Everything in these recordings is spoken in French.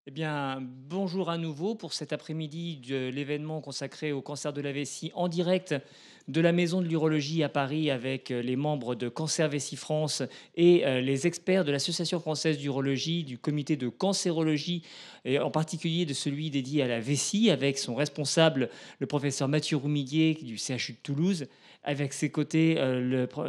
Eh bien, bonjour à nouveau pour cet après-midi de l'événement consacré au cancer de la vessie en direct de la Maison de l'Urologie à Paris avec les membres de Cancer Vessie France et les experts de l'Association française d'urologie, du comité de cancérologie et en particulier de celui dédié à la vessie avec son responsable, le professeur Mathieu Roumiguier du CHU de Toulouse. Avec ses côtés,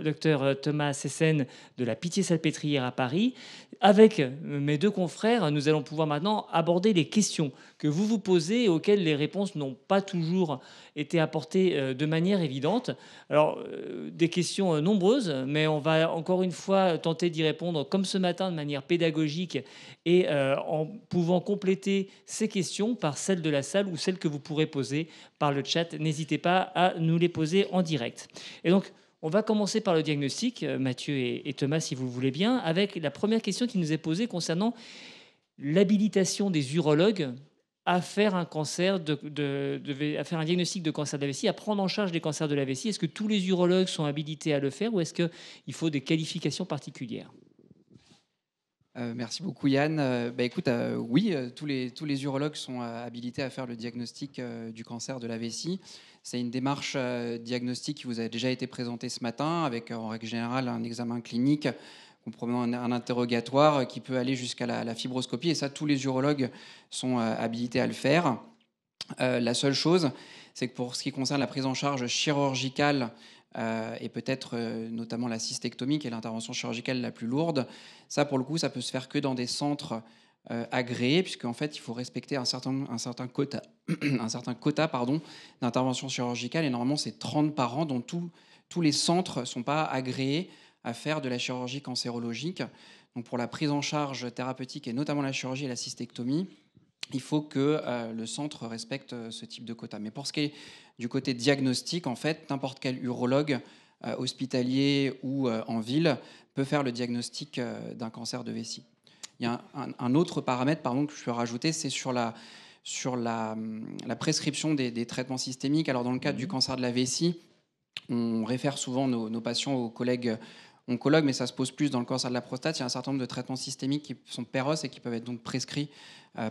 docteur Thomas Sessen de la Pitié-Salpêtrière à Paris. Avec mes deux confrères, nous allons pouvoir maintenant aborder les questions que vous vous posez et auxquelles les réponses n'ont pas toujours été apportées de manière évidente. Alors, des questions nombreuses, mais on va encore une fois tenter d'y répondre comme ce matin de manière pédagogique et en pouvant compléter ces questions par celles de la salle ou celles que vous pourrez poser par le chat. N'hésitez pas à nous les poser en direct. Et donc, on va commencer par le diagnostic, Mathieu et Thomas, si vous le voulez bien, avec la première question qui nous est posée concernant l'habilitation des urologues à faire à faire un diagnostic de cancer de la vessie, à prendre en charge les cancers de la vessie. Est-ce que tous les urologues sont habilités à le faire ou est-ce qu'il faut des qualifications particulières? Merci beaucoup Yann. Écoute, oui, tous les urologues sont habilités à faire le diagnostic du cancer de la vessie. C'est une démarche diagnostique qui vous a déjà été présentée ce matin avec en règle générale un examen clinique comprenant un interrogatoire qui peut aller jusqu'à la fibroscopie et ça tous les urologues sont habilités à le faire. La seule chose, c'est que pour ce qui concerne la prise en charge chirurgicale et peut-être notamment la cystectomie, qui est l'intervention chirurgicale la plus lourde, ça pour le coup, ça peut se faire que dans des centres agréés, puisqu'en fait, il faut respecter un certain quota, un certain quota pardon, d'intervention chirurgicale, et normalement, c'est 30 par an, dont tous les centres ne sont pas agréés à faire de la chirurgie cancérologique. Donc pour la prise en charge thérapeutique, et notamment la chirurgie et la cystectomie, il faut que le centre respecte ce type de quota. Mais pour ce qui est du côté diagnostic, en fait, n'importe quel urologue hospitalier ou en ville peut faire le diagnostic d'un cancer de vessie. Il y a un autre paramètre pardon, que je peux rajouter, c'est sur la prescription des traitements systémiques. Alors dans le cadre du Mhm. cancer de la vessie, on réfère souvent nos patients aux collègues oncologues, mais ça se pose plus dans le cancer de la prostate. Il y a un certain nombre de traitements systémiques qui sont péros et qui peuvent être donc prescrits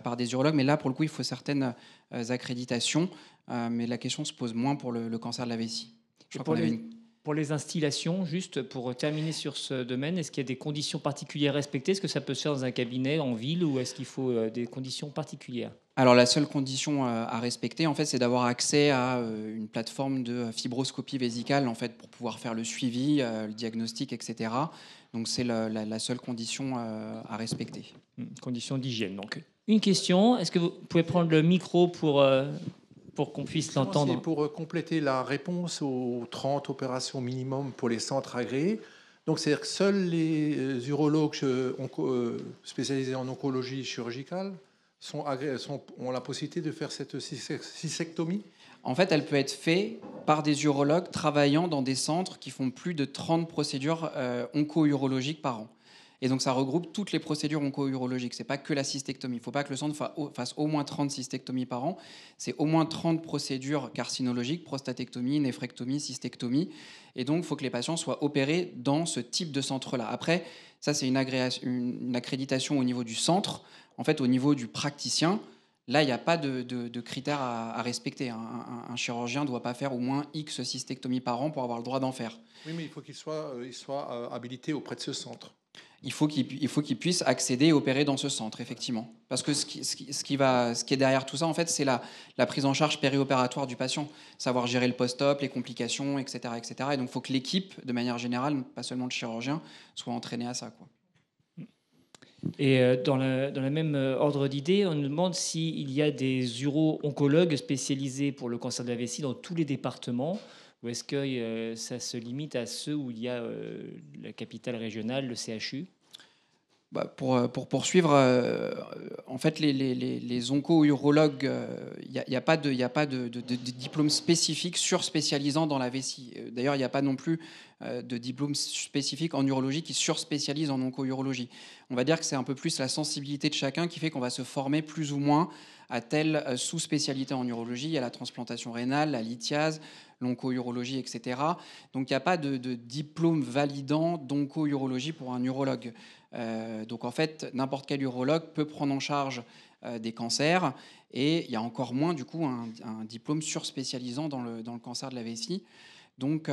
par des urologues. Mais là, pour le coup, il faut certaines accréditations. Mais la question se pose moins pour le cancer de la vessie. Je Et crois qu'on avait une... pour les instillations, juste pour terminer sur ce domaine, est-ce qu'il y a des conditions particulières respectées? Est-ce que ça peut se faire dans un cabinet en ville ou est-ce qu'il faut des conditions particulières? Alors la seule condition à respecter, en fait, c'est d'avoir accès à une plateforme de fibroscopie vésicale, en fait, pour pouvoir faire le suivi, le diagnostic, etc. Donc c'est la seule condition à respecter. Conditions d'hygiène. Donc, une question. Est-ce que vous pouvez prendre le micro pour qu'on puisse Effectivement, c'est l'entendre? pour compléter la réponse aux 30 opérations minimum pour les centres agréés. Donc, c'est-à-dire que seuls les urologues spécialisés en oncologie chirurgicale ont la possibilité de faire cette cystectomie. En fait, elle peut être faite par des urologues travaillant dans des centres qui font plus de 30 procédures onco-urologiques par an. Et donc, ça regroupe toutes les procédures onco-urologiques. Ce n'est pas que la cystectomie. Il ne faut pas que le centre fasse au moins 30 cystectomies par an. C'est au moins 30 procédures carcinologiques, prostatectomie, néphrectomie, cystectomie. Et donc, il faut que les patients soient opérés dans ce type de centre-là. Après, ça, c'est une accréditation au niveau du centre. En fait, au niveau du praticien, là, il n'y a pas de critères à respecter. Un chirurgien ne doit pas faire au moins X cystectomies par an pour avoir le droit d'en faire. Oui, mais il faut qu'il soit habilité auprès de ce centre. Il faut qu'il puisse accéder et opérer dans ce centre, effectivement. Parce que ce qui est derrière tout ça, en fait, c'est la prise en charge périopératoire du patient. Savoir gérer le post-op, les complications, etc., etc. Et donc, il faut que l'équipe, de manière générale, pas seulement le chirurgien, soit entraînée à ça, quoi. Et dans la même ordre d'idée, on nous demande s'il y a des uro-oncologues spécialisés pour le cancer de la vessie dans tous les départements ou est-ce que ça se limite à ceux où il y a la capitale régionale, le CHU? Pour poursuivre, en fait, les onco-urologues, il n'y a pas de diplôme spécifique surspécialisant dans la vessie. D'ailleurs, il n'y a pas non plus de diplôme spécifique en urologie qui surspécialise en onco-urologie. On va dire que c'est un peu plus la sensibilité de chacun qui fait qu'on va se former plus ou moins à telle sous-spécialité en urologie. Il y a la transplantation rénale, la lithiase, l'onco-urologie, etc. Donc, il n'y a pas de diplôme validant d'onco-urologie pour un urologue. Donc, en fait, n'importe quel urologue peut prendre en charge des cancers, et il y a encore moins, du coup, un diplôme surspécialisant dans le cancer de la vessie. Donc,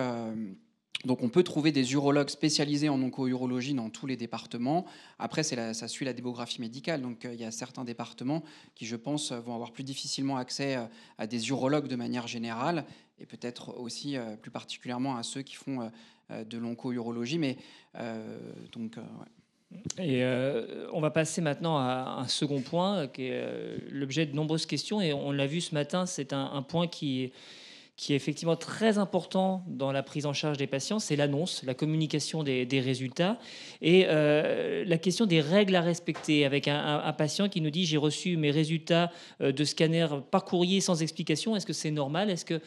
on peut trouver des urologues spécialisés en onco-urologie dans tous les départements. Après, ça suit la démographie médicale. Donc, il y a certains départements qui, je pense, vont avoir plus difficilement accès à des urologues de manière générale, et peut-être aussi plus particulièrement à ceux qui font de l'onco-urologie. Mais ouais. Et on va passer maintenant à un second point qui est l'objet de nombreuses questions. Et on l'a vu ce matin, c'est un point qui est effectivement très important dans la prise en charge des patients, c'est l'annonce, la communication des résultats et la question des règles à respecter, avec un patient qui nous dit: j'ai reçu mes résultats de scanner par courrier sans explication. Est-ce que c'est normal? Est-ce que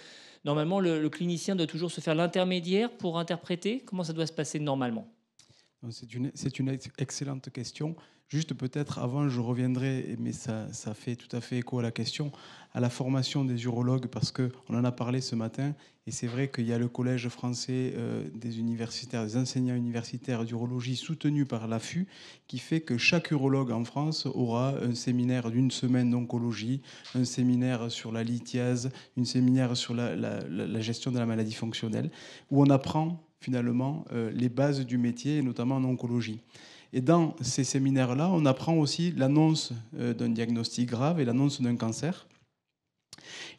normalement le clinicien doit toujours se faire l'intermédiaire pour interpréter? Comment ça doit se passer normalement? C'est une excellente question. Juste peut-être avant, je reviendrai, mais ça fait tout à fait écho à la question, à la formation des urologues, parce qu'on en a parlé ce matin, et c'est vrai qu'il y a le Collège français des universitaires, des enseignants universitaires d'urologie soutenu par l'AFU, qui fait que chaque urologue en France aura un séminaire d'une semaine d'oncologie, un séminaire sur la lithiase, un séminaire sur la gestion de la maladie fonctionnelle, où on apprend finalement les bases du métier, et notamment en oncologie. Et dans ces séminaires-là, on apprend aussi l'annonce d'un diagnostic grave et l'annonce d'un cancer.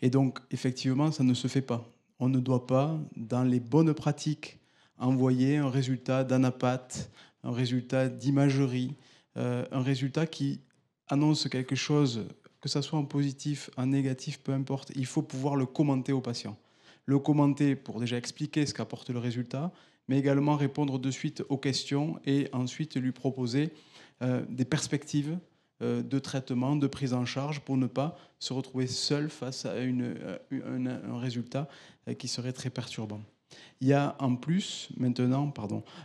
Et donc, effectivement, ça ne se fait pas. On ne doit pas, dans les bonnes pratiques, envoyer un résultat d'anapath, un résultat d'imagerie, un résultat qui annonce quelque chose, que ce soit en positif, en négatif, peu importe. Il faut pouvoir le commenter au patient. Le commenter pour déjà expliquer ce qu'apporte le résultat, mais également répondre de suite aux questions et ensuite lui proposer des perspectives de traitement, de prise en charge, pour ne pas se retrouver seul face à un résultat qui serait très perturbant. Il y a en plus maintenant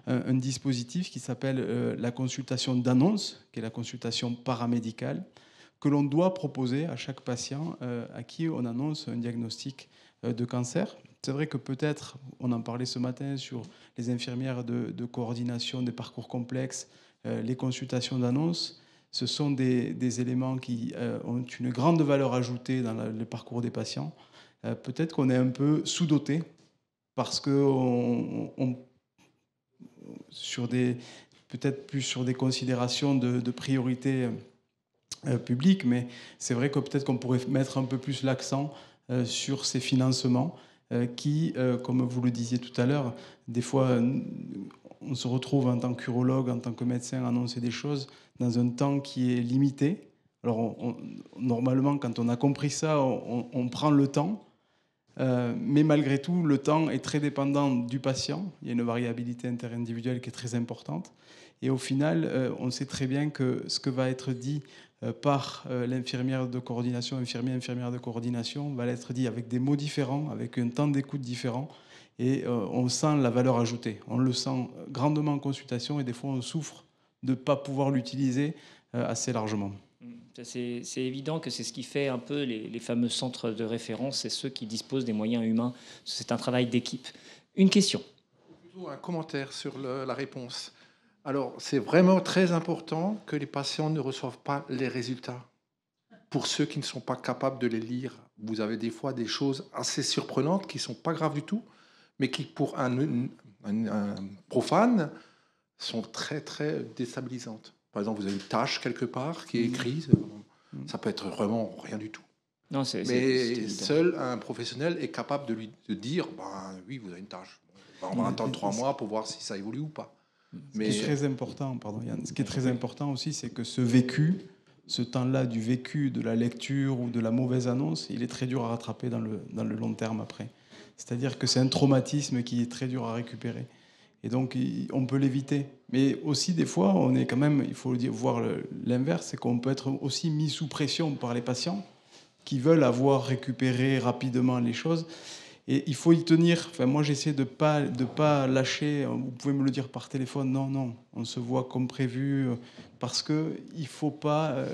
un dispositif qui s'appelle la consultation d'annonce, qui est la consultation paramédicale, que l'on doit proposer à chaque patient à qui on annonce un diagnostic de cancer. C'est vrai que peut-être, on en parlait ce matin sur les infirmières de coordination des parcours complexes, les consultations d'annonce, ce sont des éléments qui ont une grande valeur ajoutée dans le parcours des patients. Peut-être qu'on est un peu sous-doté parce que peut-être plus sur des considérations de priorité publique, mais c'est vrai que peut-être qu'on pourrait mettre un peu plus l'accent sur ces financements qui, comme vous le disiez tout à l'heure, des fois, on se retrouve en tant qu'urologue, en tant que médecin, à annoncer des choses dans un temps qui est limité. Alors, normalement, quand on a compris ça, on prend le temps, mais malgré tout, le temps est très dépendant du patient. Il y a une variabilité interindividuelle qui est très importante. Et au final, on sait très bien que ce que va être dit par l'infirmière de coordination, infirmière de coordination, va être dit avec des mots différents, avec un temps d'écoute différent. Et on sent la valeur ajoutée. On le sent grandement en consultation, et des fois, on souffre de ne pas pouvoir l'utiliser assez largement. C'est évident que c'est ce qui fait un peu les fameux centres de référence, c'est ceux qui disposent des moyens humains. C'est un travail d'équipe. Une question. Plutôt un commentaire sur la réponse. Alors, c'est vraiment très important que les patients ne reçoivent pas les résultats. Pour ceux qui ne sont pas capables de les lire, vous avez des fois des choses assez surprenantes qui ne sont pas graves du tout, mais qui, pour un profane, sont très, très déstabilisantes. Par exemple, vous avez une tâche quelque part qui est écrite, ça peut être vraiment rien du tout. Non, mais seul un professionnel est capable de dire oui, vous avez une tâche. On va attendre 3 mois pour voir si ça évolue ou pas. Ce qui est très important, Yann, ce qui est très important aussi, c'est que ce vécu, ce temps-là du vécu, de la lecture ou de la mauvaise annonce, il est très dur à rattraper dans le long terme après. C'est-à-dire que c'est un traumatisme qui est très dur à récupérer. Et donc, on peut l'éviter. Mais aussi, des fois, on est quand même, il faut voir l'inverse, c'est qu'on peut être aussi mis sous pression par les patients qui veulent avoir récupéré rapidement les choses. Et il faut y tenir. Enfin, moi, j'essaie de pas lâcher. Vous pouvez me le dire par téléphone. Non, non, on se voit comme prévu parce que il faut pas,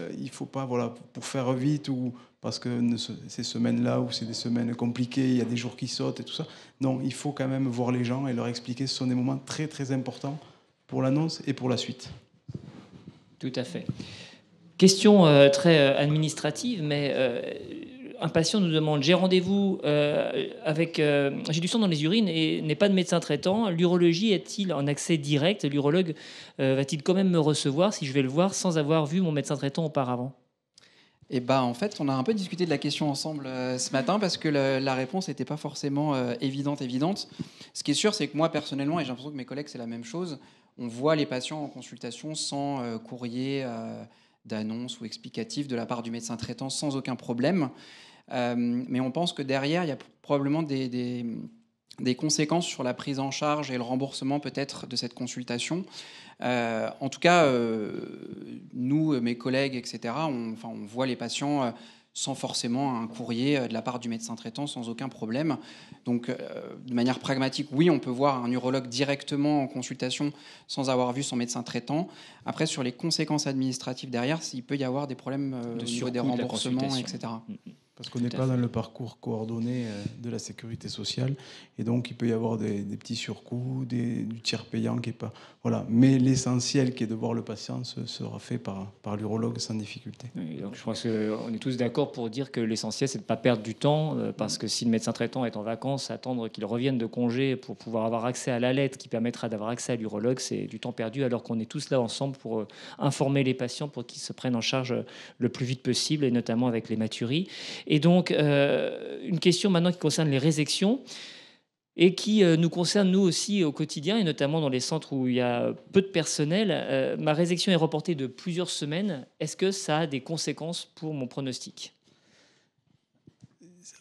voilà, pour faire vite ou parce que ces semaines-là où c'est des semaines compliquées, il y a des jours qui sautent et tout ça. Non, il faut quand même voir les gens et leur expliquer. Ce sont des moments très, très importants pour l'annonce et pour la suite. Tout à fait. Question très administrative, mais un patient nous demande: j'ai rendez-vous j'ai du sang dans les urines et n'ai pas de médecin traitant. L'urologie est-il en accès direct? L'urologue va-t-il quand même me recevoir si je vais le voir sans avoir vu mon médecin traitant auparavant? Et bah, en fait, on a un peu discuté de la question ensemble ce matin parce que la réponse n'était pas forcément évidente. Ce qui est sûr, c'est que moi, personnellement, et j'ai l'impression que mes collègues, c'est la même chose, on voit les patients en consultation sans courrier d'annonce ou explicatif de la part du médecin traitant sans aucun problème. Mais on pense que derrière, il y a probablement des conséquences sur la prise en charge et le remboursement peut-être de cette consultation. En tout cas, nous, mes collègues, etc., on voit les patients sans forcément un courrier de la part du médecin traitant, sans aucun problème. Donc, de manière pragmatique, oui, on peut voir un urologue directement en consultation sans avoir vu son médecin traitant. Après, sur les conséquences administratives derrière, il peut y avoir des problèmes au niveau des remboursements, etc. Parce qu'on n'est pas dans le parcours coordonné de la sécurité sociale. Et donc, il peut y avoir des petits surcoûts, du tiers payant qui est pas... Voilà. Mais l'essentiel qui est de voir le patient sera fait par l'urologue sans difficulté. Oui, donc je pense qu'on est tous d'accord pour dire que l'essentiel, c'est de ne pas perdre du temps, parce que si le médecin traitant est en vacances, attendre qu'il revienne de congé pour pouvoir avoir accès à la lettre qui permettra d'avoir accès à l'urologue, c'est du temps perdu, alors qu'on est tous là ensemble pour informer les patients pour qu'ils se prennent en charge le plus vite possible, et notamment avec l'hématurie. Et donc, une question maintenant qui concerne les résections et qui nous concerne nous aussi au quotidien, et notamment dans les centres où il y a peu de personnel. Ma résection est reportée de plusieurs semaines. Est-ce que ça a des conséquences pour mon pronostic?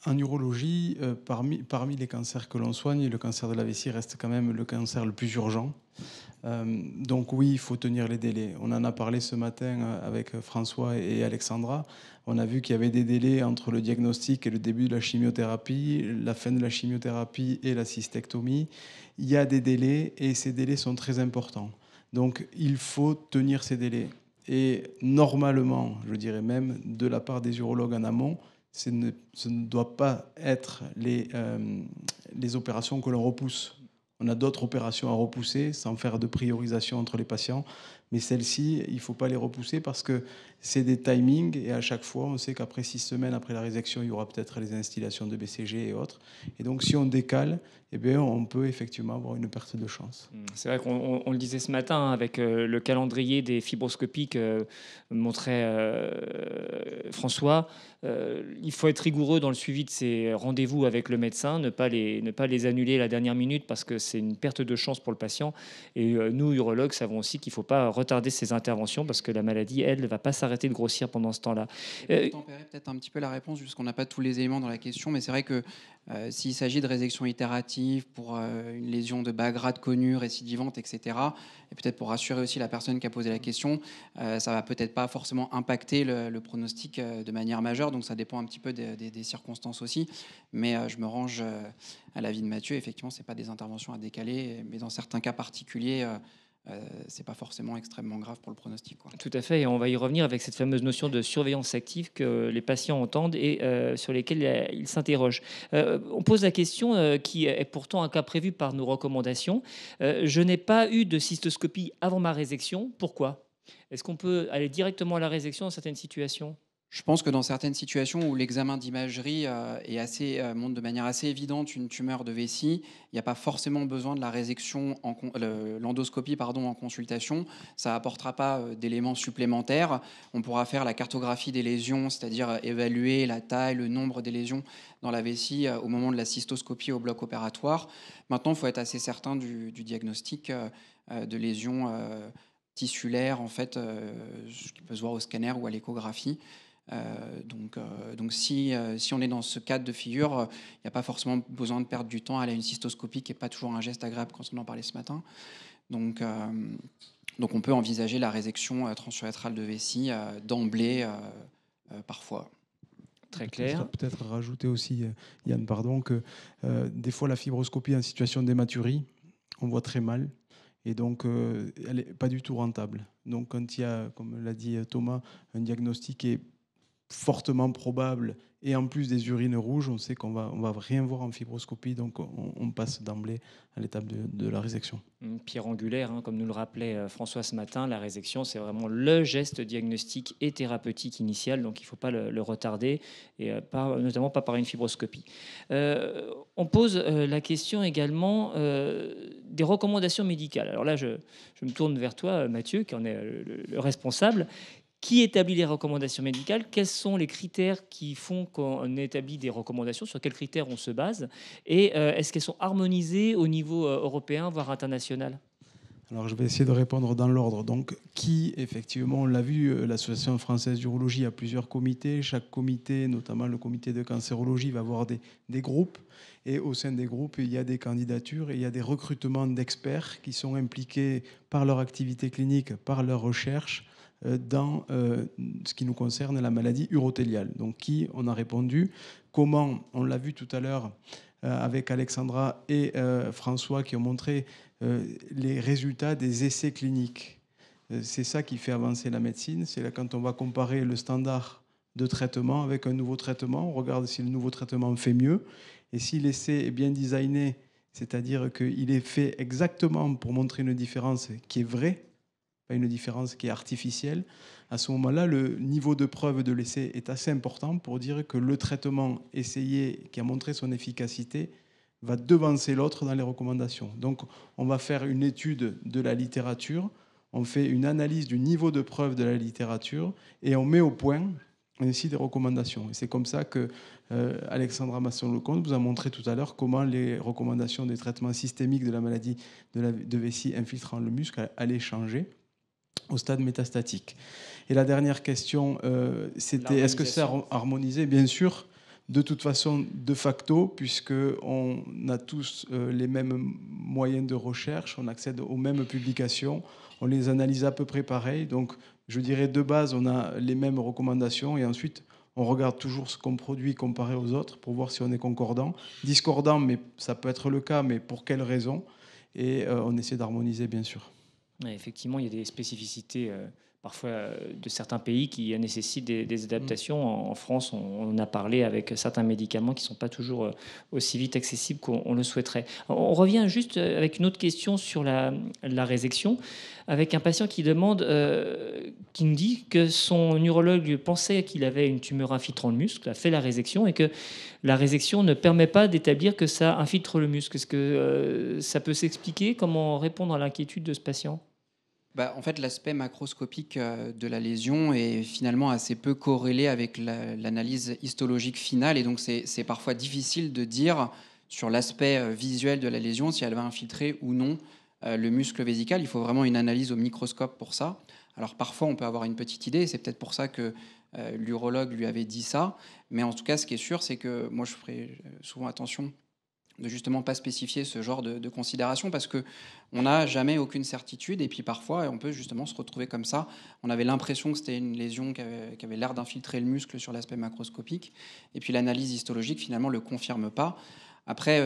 En urologie, parmi les cancers que l'on soigne, le cancer de la vessie reste quand même le cancer le plus urgent. Donc oui, il faut tenir les délais. On en a parlé ce matin avec François et Alexandra. On a vu qu'il y avait des délais entre le diagnostic et le début de la chimiothérapie, la fin de la chimiothérapie et la cystectomie. Il y a des délais et ces délais sont très importants. Donc il faut tenir ces délais. Et normalement, je dirais même de la part des urologues en amont, ce ne doit pas être les opérations que l'on repousse. On a d'autres opérations à repousser sans faire de priorisation entre les patients. Mais celles-ci, il ne faut pas les repousser parce que c'est des timings. Et à chaque fois, on sait qu'après 6 semaines après la résection, il y aura peut-être les instillations de BCG et autres. Et donc, si on décale, eh bien, on peut effectivement avoir une perte de chance. C'est vrai qu'on le disait ce matin avec le calendrier des fibroscopies que montrait François. Il faut être rigoureux dans le suivi de ces rendez-vous avec le médecin, ne pas les annuler à la dernière minute parce que c'est une perte de chance pour le patient. Et nous, urologues, savons aussi qu'il ne faut pas retarder ces interventions parce que la maladie, elle, ne va pas s'arrêter de grossir pendant ce temps-là. Tempérer peut-être un petit peu la réponse, puisqu'on n'a pas tous les éléments dans la question, mais c'est vrai que s'il s'agit de résection itérative pour une lésion de bas grade connue, récidivante, etc., et peut-être pour rassurer aussi la personne qui a posé la question, ça va peut-être pas forcément impacter le pronostic de manière majeure, donc ça dépend un petit peu des circonstances aussi. Mais je me range à l'avis de Mathieu, effectivement, c'est pas des interventions à décaler, mais dans certains cas particuliers, c'est pas forcément extrêmement grave pour le pronostic, quoi. Tout à fait, et on va y revenir avec cette fameuse notion de surveillance active que les patients entendent et sur lesquels ils s'interrogent. On pose la question qui est pourtant un cas prévu par nos recommandations. Je n'ai pas eu de cystoscopie avant ma résection. Pourquoi? Est-ce qu'on peut aller directement à la résection dans certaines situations? Je pense que dans certaines situations où l'examen d'imagerie montre de manière assez évidente une tumeur de vessie, il n'y a pas forcément besoin de la résection, l'endoscopie en consultation. Ça n'apportera pas d'éléments supplémentaires. On pourra faire la cartographie des lésions, c'est-à-dire évaluer la taille, le nombre des lésions dans la vessie au moment de la cystoscopie au bloc opératoire. Maintenant, il faut être assez certain du diagnostic de lésions tissulaires, en fait, ce qui peut se voir au scanner ou à l'échographie. Donc si on est dans ce cadre de figure, il n'y a pas forcément besoin de perdre du temps à aller à une cystoscopie qui n'est pas toujours un geste agréable quand on en parlait ce matin. Donc on peut envisager la résection transurétrale de vessie d'emblée parfois. Très clair. Peut-être rajouter aussi, Yann, pardon, que des fois la fibroscopie en situation d'hématurie, on voit très mal. Et donc, elle n'est pas du tout rentable. Donc, quand il y a, comme l'a dit Thomas, un diagnostic qui est fortement probable et en plus des urines rouges, on sait qu'on va rien voir en fibroscopie, donc on passe d'emblée à l'étape de la résection. Une pierre angulaire, comme nous le rappelait François ce matin, la résection, c'est vraiment le geste diagnostique et thérapeutique initial, donc il ne faut pas le retarder, et notamment pas par une fibroscopie. On pose la question également des recommandations médicales. Alors là, je me tourne vers toi, Mathieu, qui en est le responsable. Qui établit les recommandations médicales? Quels sont les critères qui font qu'on établit des recommandations? Sur quels critères on se base? Et est-ce qu'elles sont harmonisées au niveau européen, voire international? Alors, je vais essayer de répondre dans l'ordre. Donc, effectivement, on l'a vu, l'Association française d'urologie a plusieurs comités. Chaque comité, notamment le comité de cancérologie, va avoir des groupes. Et au sein des groupes, il y a des candidatures et il y a des recrutements d'experts qui sont impliqués par leur activité clinique, par leur recherche, dans ce qui nous concerne, la maladie urothéliale. Donc, on a répondu. Comment? On l'a vu tout à l'heure avec Alexandra et François qui ont montré les résultats des essais cliniques. C'est ça qui fait avancer la médecine. C'est là quand on va comparer le standard de traitement avec un nouveau traitement. On regarde si le nouveau traitement fait mieux. Et si l'essai est bien designé, c'est-à-dire qu'il est fait exactement pour montrer une différence qui est vraie, pas une différence qui est artificielle, à ce moment-là, le niveau de preuve de l'essai est assez important pour dire que le traitement essayé, qui a montré son efficacité, va devancer l'autre dans les recommandations. Donc, on va faire une étude de la littérature, on fait une analyse du niveau de preuve de la littérature et on met au point ainsi des recommandations. Et c'est comme ça que Alexandra Masson-Lecomte vous a montré tout à l'heure comment les recommandations des traitements systémiques de la maladie de vessie infiltrant le muscle allaient changer au stade métastatique. Et la dernière question, c'était est-ce que c'est harmonisé? Bien sûr, de toute façon, de facto, puisqu'on a tous les mêmes moyens de recherche, on accède aux mêmes publications, on les analyse à peu près pareil. Donc, je dirais de base, on a les mêmes recommandations et ensuite, on regarde toujours ce qu'on produit comparé aux autres pour voir si on est concordant. Discordant, mais ça peut être le cas, mais pour quelles raisons? Et on essaie d'harmoniser, bien sûr. Effectivement, il y a des spécificités parfois de certains pays qui nécessitent des adaptations. En France, on a parlé avec certains médicaments qui ne sont pas toujours aussi vite accessibles qu'on le souhaiterait. On revient juste avec une autre question sur la résection, avec un patient qui nous dit que son urologue pensait qu'il avait une tumeur infiltrant le muscle, a fait la résection et que la résection ne permet pas d'établir que ça infiltre le muscle. Est-ce que ça peut s'expliquer? Comment répondre à l'inquiétude de ce patient? En fait, l'aspect macroscopique de la lésion est finalement assez peu corrélé avec l'analyse histologique finale. Et donc, c'est parfois difficile de dire sur l'aspect visuel de la lésion si elle va infiltrer ou non le muscle vésical. Il faut vraiment une analyse au microscope pour ça. Alors, parfois, on peut avoir une petite idée. C'est peut-être pour ça que l'urologue lui avait dit ça. Mais en tout cas, ce qui est sûr, c'est que moi, je ferai souvent attention de justement pas spécifier ce genre de considération parce que on n'a jamais aucune certitude et puis parfois on peut justement se retrouver comme ça. On avait l'impression que c'était une lésion qui avait l'air d'infiltrer le muscle sur l'aspect macroscopique et puis l'analyse histologique finalement le confirme pas. Après,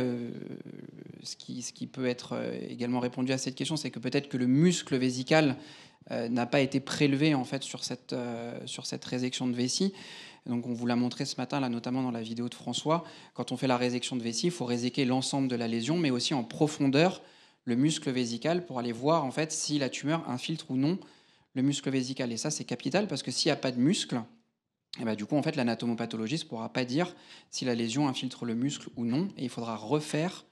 ce qui peut être également répondu à cette question, c'est que peut-être que le muscle vésical n'a pas été prélevé en fait sur cette résection de vessie. Donc on vous l'a montré ce matin, là, notamment dans la vidéo de François. Quand on fait la résection de vessie, il faut réséquer l'ensemble de la lésion, mais aussi en profondeur le muscle vésical pour aller voir en fait si la tumeur infiltre ou non le muscle vésical. Et ça, c'est capital parce que s'il n'y a pas de muscle, et du coup, en fait, l'anatomopathologiste ne pourra pas dire si la lésion infiltre le muscle ou non. Et il faudra refaire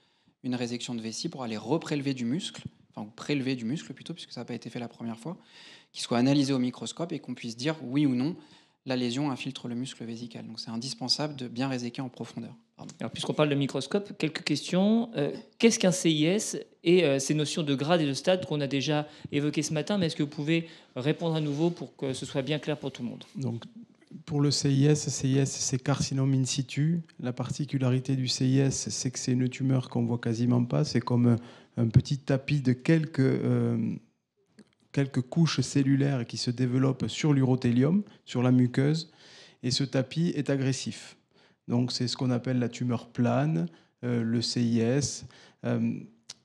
une résection de vessie pour aller reprélever du muscle, enfin prélever du muscle plutôt, puisque ça n'a pas été fait la première fois, qu'il soit analysé au microscope et qu'on puisse dire oui ou non la lésion infiltre le muscle vésical. Donc c'est indispensable de bien réséquer en profondeur. Alors, puisqu'on parle de microscope, quelques questions. Qu'est-ce qu'un CIS et ces notions de grade et de stade qu'on a déjà évoquées ce matin, mais est-ce que vous pouvez répondre à nouveau pour que ce soit bien clair pour tout le monde? Donc, pour le CIS, c'est carcinome in situ. La particularité du CIS, c'est que c'est une tumeur qu'on voit quasiment pas. C'est comme un petit tapis de quelques couches cellulaires qui se développent sur l'urothélium, sur la muqueuse. et ce tapis est agressif. Donc c'est ce qu'on appelle la tumeur plane, le CIS.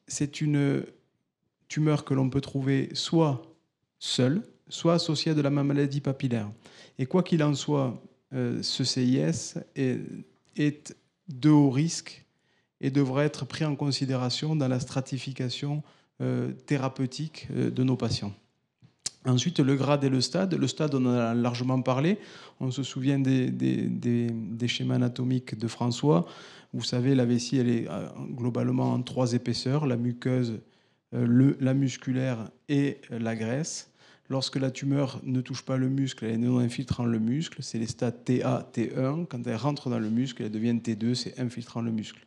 C'est une tumeur que l'on peut trouver soit seule, soit associée à de la maladie papillaire. Et quoi qu'il en soit, ce CIS est de haut risque et devrait être pris en considération dans la stratification thérapeutique de nos patients. Ensuite, le grade et le stade. Le stade, on en a largement parlé. On se souvient des schémas anatomiques de François. Vous savez, la vessie, elle est globalement en 3 épaisseurs, la muqueuse, la musculaire et la graisse. Lorsque la tumeur ne touche pas le muscle, elle est non infiltrant le muscle. C'est les stades TA, T1. Quand elle rentre dans le muscle, elle devient T2, c'est infiltrant le muscle.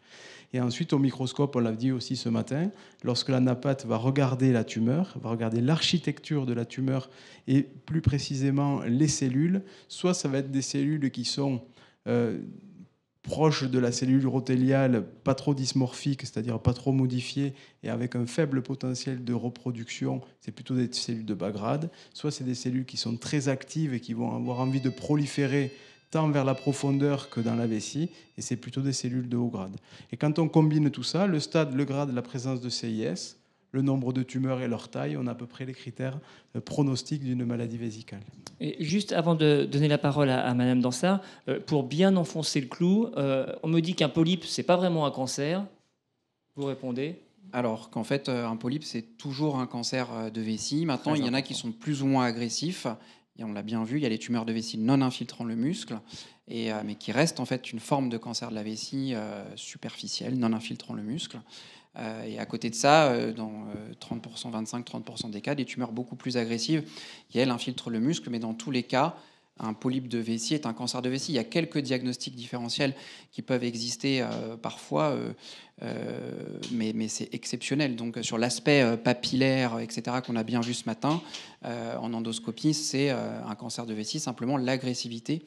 Et ensuite, au microscope, on l'a dit aussi ce matin, lorsque la NAPAT va regarder la tumeur, va regarder l'architecture de la tumeur et plus précisément les cellules, soit ça va être des cellules qui sont proches de la cellule urothéliale, pas trop dysmorphiques, c'est-à-dire pas trop modifiées et avec un faible potentiel de reproduction, c'est plutôt des cellules de bas grade, soit c'est des cellules qui sont très actives et qui vont avoir envie de proliférer tant vers la profondeur que dans la vessie, et c'est plutôt des cellules de haut grade. Et quand on combine tout ça, le stade, le grade, la présence de CIS, le nombre de tumeurs et leur taille, on a à peu près les critères pronostiques d'une maladie vésicale. Et juste avant de donner la parole à Madame Dansard, pour bien enfoncer le clou, on me dit qu'un polype, c'est pas vraiment un cancer. Vous répondez? Alors qu'en fait, un polype, c'est toujours un cancer de vessie. Maintenant, il y en a qui sont plus ou moins agressifs. Et on l'a bien vu, il y a les tumeurs de vessie non infiltrant le muscle, mais qui restent en fait une forme de cancer de la vessie superficielle, non infiltrant le muscle. Et à côté de ça, dans 30%, 25-30% des cas, des tumeurs beaucoup plus agressives qui, elles, infiltrent le muscle. Mais dans tous les cas, un polype de vessie est un cancer de vessie. Il y a quelques diagnostics différentiels qui peuvent exister parfois, mais c'est exceptionnel. Donc sur l'aspect papillaire, etc., qu'on a bien vu ce matin, en endoscopie, c'est un cancer de vessie. Simplement, l'agressivité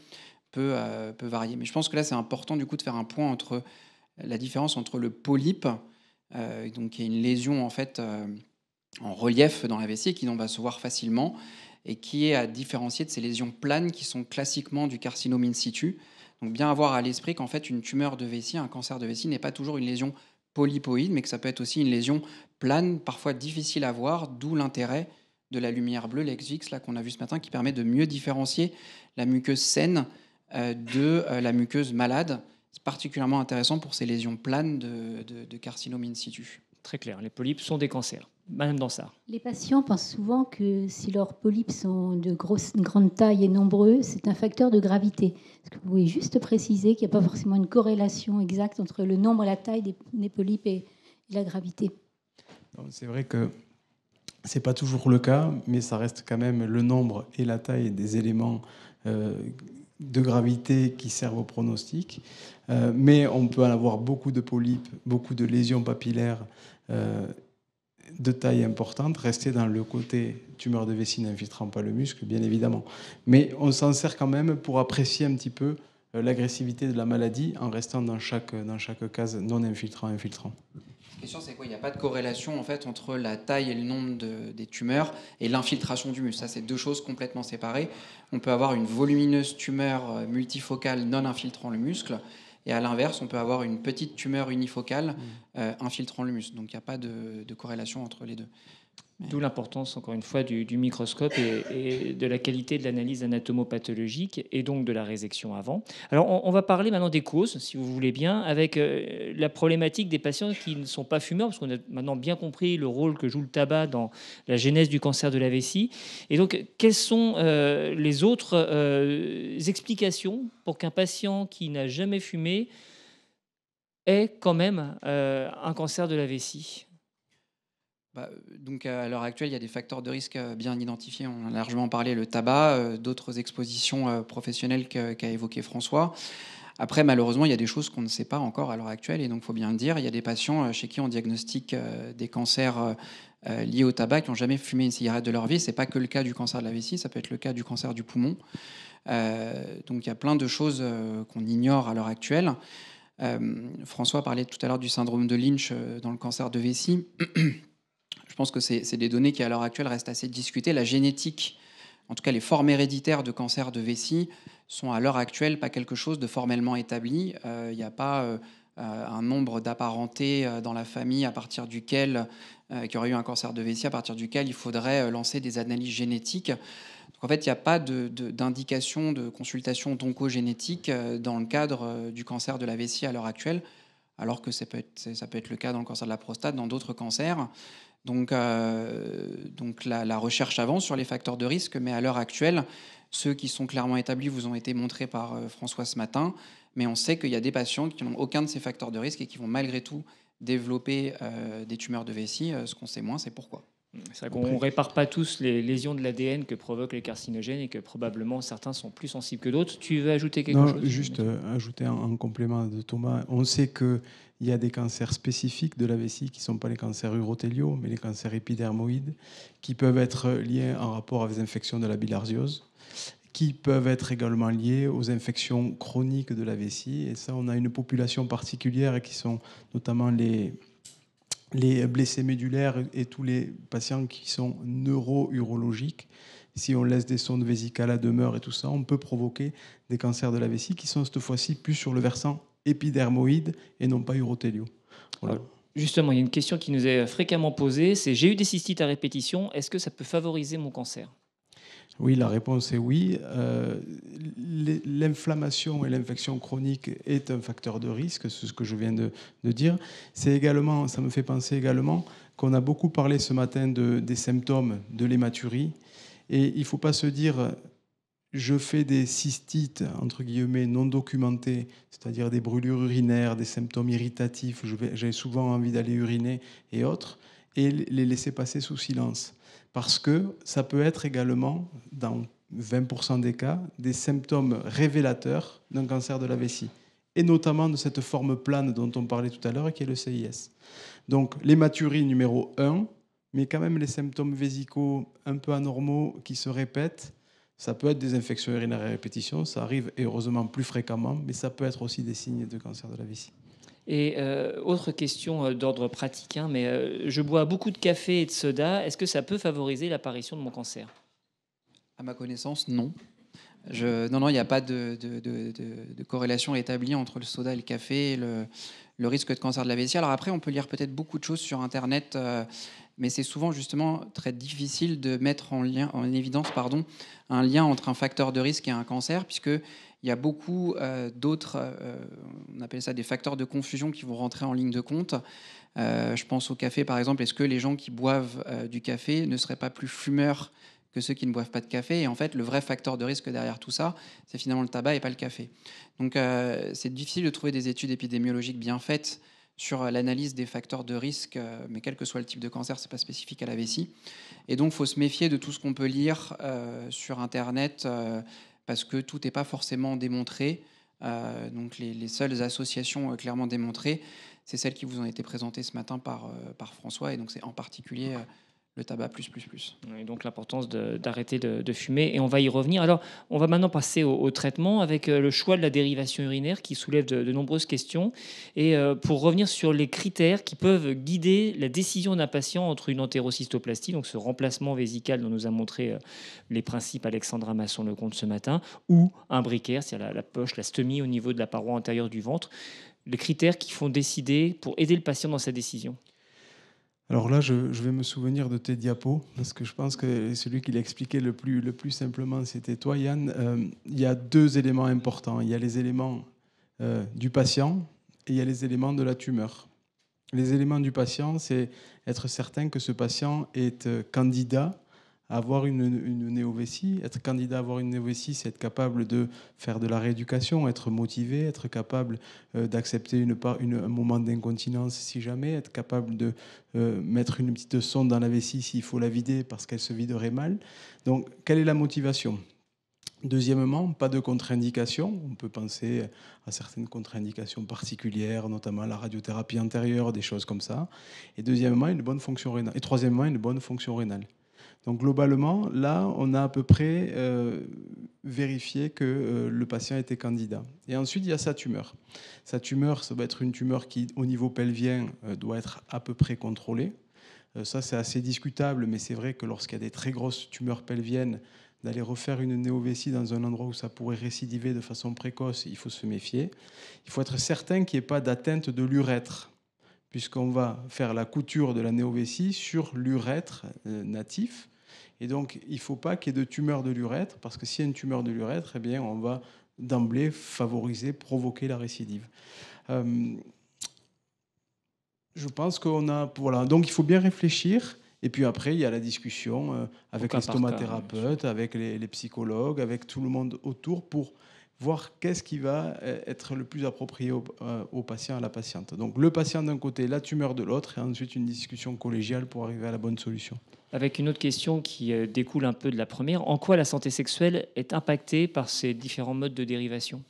peut varier. Mais je pense que là, c'est important du coup de faire un point entre la différence entre le polype, donc qui est une lésion en fait en relief dans la vessie qui va se voir facilement et qui est à différencier de ces lésions planes qui sont classiquement du carcinome in situ. Donc bien avoir à l'esprit qu'en fait une tumeur de vessie, un cancer de vessie n'est pas toujours une lésion polypoïde, mais que ça peut être aussi une lésion plane, parfois difficile à voir, d'où l'intérêt de la lumière bleue, l'Exvix, là qu'on a vu ce matin, qui permet de mieux différencier la muqueuse saine de la muqueuse malade. C'est particulièrement intéressant pour ces lésions planes de carcinome in situ. Très clair, les polypes sont des cancers. Madame Dansard. Les patients pensent souvent que si leurs polypes sont de grande taille et nombreux, c'est un facteur de gravité. Est-ce que vous pouvez juste préciser qu'il n'y a pas forcément une corrélation exacte entre le nombre et la taille des polypes et la gravité? C'est vrai que ce n'est pas toujours le cas, mais ça reste quand même le nombre et la taille des éléments de gravité qui servent au pronostic. Mais on peut en avoir beaucoup de polypes, beaucoup de lésions papillaires de taille importante, rester dans le côté tumeur de vessie n'infiltrant pas le muscle, bien évidemment. Mais on s'en sert quand même pour apprécier un petit peu l'agressivité de la maladie en restant dans chaque case non infiltrant-infiltrant. La question, c'est quoi? Il n'y a pas de corrélation en fait entre la taille et le nombre des tumeurs et l'infiltration du muscle. Ça, c'est deux choses complètement séparées. On peut avoir une volumineuse tumeur multifocale non infiltrant le muscle. Et à l'inverse, on peut avoir une petite tumeur unifocale infiltrant le muscle. Donc il n'y a pas de corrélation entre les deux. D'où l'importance, encore une fois, du microscope et de la qualité de l'analyse anatomopathologique et donc de la résection avant. Alors, on va parler maintenant des causes, si vous voulez bien, avec la problématique des patients qui ne sont pas fumeurs, parce qu'on a maintenant bien compris le rôle que joue le tabac dans la genèse du cancer de la vessie. Et donc, quelles sont les autres explications pour qu'un patient qui n'a jamais fumé ait quand même un cancer de la vessie? Donc à l'heure actuelle, il y a des facteurs de risque bien identifiés. On a largement parlé, le tabac, d'autres expositions professionnelles qu'a évoqué François. Après, malheureusement, il y a des choses qu'on ne sait pas encore à l'heure actuelle. Et donc, il faut bien le dire, il y a des patients chez qui on diagnostique des cancers liés au tabac qui n'ont jamais fumé une cigarette de leur vie. Ce n'est pas que le cas du cancer de la vessie, ça peut être le cas du cancer du poumon. Donc, il y a plein de choses qu'on ignore à l'heure actuelle. François parlait tout à l'heure du syndrome de Lynch dans le cancer de vessie. Je pense que c'est des données qui, à l'heure actuelle, restent assez discutées. La génétique en tout cas les formes héréditaires de cancer de vessie, sont à l'heure actuelle pas quelque chose de formellement établi. Il n'y a pas un nombre d'apparentés dans la famille à partir duquel, qui aurait eu un cancer de vessie, à partir duquel il faudrait lancer des analyses génétiques. Donc, en fait, il n'y a pas d'indication de consultation d'oncogénétique dans le cadre du cancer de la vessie à l'heure actuelle, alors que ça peut être le cas dans le cancer de la prostate, dans d'autres cancers. Donc la recherche avance sur les facteurs de risque, mais à l'heure actuelle, ceux qui sont clairement établis vous ont été montrés par François ce matin, mais on sait qu'il y a des patients qui n'ont aucun de ces facteurs de risque et qui vont malgré tout développer des tumeurs de vessie. Ce qu'on sait moins, c'est pourquoi. C'est vrai qu'on ne répare pas tous les lésions de l'ADN que provoquent les carcinogènes et que probablement certains sont plus sensibles que d'autres. Tu veux ajouter quelque chose ? Non, juste ajouter en complément de Thomas. On sait qu'il y a des cancers spécifiques de la vessie qui ne sont pas les cancers urothéliaux, mais les cancers épidermoïdes, qui peuvent être liés en rapport avec les infections de la bilharziose, qui peuvent être également liés aux infections chroniques de la vessie. Et ça, on a une population particulière qui sont notamment les blessés médulaires et tous les patients qui sont neuro-urologiques. Si on laisse des sondes vésicales à demeure et tout ça, on peut provoquer des cancers de la vessie qui sont cette fois-ci plus sur le versant épidermoïde et non pas urothéliaux. Voilà. Justement, il y a une question qui nous est fréquemment posée, c'est: j'ai eu des cystites à répétition, est-ce que ça peut favoriser mon cancer ? Oui, la réponse est oui. L'inflammation et l'infection chronique est un facteur de risque, c'est ce que je viens de dire. C'est également, ça me fait penser également qu'on a beaucoup parlé ce matin des symptômes de l'hématurie. Et il ne faut pas se dire, je fais des cystites, entre guillemets, non documentées, c'est-à-dire des brûlures urinaires, des symptômes irritatifs, j'ai souvent envie d'aller uriner et autres, et les laisser passer sous silence. Parce que ça peut être également, dans 20% des cas, des symptômes révélateurs d'un cancer de la vessie, et notamment de cette forme plane dont on parlait tout à l'heure, qui est le CIS. Donc l'hématurie numéro 1, mais quand même les symptômes vésicaux un peu anormaux qui se répètent, ça peut être des infections urinaires à répétition, ça arrive et heureusement plus fréquemment, mais ça peut être aussi des signes de cancer de la vessie. Et autre question d'ordre pratique, mais je bois beaucoup de café et de soda. Est-ce que ça peut favoriser l'apparition de mon cancer ? À ma connaissance, non. Non, il n'y a pas de corrélation établie entre le soda et le café et le risque de cancer de la vessie. Alors après, on peut lire peut-être beaucoup de choses sur Internet, mais c'est souvent justement très difficile de mettre en évidence un lien entre un facteur de risque et un cancer, puisque il y a beaucoup d'autres, on appelle ça des facteurs de confusion qui vont rentrer en ligne de compte. Je pense au café, par exemple. Est-ce que les gens qui boivent du café ne seraient pas plus fumeurs que ceux qui ne boivent pas de café? Et en fait, le vrai facteur de risque derrière tout ça, c'est finalement le tabac et pas le café. Donc, c'est difficile de trouver des études épidémiologiques bien faites sur l'analyse des facteurs de risque, mais quel que soit le type de cancer, c'est pas spécifique à la vessie. Et donc, il faut se méfier de tout ce qu'on peut lire sur Internet, parce que tout n'est pas forcément démontré. Donc les seules associations clairement démontrées, c'est celles qui vous ont été présentées ce matin par François, et donc c'est en particulier le tabac plus. Et donc l'importance d'arrêter de fumer, et on va y revenir. Alors, on va maintenant passer au traitement avec le choix de la dérivation urinaire qui soulève de nombreuses questions. Et pour revenir sur les critères qui peuvent guider la décision d'un patient entre une entérocystoplastie, donc ce remplacement vésical dont nous a montré les principes Alexandra Masson-Lecomte ce matin, ou un briquet, c'est-à-dire la poche, la stomie au niveau de la paroi antérieure du ventre, les critères qui font décider pour aider le patient dans sa décision. Alors là, je vais me souvenir de tes diapos, parce que je pense que celui qui l'expliquait le plus simplement, c'était toi, Yann. Il y a deux éléments importants. Il y a les éléments du patient et il y a les éléments de la tumeur. Les éléments du patient, c'est être certain que ce patient est candidat à avoir une néovessie. Être candidat à avoir une néovessie, c'est être capable de faire de la rééducation, être motivé, être capable d'accepter un moment d'incontinence si jamais, être capable de mettre une petite sonde dans la vessie s'il faut la vider parce qu'elle se viderait mal. Donc, quelle est la motivation ? Deuxièmement, pas de contre-indication. On peut penser à certaines contre-indications particulières, notamment la radiothérapie antérieure, des choses comme ça. Et deuxièmement, une bonne fonction rénale. Et troisièmement, une bonne fonction rénale. Donc globalement, là, on a à peu près vérifié que le patient était candidat. Et ensuite, il y a sa tumeur. Sa tumeur, ça va être une tumeur qui, au niveau pelvien, doit être à peu près contrôlée. Ça, c'est assez discutable, mais c'est vrai que lorsqu'il y a des très grosses tumeurs pelviennes, d'aller refaire une néovessie dans un endroit où ça pourrait récidiver de façon précoce, il faut se méfier. Il faut être certain qu'il n'y ait pas d'atteinte de l'urètre, puisqu'on va faire la couture de la néovessie sur l'urètre natif. Et donc, il ne faut pas qu'il y ait de tumeur de l'urètre, parce que s'il y a une tumeur de l'urètre, eh bien, on va d'emblée favoriser, provoquer la récidive. Je pense qu'on a... Voilà. Donc, il faut bien réfléchir. Et puis après, il y a la discussion avec les stomathérapeutes, avec les psychologues, avec tout le monde autour pour voir qu'est-ce qui va être le plus approprié au patient, à la patiente. Donc le patient d'un côté, la tumeur de l'autre, et ensuite une discussion collégiale pour arriver à la bonne solution. Avec une autre question qui découle un peu de la première, en quoi la santé sexuelle est impactée par ces différents modes de dérivation ?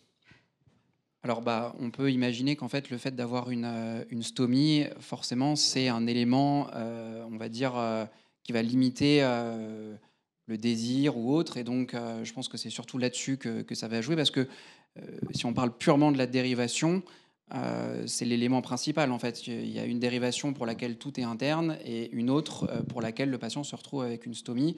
Alors, on peut imaginer qu'en fait, le fait d'avoir une stomie, forcément, c'est un élément, on va dire, qui va limiter le désir ou autre. Et donc, je pense que c'est surtout là-dessus que ça va jouer. Parce que si on parle purement de la dérivation, c'est l'élément principal. En fait, il y a une dérivation pour laquelle tout est interne et une autre pour laquelle le patient se retrouve avec une stomie.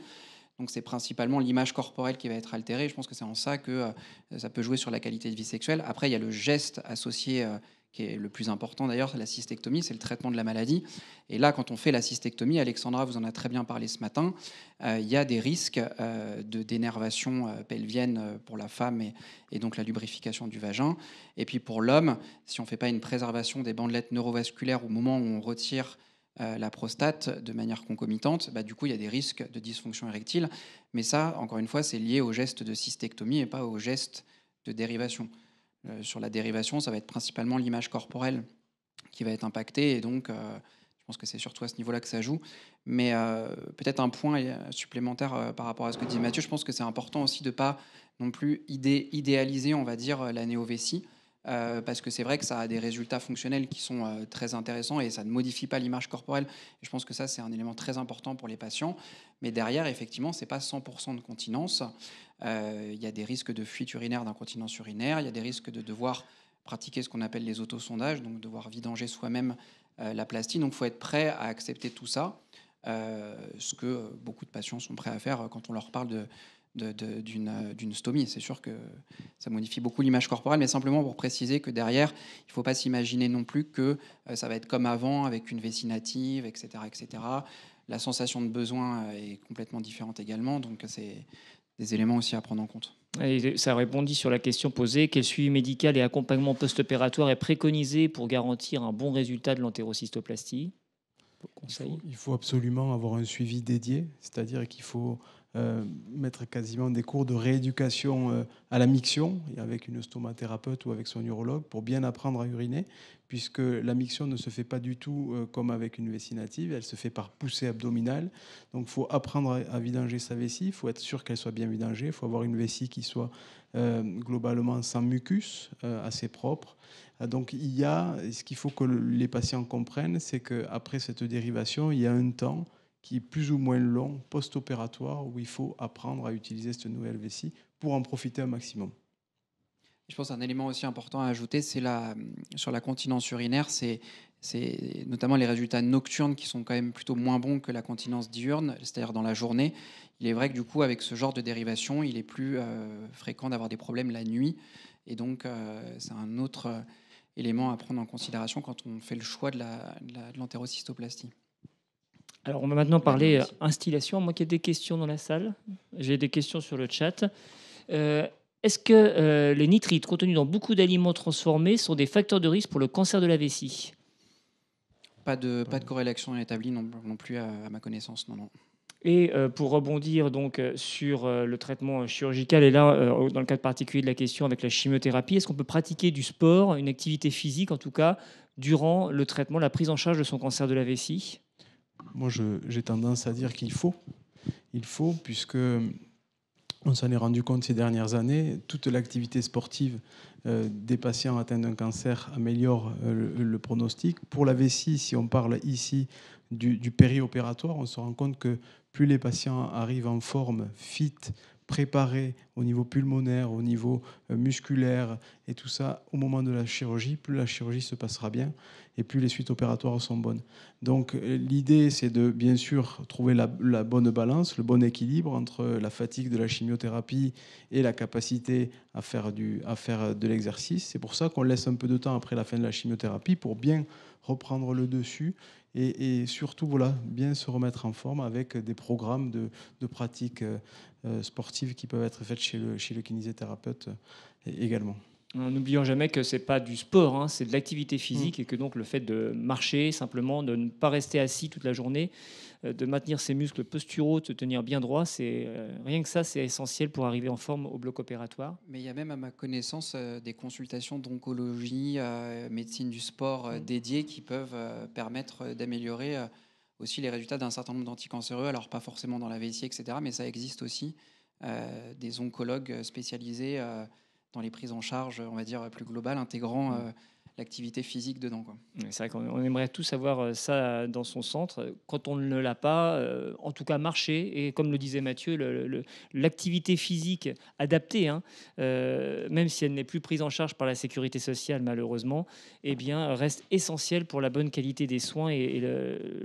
Donc c'est principalement l'image corporelle qui va être altérée. Je pense que c'est en ça que ça peut jouer sur la qualité de vie sexuelle. Après, il y a le geste associé qui est le plus important d'ailleurs, c'est la cystectomie, c'est le traitement de la maladie. Et là, quand on fait la cystectomie, Alexandra vous en a très bien parlé ce matin, il y a des risques de dénervation pelvienne pour la femme et donc la lubrification du vagin. Et puis pour l'homme, si on ne fait pas une préservation des bandelettes neurovasculaires au moment où on retire la prostate de manière concomitante, du coup, il y a des risques de dysfonction érectile. Mais ça, encore une fois, c'est lié au geste de cystectomie et pas au geste de dérivation. Sur la dérivation, ça va être principalement l'image corporelle qui va être impactée. Et donc, je pense que c'est surtout à ce niveau-là que ça joue. Mais peut-être un point supplémentaire par rapport à ce que dit Mathieu, je pense que c'est important aussi de ne pas non plus idéaliser, on va dire, la néovessie. Parce que c'est vrai que ça a des résultats fonctionnels qui sont très intéressants et ça ne modifie pas l'image corporelle. Et je pense que ça, c'est un élément très important pour les patients. Mais derrière, effectivement, ce n'est pas 100% de continence. Il y a des risques de fuite urinaire, d'incontinence urinaire. Il y a des risques de devoir pratiquer ce qu'on appelle les autosondages, donc devoir vidanger soi-même la plastie. Donc il faut être prêt à accepter tout ça, ce que beaucoup de patients sont prêts à faire quand on leur parle d'une stomie. C'est sûr que ça modifie beaucoup l'image corporelle, mais simplement pour préciser que derrière, il ne faut pas s'imaginer non plus que ça va être comme avant avec une vessie native, etc., etc. La sensation de besoin est complètement différente également, donc c'est des éléments aussi à prendre en compte. Et ça répondit sur la question posée, quel suivi médical et accompagnement post-opératoire est préconisé pour garantir un bon résultat de l'entérocystoplastie ? Il faut absolument avoir un suivi dédié, c'est-à-dire qu'il faut mettre quasiment des cours de rééducation à la miction avec une stomathérapeute ou avec son urologue pour bien apprendre à uriner, puisque la miction ne se fait pas du tout comme avec une vessie native, elle se fait par poussée abdominale. Donc il faut apprendre à vidanger sa vessie, il faut être sûr qu'elle soit bien vidangée, il faut avoir une vessie qui soit globalement sans mucus, assez propre. Donc ce qu'il faut que les patients comprennent, c'est qu'après cette dérivation, il y a un temps qui est plus ou moins long, post-opératoire, où il faut apprendre à utiliser cette nouvelle vessie pour en profiter un maximum. Je pense qu'un élément aussi important à ajouter, c'est sur la continence urinaire, c'est notamment les résultats nocturnes qui sont quand même plutôt moins bons que la continence diurne, c'est-à-dire dans la journée. Il est vrai que du coup, avec ce genre de dérivation, il est plus fréquent d'avoir des problèmes la nuit. Et donc, c'est un autre élément à prendre en considération quand on fait le choix de l'entérocystoplastie. Alors, on va maintenant parler instillation. Moi, qu'il y ait des questions dans la salle. J'ai des questions sur le chat. Est-ce que les nitrites contenus dans beaucoup d'aliments transformés sont des facteurs de risque pour le cancer de la vessie ? Pas de corrélation établie non plus à ma connaissance, non. Et pour rebondir donc sur le traitement chirurgical, et là, dans le cadre particulier de la question avec la chimiothérapie, est-ce qu'on peut pratiquer du sport, une activité physique en tout cas, durant le traitement, la prise en charge de son cancer de la vessie ? Moi, j'ai tendance à dire qu'il faut. Il faut, puisque on s'en est rendu compte ces dernières années, toute l'activité sportive des patients atteints d'un cancer améliore le pronostic. Pour la vessie, si on parle ici du périopératoire, on se rend compte que plus les patients arrivent en forme, fit, préparé au niveau pulmonaire, au niveau musculaire et tout ça au moment de la chirurgie, plus la chirurgie se passera bien et plus les suites opératoires sont bonnes. Donc l'idée, c'est de bien sûr trouver la bonne balance, le bon équilibre entre la fatigue de la chimiothérapie et la capacité à faire de l'exercice. C'est pour ça qu'on laisse un peu de temps après la fin de la chimiothérapie pour bien reprendre le dessus et surtout voilà, bien se remettre en forme avec des programmes de pratiques sportives qui peuvent être faites chez le kinésithérapeute également. N'oublions jamais que ce n'est pas du sport, hein, c'est de l'activité physique et que donc le fait de marcher simplement, de ne pas rester assis toute la journée, de maintenir ses muscles posturaux, de se tenir bien droit, rien que ça, c'est essentiel pour arriver en forme au bloc opératoire. Mais il y a même à ma connaissance des consultations d'oncologie, médecine du sport dédiées qui peuvent permettre d'améliorer aussi les résultats d'un certain nombre d'anticancéreux, alors pas forcément dans la vessie, etc., mais ça existe aussi, des oncologues spécialisés dans les prises en charge, on va dire, plus globales, intégrant l'activité physique dedans, quoi. C'est vrai qu'on aimerait tous avoir ça dans son centre. Quand on ne l'a pas, en tout cas marcher, et comme le disait Mathieu, l'activité physique adaptée, hein, même si elle n'est plus prise en charge par la sécurité sociale malheureusement, eh bien, reste essentielle pour la bonne qualité des soins et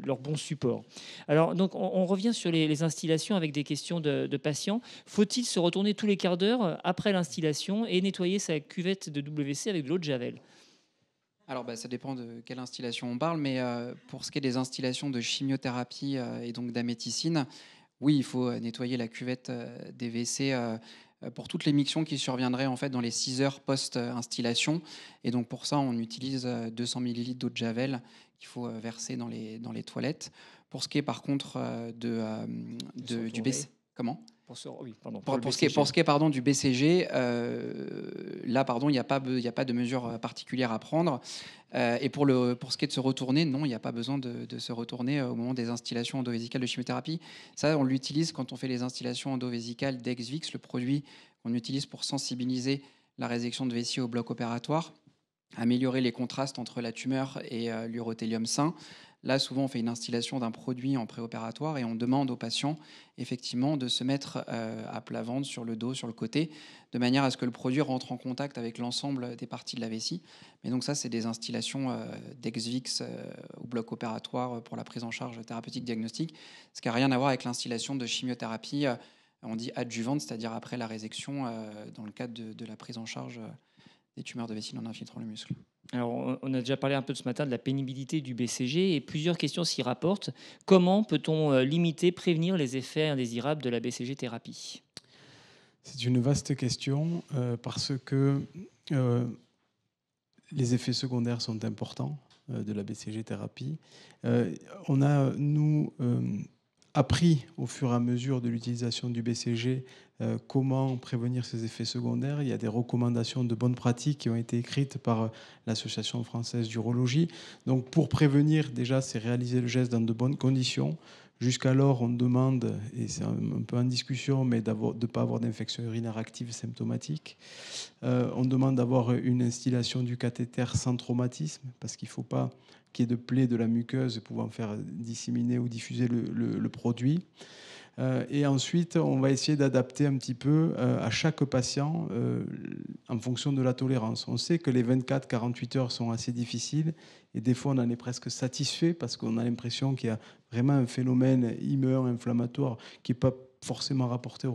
leur bon support. Alors donc on revient sur les instillations avec des questions de patients. Faut-il se retourner tous les quarts d'heure après l'instillation et nettoyer sa cuvette de WC avec de l'eau de Javel? Alors, ça dépend de quelle instillation on parle, mais pour ce qui est des instillations de chimiothérapie et donc d'améticine, oui, il faut nettoyer la cuvette des WC pour toutes les mictions qui surviendraient en fait dans les 6 heures post-installation. Et donc pour ça, on utilise 200 ml d'eau de Javel qu'il faut verser dans les toilettes. Pour ce qui est par contre du BC... Comment ? Pour ce qui est pardon, du BCG, là, pardon, il n'y a pas de mesure particulière à prendre. Et pour ce qui est de se retourner, non, il n'y a pas besoin de se retourner au moment des instillations endovésicales de chimiothérapie. Ça, on l'utilise quand on fait les instillations endovésicales d'Exvix, le produit qu'on utilise pour sensibiliser la résection de vessie au bloc opératoire, améliorer les contrastes entre la tumeur et l'urothélium sain. Là, souvent, on fait une instillation d'un produit en préopératoire et on demande aux patients, effectivement, de se mettre à plat ventre, sur le dos, sur le côté, de manière à ce que le produit rentre en contact avec l'ensemble des parties de la vessie. Mais donc ça, c'est des instillations d'Exvix au bloc opératoire pour la prise en charge thérapeutique diagnostique, ce qui n'a rien à voir avec l'instillation de chimiothérapie, on dit adjuvante, c'est-à-dire après la résection, dans le cadre de la prise en charge des tumeurs de vessie non infiltrant le muscle. Alors, on a déjà parlé un peu ce matin de la pénibilité du BCG et plusieurs questions s'y rapportent. Comment peut-on limiter, prévenir les effets indésirables de la BCG thérapie ? C'est une vaste question parce que les effets secondaires sont importants de la BCG thérapie. On a, nous, appris au fur et à mesure de l'utilisation du BCG comment prévenir ces effets secondaires. Il y a des recommandations de bonnes pratiques qui ont été écrites par l'Association française d'urologie. Donc pour prévenir, déjà, c'est réaliser le geste dans de bonnes conditions. Jusqu'alors, on demande, et c'est un peu en discussion, mais de ne pas avoir d'infection urinaire active symptomatique. On demande d'avoir une instillation du cathéter sans traumatisme, parce qu'il ne faut pas qu'il y ait de plaies de la muqueuse pouvant faire disséminer ou diffuser le produit. Et ensuite, on va essayer d'adapter un petit peu à chaque patient en fonction de la tolérance. On sait que les 24-48 heures sont assez difficiles et des fois, on en est presque satisfait parce qu'on a l'impression qu'il y a vraiment un phénomène inflammatoire qui n'est pas forcément rapporté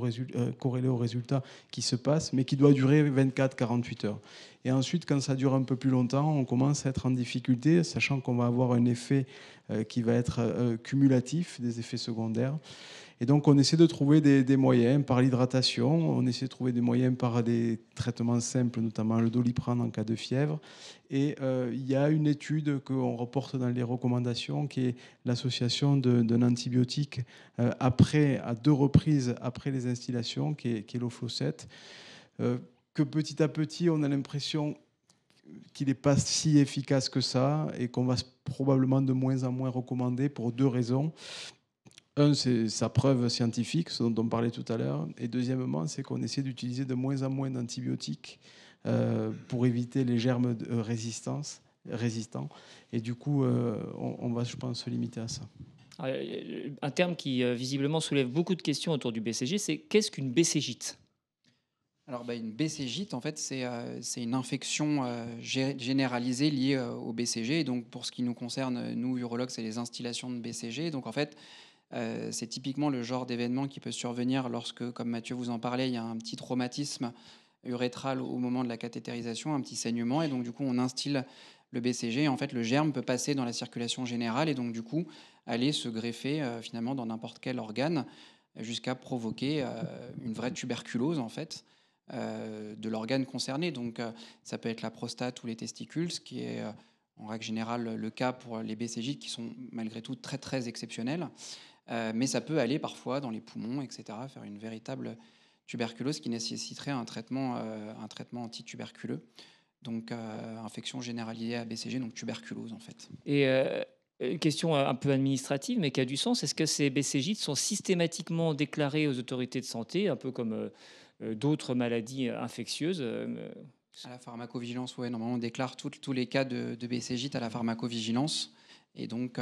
corrélé au résultat qui se passe, mais qui doit durer 24-48 heures. Et ensuite, quand ça dure un peu plus longtemps, on commence à être en difficulté, sachant qu'on va avoir un effet qui va être cumulatif, des effets secondaires. Et donc, on essaie de trouver des moyens par l'hydratation, on essaie de trouver des moyens par des traitements simples, notamment le Doliprane en cas de fièvre. Et il y a une étude qu'on reporte dans les recommandations, qui est l'association d'un antibiotique à 2 reprises après les instillations, qui est l'Oflocet, que petit à petit, on a l'impression qu'il n'est pas si efficace que ça et qu'on va probablement de moins en moins recommander pour 2 raisons. Un, c'est sa preuve scientifique, ce dont on parlait tout à l'heure. Et deuxièmement, c'est qu'on essaie d'utiliser de moins en moins d'antibiotiques pour éviter les germes résistants. Et du coup, on va, je pense, se limiter à ça. Un terme qui visiblement soulève beaucoup de questions autour du BCG, c'est qu'est-ce qu'une BCG? Alors, une BCG, en fait, c'est une infection généralisée liée au BCG. Et donc, pour ce qui nous concerne, nous, urologues, c'est les instillations de BCG. Donc, en fait, c'est typiquement le genre d'événement qui peut survenir lorsque, comme Mathieu vous en parlait, il y a un petit traumatisme urétral au moment de la cathétérisation, un petit saignement. Et donc, du coup, on instille le BCG. Et en fait, le germe peut passer dans la circulation générale et donc, du coup, aller se greffer finalement dans n'importe quel organe jusqu'à provoquer une vraie tuberculose, en fait, de l'organe concerné. Donc, ça peut être la prostate ou les testicules, ce qui est en règle générale le cas pour les BCG qui sont malgré tout très très exceptionnels. Mais ça peut aller parfois dans les poumons, etc., faire une véritable tuberculose qui nécessiterait un traitement antituberculeux. Donc, infection généralisée à BCG, donc tuberculose en fait. Et une question un peu administrative, mais qui a du sens. Est-ce que ces BCG sont systématiquement déclarés aux autorités de santé, un peu comme d'autres maladies infectieuses? À la pharmacovigilance, oui, normalement on déclare tous les cas de BCG à la pharmacovigilance. Et donc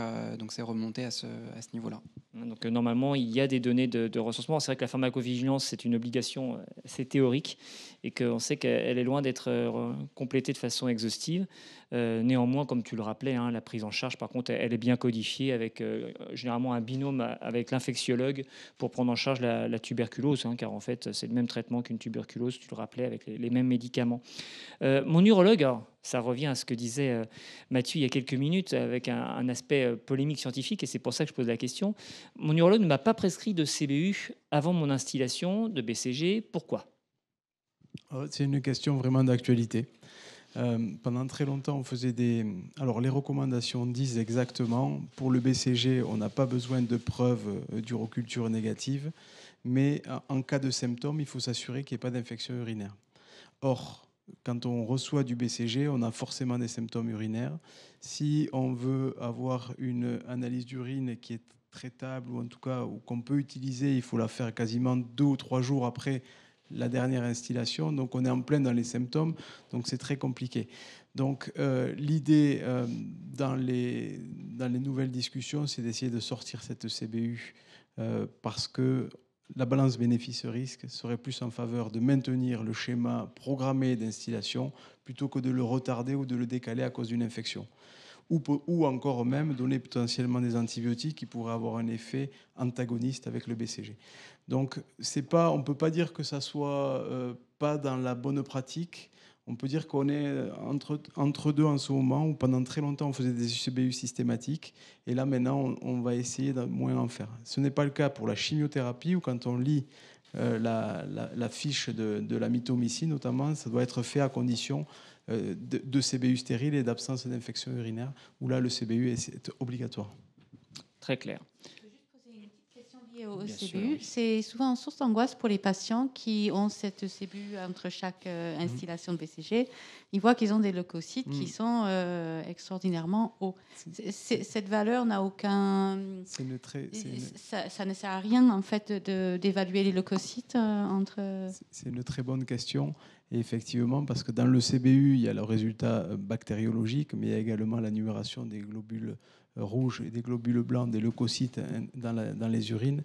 c'est remonté à ce niveau-là. Donc normalement, il y a des données de recensement. C'est vrai que la pharmacovigilance, c'est une obligation assez théorique et qu'on sait qu'elle est loin d'être complétée de façon exhaustive. Néanmoins, comme tu le rappelais, la prise en charge, par contre, elle est bien codifiée avec généralement un binôme avec l'infectiologue pour prendre en charge la tuberculose, car en fait, c'est le même traitement qu'une tuberculose, tu le rappelais, avec les mêmes médicaments. Mon urologue, alors, ça revient à ce que disait Mathieu il y a quelques minutes avec un aspect polémique scientifique, et c'est pour ça que je pose la question. Mon urologue ne m'a pas prescrit de CBU avant mon instillation de BCG. Pourquoi? C'est une question vraiment d'actualité. Pendant très longtemps, on faisait Alors, les recommandations disent exactement, pour le BCG, on n'a pas besoin de preuves d'uroculture négative, mais en cas de symptômes, il faut s'assurer qu'il n'y ait pas d'infection urinaire. Or, quand on reçoit du BCG, on a forcément des symptômes urinaires. Si on veut avoir une analyse d'urine qui est traitable, ou en tout cas qu'on peut utiliser, il faut la faire quasiment 2 ou 3 jours après la dernière instillation. Donc on est en plein dans les symptômes, donc c'est très compliqué. Donc l'idée dans les nouvelles discussions, c'est d'essayer de sortir cette CBU parce que la balance bénéfice-risque serait plus en faveur de maintenir le schéma programmé d'instillation plutôt que de le retarder ou de le décaler à cause d'une infection. Ou encore même donner potentiellement des antibiotiques qui pourraient avoir un effet antagoniste avec le BCG. Donc on ne peut pas dire que ça soit pas dans la bonne pratique. On peut dire qu'on est entre deux en ce moment, où pendant très longtemps on faisait des CBU systématiques, et là maintenant on va essayer de moins en faire. Ce n'est pas le cas pour la chimiothérapie, où quand on lit la fiche de la mitomycine notamment, ça doit être fait à condition de CBU stérile et d'absence d'infection urinaire, où là le CBU est obligatoire. Très clair. Au CBU, c'est souvent une source d'angoisse pour les patients qui ont cette CBU entre chaque instillation de BCG. Ils voient qu'ils ont des leucocytes qui sont extraordinairement hauts. Cette valeur n'a aucun... Ça ne sert à rien, en fait, d'évaluer les leucocytes entre... C'est une très bonne question. Et effectivement, parce que dans le CBU, il y a le résultat bactériologique, mais il y a également la numération des globules rouges et des globules blancs, des leucocytes dans les urines.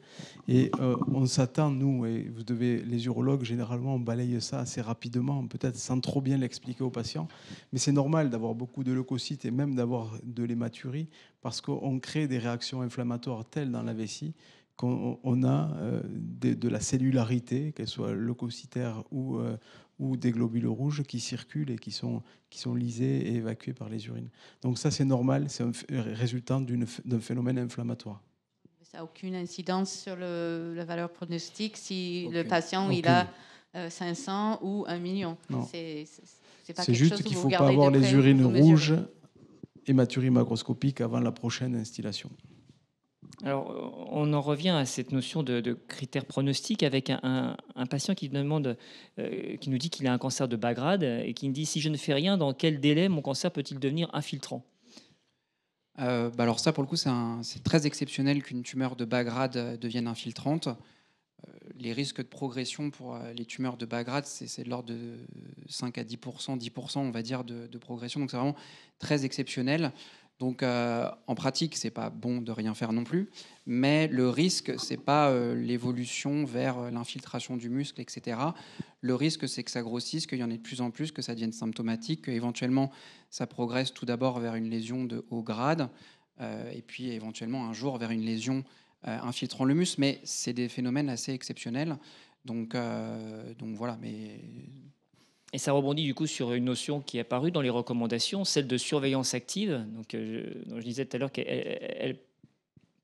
Et on s'attend, nous, et les urologues, généralement, on balaye ça assez rapidement, peut-être sans trop bien l'expliquer aux patients. Mais c'est normal d'avoir beaucoup de leucocytes et même d'avoir de l'hématurie, parce qu'on crée des réactions inflammatoires telles dans la vessie qu'on a de la cellularité, qu'elle soit leucocytaire ou des globules rouges qui circulent et qui sont lysés et évacués par les urines. Donc ça, c'est normal, c'est un résultat d'un phénomène inflammatoire. Ça n'a aucune incidence sur la valeur pronostique si le patient Aucune. Il a 500 ou 1 million. Non. C'est juste qu'il ne faut pas avoir les urines rouges, hématurie macroscopique avant la prochaine instillation. Alors, on en revient à cette notion de critères pronostiques avec un patient qui nous dit qu'il a un cancer de bas grade et qui me dit: si je ne fais rien, dans quel délai mon cancer peut-il devenir infiltrant? Alors ça, pour le coup, c'est très exceptionnel qu'une tumeur de bas grade devienne infiltrante. Les risques de progression pour les tumeurs de bas grade, c'est de l'ordre de 5 à 10%, on va dire, de progression. Donc c'est vraiment très exceptionnel. Donc en pratique, c'est pas bon de rien faire non plus, mais le risque, c'est pas l'évolution vers l'infiltration du muscle, etc. Le risque, c'est que ça grossisse, qu'il y en ait de plus en plus, que ça devienne symptomatique, qu'éventuellement ça progresse tout d'abord vers une lésion de haut grade, et puis éventuellement un jour vers une lésion infiltrant le muscle. Mais c'est des phénomènes assez exceptionnels. Donc voilà, mais... Et ça rebondit du coup sur une notion qui est apparue dans les recommandations, celle de surveillance active. Donc, dont je disais tout à l'heure qu'elle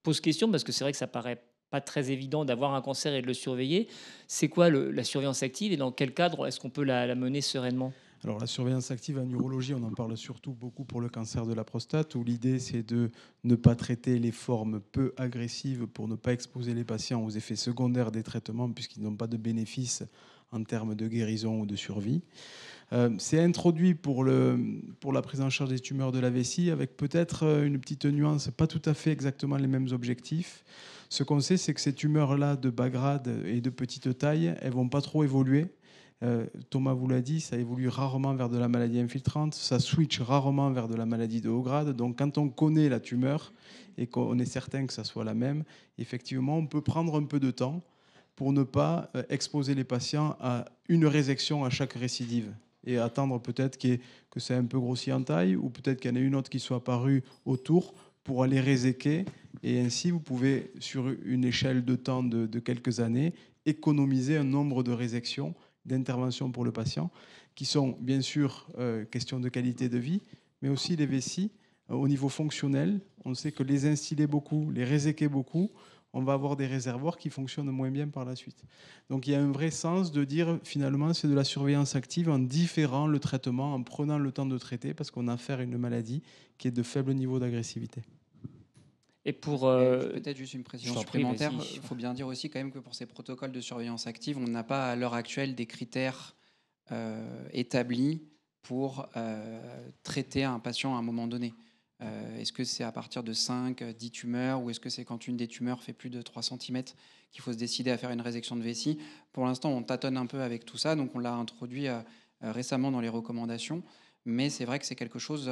pose question parce que c'est vrai que ça paraît pas très évident d'avoir un cancer et de le surveiller. C'est quoi la surveillance active et dans quel cadre est-ce qu'on peut la mener sereinement ? Alors la surveillance active en urologie, on en parle surtout beaucoup pour le cancer de la prostate, où l'idée c'est de ne pas traiter les formes peu agressives pour ne pas exposer les patients aux effets secondaires des traitements puisqu'ils n'ont pas de bénéfice en termes de guérison ou de survie. C'est introduit pour la prise en charge des tumeurs de la vessie avec peut-être une petite nuance, pas tout à fait exactement les mêmes objectifs. Ce qu'on sait, c'est que ces tumeurs-là de bas grade et de petite taille, elles ne vont pas trop évoluer. Thomas vous l'a dit, ça évolue rarement vers de la maladie infiltrante, ça switch rarement vers de la maladie de haut grade. Donc quand on connaît la tumeur et qu'on est certain que ça soit la même, effectivement, on peut prendre un peu de temps pour ne pas exposer les patients à une résection à chaque récidive et attendre peut-être que c'est un peu grossi en taille ou peut-être qu'il y en a une autre qui soit apparue autour pour aller réséquer. Et ainsi, vous pouvez, sur une échelle de temps de quelques années, économiser un nombre de résections, d'interventions pour le patient, qui sont bien sûr question de qualité de vie, mais aussi les vessies au niveau fonctionnel. On sait que les instiller beaucoup, les réséquer beaucoup, on va avoir des réservoirs qui fonctionnent moins bien par la suite. Donc il y a un vrai sens de dire finalement c'est de la surveillance active en différant le traitement, en prenant le temps de traiter parce qu'on a affaire à une maladie qui est de faible niveau d'agressivité. Et pour peut-être juste une précision supplémentaire, vas-y. il faut bien dire aussi quand même que pour ces protocoles de surveillance active, on n'a pas à l'heure actuelle des critères établis pour traiter un patient à un moment donné. Est-ce que c'est à partir de 5, 10 tumeurs ou est-ce que c'est quand une des tumeurs fait plus de 3 cm qu'il faut se décider à faire une résection de vessie? Pour l'instant, on tâtonne un peu avec tout ça, donc on l'a introduit récemment dans les recommandations, mais c'est vrai que c'est quelque chose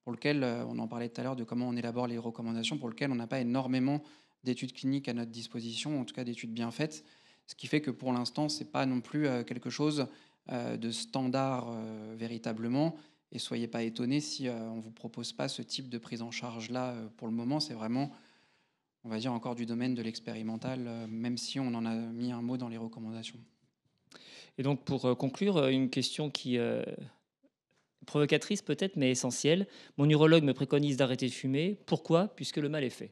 pour lequel, on en parlait tout à l'heure de comment on élabore les recommandations, pour lequel on n'a pas énormément d'études cliniques à notre disposition, en tout cas d'études bien faites, ce qui fait que pour l'instant, ce n'est pas non plus quelque chose de standard véritablement. Et soyez pas étonnés si on ne vous propose pas ce type de prise en charge-là pour le moment. C'est vraiment, on va dire, encore du domaine de l'expérimental, même si on en a mis un mot dans les recommandations. Et donc pour conclure, une question qui provocatrice peut-être, mais essentielle. Mon urologue me préconise d'arrêter de fumer. Pourquoi ? Puisque le mal est fait.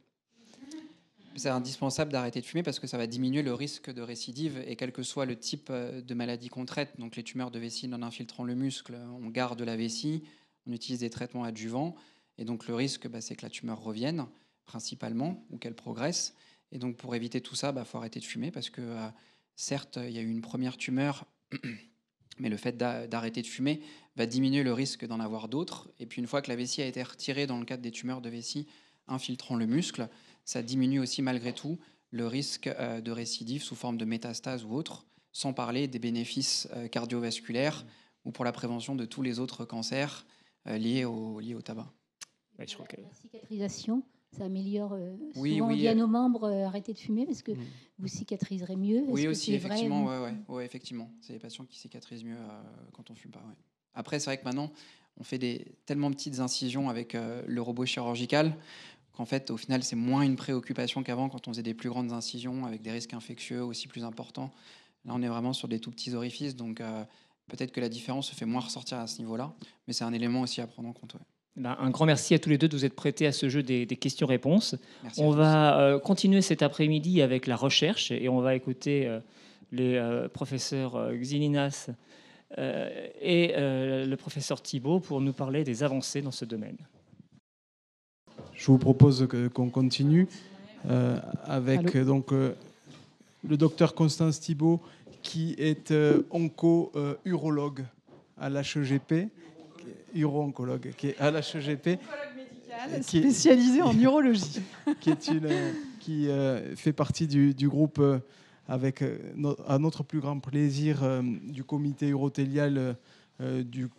C'est indispensable d'arrêter de fumer parce que ça va diminuer le risque de récidive et quel que soit le type de maladie qu'on traite. Donc les tumeurs de vessie non infiltrant le muscle, on garde la vessie, on utilise des traitements adjuvants et donc le risque, c'est que la tumeur revienne principalement ou qu'elle progresse. Et donc pour éviter tout ça, faut arrêter de fumer parce que certes, il y a eu une première tumeur, mais le fait d'arrêter de fumer va diminuer le risque d'en avoir d'autres. Et puis une fois que la vessie a été retirée dans le cadre des tumeurs de vessie infiltrant le muscle, ça diminue aussi malgré tout le risque de récidive sous forme de métastase ou autre, sans parler des bénéfices cardiovasculaires ou pour la prévention de tous les autres cancers liés au tabac. Ouais, je crois que... La cicatrisation, ça améliore. Oui, souvent, oui. on dit à nos membres arrêtez de fumer parce que vous cicatriserez mieux. Oui, aussi, vrai, effectivement. Ouais, effectivement. C'est les patients qui cicatrisent mieux quand on fume pas. Ouais. Après, c'est vrai que maintenant, on fait tellement petites incisions avec le robot chirurgical qu'en fait, au final, c'est moins une préoccupation qu'avant quand on faisait des plus grandes incisions avec des risques infectieux aussi plus importants. Là, on est vraiment sur des tout petits orifices, donc peut-être que la différence se fait moins ressortir à ce niveau-là, mais c'est un élément aussi à prendre en compte. Ouais. Un grand merci à tous les deux de vous être prêtés à ce jeu des questions-réponses. Merci on va continuer cet après-midi avec la recherche et on va écouter les professeurs Xilinas et le professeur Thibault pour nous parler des avancées dans ce domaine. Je vous propose qu'on continue avec donc, le docteur Constance Thibault, qui est onco-urologue à l'HEGP, uro-oncologue, qui est à l'HEGP, spécialisé en urologie, qui fait partie du groupe avec, à notre plus grand plaisir, du comité urothélial du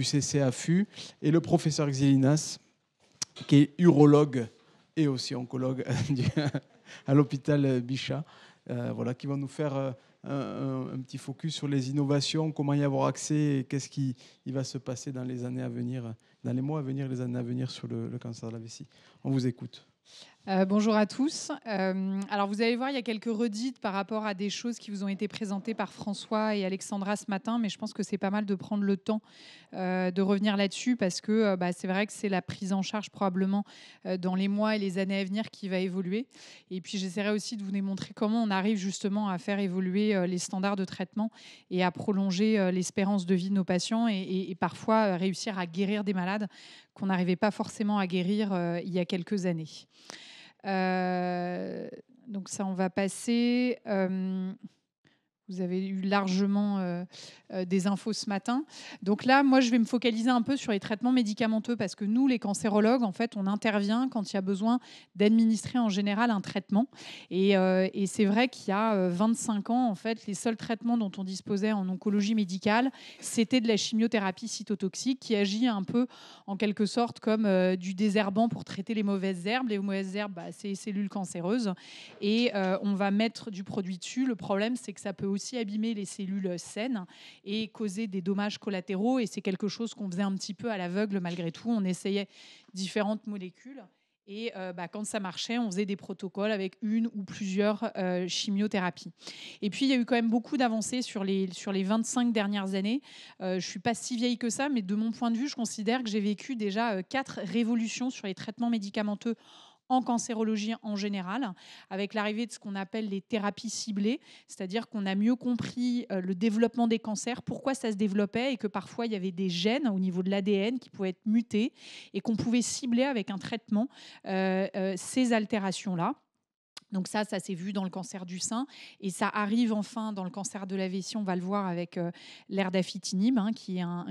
CCAFU, et le professeur Xilinas, qui est urologue et aussi oncologue à l'hôpital Bichat, voilà, qui va nous faire un petit focus sur les innovations, comment y avoir accès et qu'est-ce qui va se passer dans les années à venir, dans les mois à venir, les années à venir sur le cancer de la vessie. On vous écoute. Bonjour à tous. Alors vous allez voir, il y a quelques redites par rapport à des choses qui vous ont été présentées par François et Alexandra ce matin, mais je pense que c'est pas mal de prendre le temps de revenir là-dessus parce que c'est vrai que c'est la prise en charge probablement dans les mois et les années à venir qui va évoluer. Et puis j'essaierai aussi de vous démontrer comment on arrive justement à faire évoluer les standards de traitement et à prolonger l'espérance de vie de nos patients et parfois réussir à guérir des malades qu'on n'arrivait pas forcément à guérir il y a quelques années. Donc ça, on va passer. Vous avez eu largement des infos ce matin. Donc là, moi, je vais me focaliser un peu sur les traitements médicamenteux parce que nous, les cancérologues, en fait, on intervient quand il y a besoin d'administrer en général un traitement. Et c'est vrai qu'il y a 25 ans, en fait, les seuls traitements dont on disposait en oncologie médicale, c'était de la chimiothérapie cytotoxique qui agit un peu, en quelque sorte, comme du désherbant pour traiter les mauvaises herbes. Les mauvaises herbes, c'est les cellules cancéreuses. Et on va mettre du produit dessus. Le problème, c'est que ça peut aussi abîmer les cellules saines et causer des dommages collatéraux. Et c'est quelque chose qu'on faisait un petit peu à l'aveugle malgré tout. On essayait différentes molécules. Et quand ça marchait, on faisait des protocoles avec une ou plusieurs chimiothérapies. Et puis, il y a eu quand même beaucoup d'avancées sur les 25 dernières années. Je ne suis pas si vieille que ça, mais de mon point de vue, je considère que j'ai vécu déjà 4 révolutions sur les traitements médicamenteux en cancérologie en général, avec l'arrivée de ce qu'on appelle les thérapies ciblées, c'est-à-dire qu'on a mieux compris le développement des cancers, pourquoi ça se développait et que parfois il y avait des gènes au niveau de l'ADN qui pouvaient être mutés et qu'on pouvait cibler avec un traitement ces altérations-là. Donc ça s'est vu dans le cancer du sein et ça arrive enfin dans le cancer de la vessie. On va le voir avec l'erdafitinib, qui est un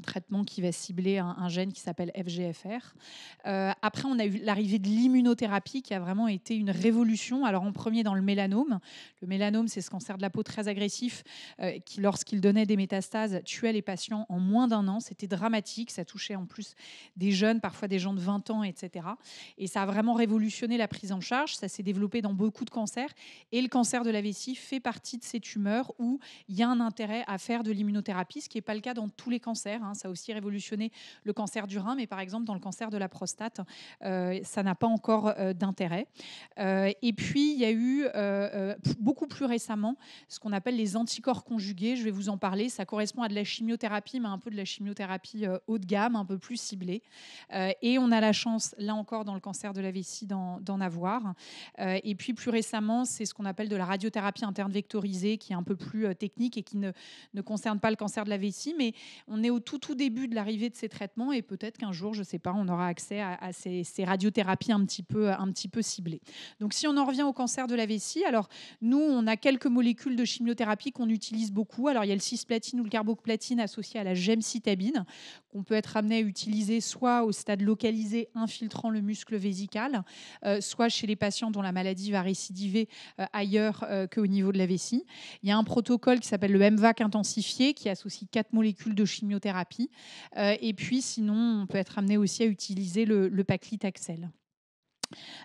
traitement qui va cibler un gène qui s'appelle FGFR. Après, on a eu l'arrivée de l'immunothérapie qui a vraiment été une révolution. Alors en premier dans le mélanome. Le mélanome, c'est ce cancer de la peau très agressif qui, lorsqu'il donnait des métastases, tuait les patients en moins d'1 an. C'était dramatique. Ça touchait en plus des jeunes, parfois des gens de 20 ans, etc. Et ça a vraiment révolutionné la prise en charge. Ça s'est développé dans beaucoup de cancers. Et le cancer de la vessie fait partie de ces tumeurs où il y a un intérêt à faire de l'immunothérapie, ce qui n'est pas le cas dans tous les cancers. Ça a aussi révolutionné le cancer du rein, mais par exemple, dans le cancer de la prostate, ça n'a pas encore d'intérêt. Et puis, il y a eu beaucoup plus récemment ce qu'on appelle les anticorps conjugués. Je vais vous en parler. Ça correspond à de la chimiothérapie, mais un peu de la chimiothérapie haut de gamme, un peu plus ciblée. Et on a la chance, là encore, dans le cancer de la vessie, d'en avoir. Et puis, plus récemment, c'est ce qu'on appelle de la radiothérapie interne vectorisée, qui est un peu plus technique et qui ne concerne pas le cancer de la vessie. Mais on est au tout début de l'arrivée de ces traitements et peut-être qu'un jour, je ne sais pas, on aura accès à ces radiothérapies un petit peu ciblées. Donc, si on en revient au cancer de la vessie, alors nous, on a quelques molécules de chimiothérapie qu'on utilise beaucoup. Alors, il y a le cisplatine ou le carboplatine associé à la gemcitabine, qu'on peut être amené à utiliser soit au stade localisé infiltrant le muscle vésical, soit chez les patients dont la maladie va récidiver ailleurs qu'au niveau de la vessie. Il y a un protocole qui s'appelle le MVAC intensifié qui associe 4 molécules de chimiothérapie. Et puis sinon, on peut être amené aussi à utiliser le paclitaxel.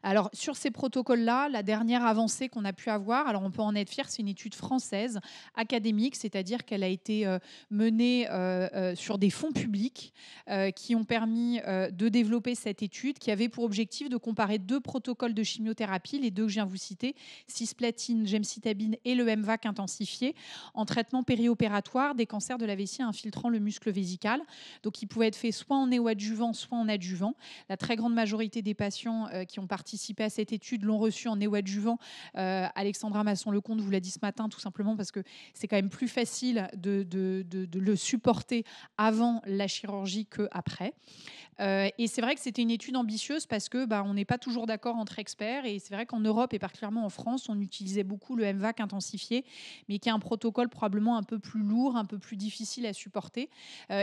Alors, sur ces protocoles-là, la dernière avancée qu'on a pu avoir, alors on peut en être fier, c'est une étude française académique, c'est-à-dire qu'elle a été menée sur des fonds publics qui ont permis de développer cette étude qui avait pour objectif de comparer 2 protocoles de chimiothérapie, les 2 que je viens de vous citer, cisplatine, gemcitabine et le MVAC intensifié, en traitement périopératoire des cancers de la vessie infiltrant le muscle vésical. Donc, il pouvait être fait soit en néoadjuvant, soit en adjuvant. La très grande majorité des patients qui ont participé à cette étude l'ont reçu en néoadjuvant. Alexandra Masson-Lecomte vous l'a dit ce matin, tout simplement parce que c'est quand même plus facile de le supporter avant la chirurgie qu'après. Et c'est vrai que c'était une étude ambitieuse parce que on n'est pas toujours d'accord entre experts. Et c'est vrai qu'en Europe et particulièrement en France, on utilisait beaucoup le MVAC intensifié, mais qui est un protocole probablement un peu plus lourd, un peu plus difficile à supporter.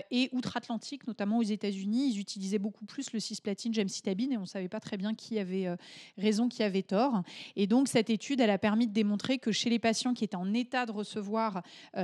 Et outre-Atlantique, notamment aux États-Unis, ils utilisaient beaucoup plus le cisplatine gemcitabine et on ne savait pas très bien qui avait raison, qui avait tort. Et donc, cette étude, elle a permis de démontrer que chez les patients qui étaient en état de recevoir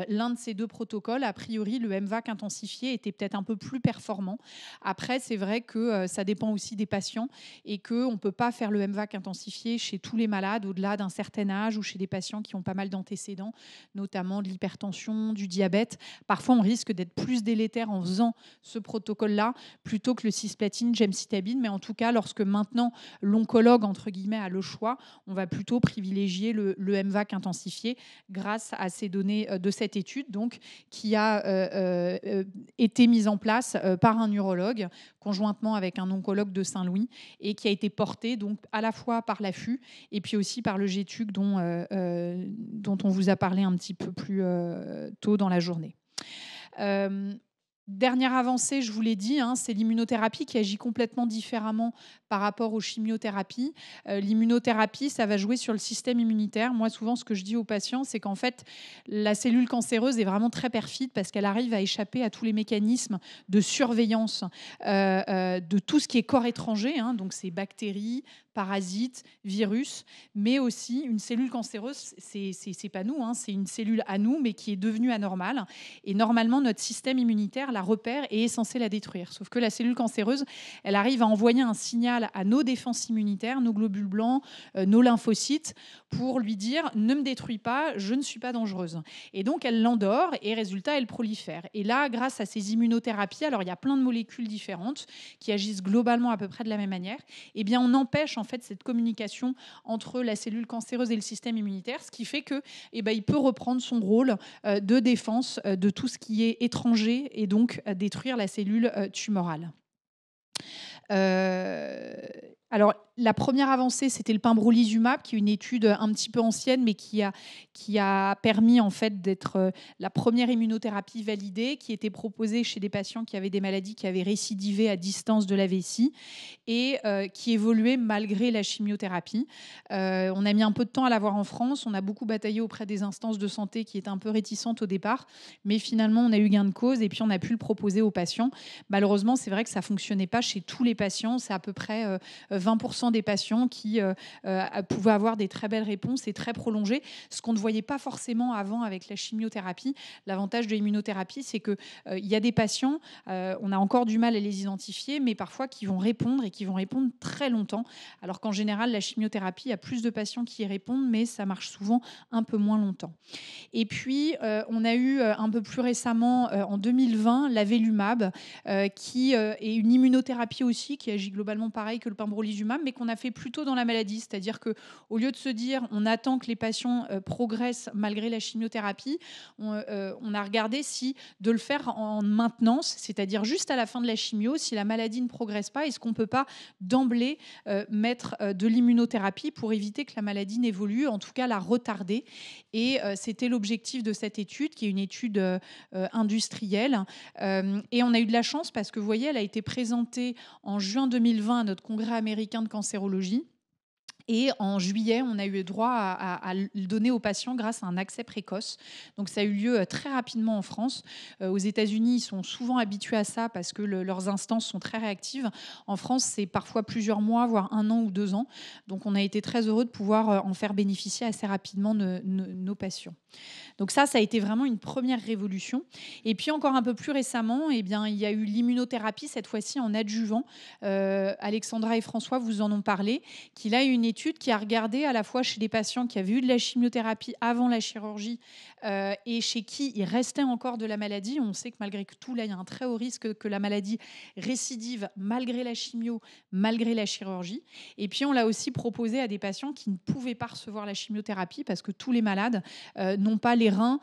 l'un de ces deux protocoles, a priori, le MVAC intensifié était peut-être un peu plus performant. Après, c'est vrai que ça dépend aussi des patients et qu'on ne peut pas faire le MVAC intensifié chez tous les malades au-delà d'un certain âge ou chez des patients qui ont pas mal d'antécédents, notamment de l'hypertension, du diabète. Parfois, on risque d'être plus délétère en faisant ce protocole-là plutôt que le cisplatine, gemcitabine. Mais en tout cas, lorsque maintenant l'oncologue, entre guillemets, a le choix, on va plutôt privilégier le MVAC intensifié grâce à ces données de cette étude donc, qui a été mise en place par un urologue conjointement avec un oncologue de Saint-Louis et qui a été portée donc, à la fois par l'AFU et puis aussi par le GTUC dont on vous a parlé un petit peu plus tôt dans la journée. Dernière avancée, je vous l'ai dit, c'est l'immunothérapie qui agit complètement différemment par rapport aux chimiothérapies. L'immunothérapie, ça va jouer sur le système immunitaire. Moi, souvent, ce que je dis aux patients, c'est qu'en fait, la cellule cancéreuse est vraiment très perfide parce qu'elle arrive à échapper à tous les mécanismes de surveillance de tout ce qui est corps étranger, donc c'est bactéries, parasites, virus, mais aussi une cellule cancéreuse, c'est pas nous, c'est une cellule à nous, mais qui est devenue anormale. Et normalement, notre système immunitaire la repère et est censé la détruire. Sauf que la cellule cancéreuse, elle arrive à envoyer un signal à nos défenses immunitaires, nos globules blancs, nos lymphocytes, pour lui dire « ne me détruis pas, je ne suis pas dangereuse ». Et donc, elle l'endort et résultat, elle prolifère. Et là, grâce à ces immunothérapies, alors il y a plein de molécules différentes qui agissent globalement à peu près de la même manière, eh bien, on empêche en fait cette communication entre la cellule cancéreuse et le système immunitaire, ce qui fait que, il peut reprendre son rôle de défense de tout ce qui est étranger et donc détruire la cellule tumorale. Alors, la première avancée, c'était le pembrolizumab, qui est une étude un petit peu ancienne, mais qui a permis en fait d'être la première immunothérapie validée, qui était proposée chez des patients qui avaient des maladies qui avaient récidivé à distance de la vessie et qui évoluait malgré la chimiothérapie. On a mis un peu de temps à l'avoir en France. On a beaucoup bataillé auprès des instances de santé qui étaient un peu réticentes au départ, mais finalement, on a eu gain de cause et puis on a pu le proposer aux patients. Malheureusement, c'est vrai que ça ne fonctionnait pas chez tous les patients. C'est à peu près 20% des patients qui pouvaient avoir des très belles réponses et très prolongées, ce qu'on ne voyait pas forcément avant avec la chimiothérapie. L'avantage de l'immunothérapie, c'est qu'il y a des patients, on a encore du mal à les identifier, mais parfois qui vont répondre et qui vont répondre très longtemps, alors qu'en général, la chimiothérapie, il y a plus de patients qui y répondent, mais ça marche souvent un peu moins longtemps. Et puis, on a eu un peu plus récemment, en 2020, l'avelumab, qui est une immunothérapie aussi, qui agit globalement pareil que le pembrolizumab, mais qu'on a fait plutôt dans la maladie. C'est-à-dire qu'au lieu de se dire on attend que les patients progressent malgré la chimiothérapie, on a regardé si de le faire en maintenance, c'est-à-dire juste à la fin de la chimio, si la maladie ne progresse pas, est-ce qu'on ne peut pas d'emblée mettre de l'immunothérapie pour éviter que la maladie n'évolue, en tout cas la retarder. Et c'était l'objectif de cette étude, qui est une étude industrielle. Et on a eu de la chance parce que, vous voyez, elle a été présentée en juin 2020 à notre congrès américain de cancérologie. Et en juillet, on a eu droit à le donner aux patients grâce à un accès précoce. Donc ça a eu lieu très rapidement en France. Aux États-Unis, ils sont souvent habitués à ça parce que leurs instances sont très réactives. En France, c'est parfois plusieurs mois, voire 1 an ou 2 ans. Donc on a été très heureux de pouvoir en faire bénéficier assez rapidement nos patients. Donc ça a été vraiment une première révolution. Et puis encore un peu plus récemment, il y a eu l'immunothérapie, cette fois-ci en adjuvant. Alexandra et François vous en ont parlé, qu'il a eu une étude qui a regardé à la fois chez des patients qui avaient eu de la chimiothérapie avant la chirurgie et chez qui il restait encore de la maladie. On sait que malgré tout, là, il y a un très haut risque que la maladie récidive malgré la chimio, malgré la chirurgie. Et puis on l'a aussi proposé à des patients qui ne pouvaient pas recevoir la chimiothérapie parce que tous les malades n'ont pas les reins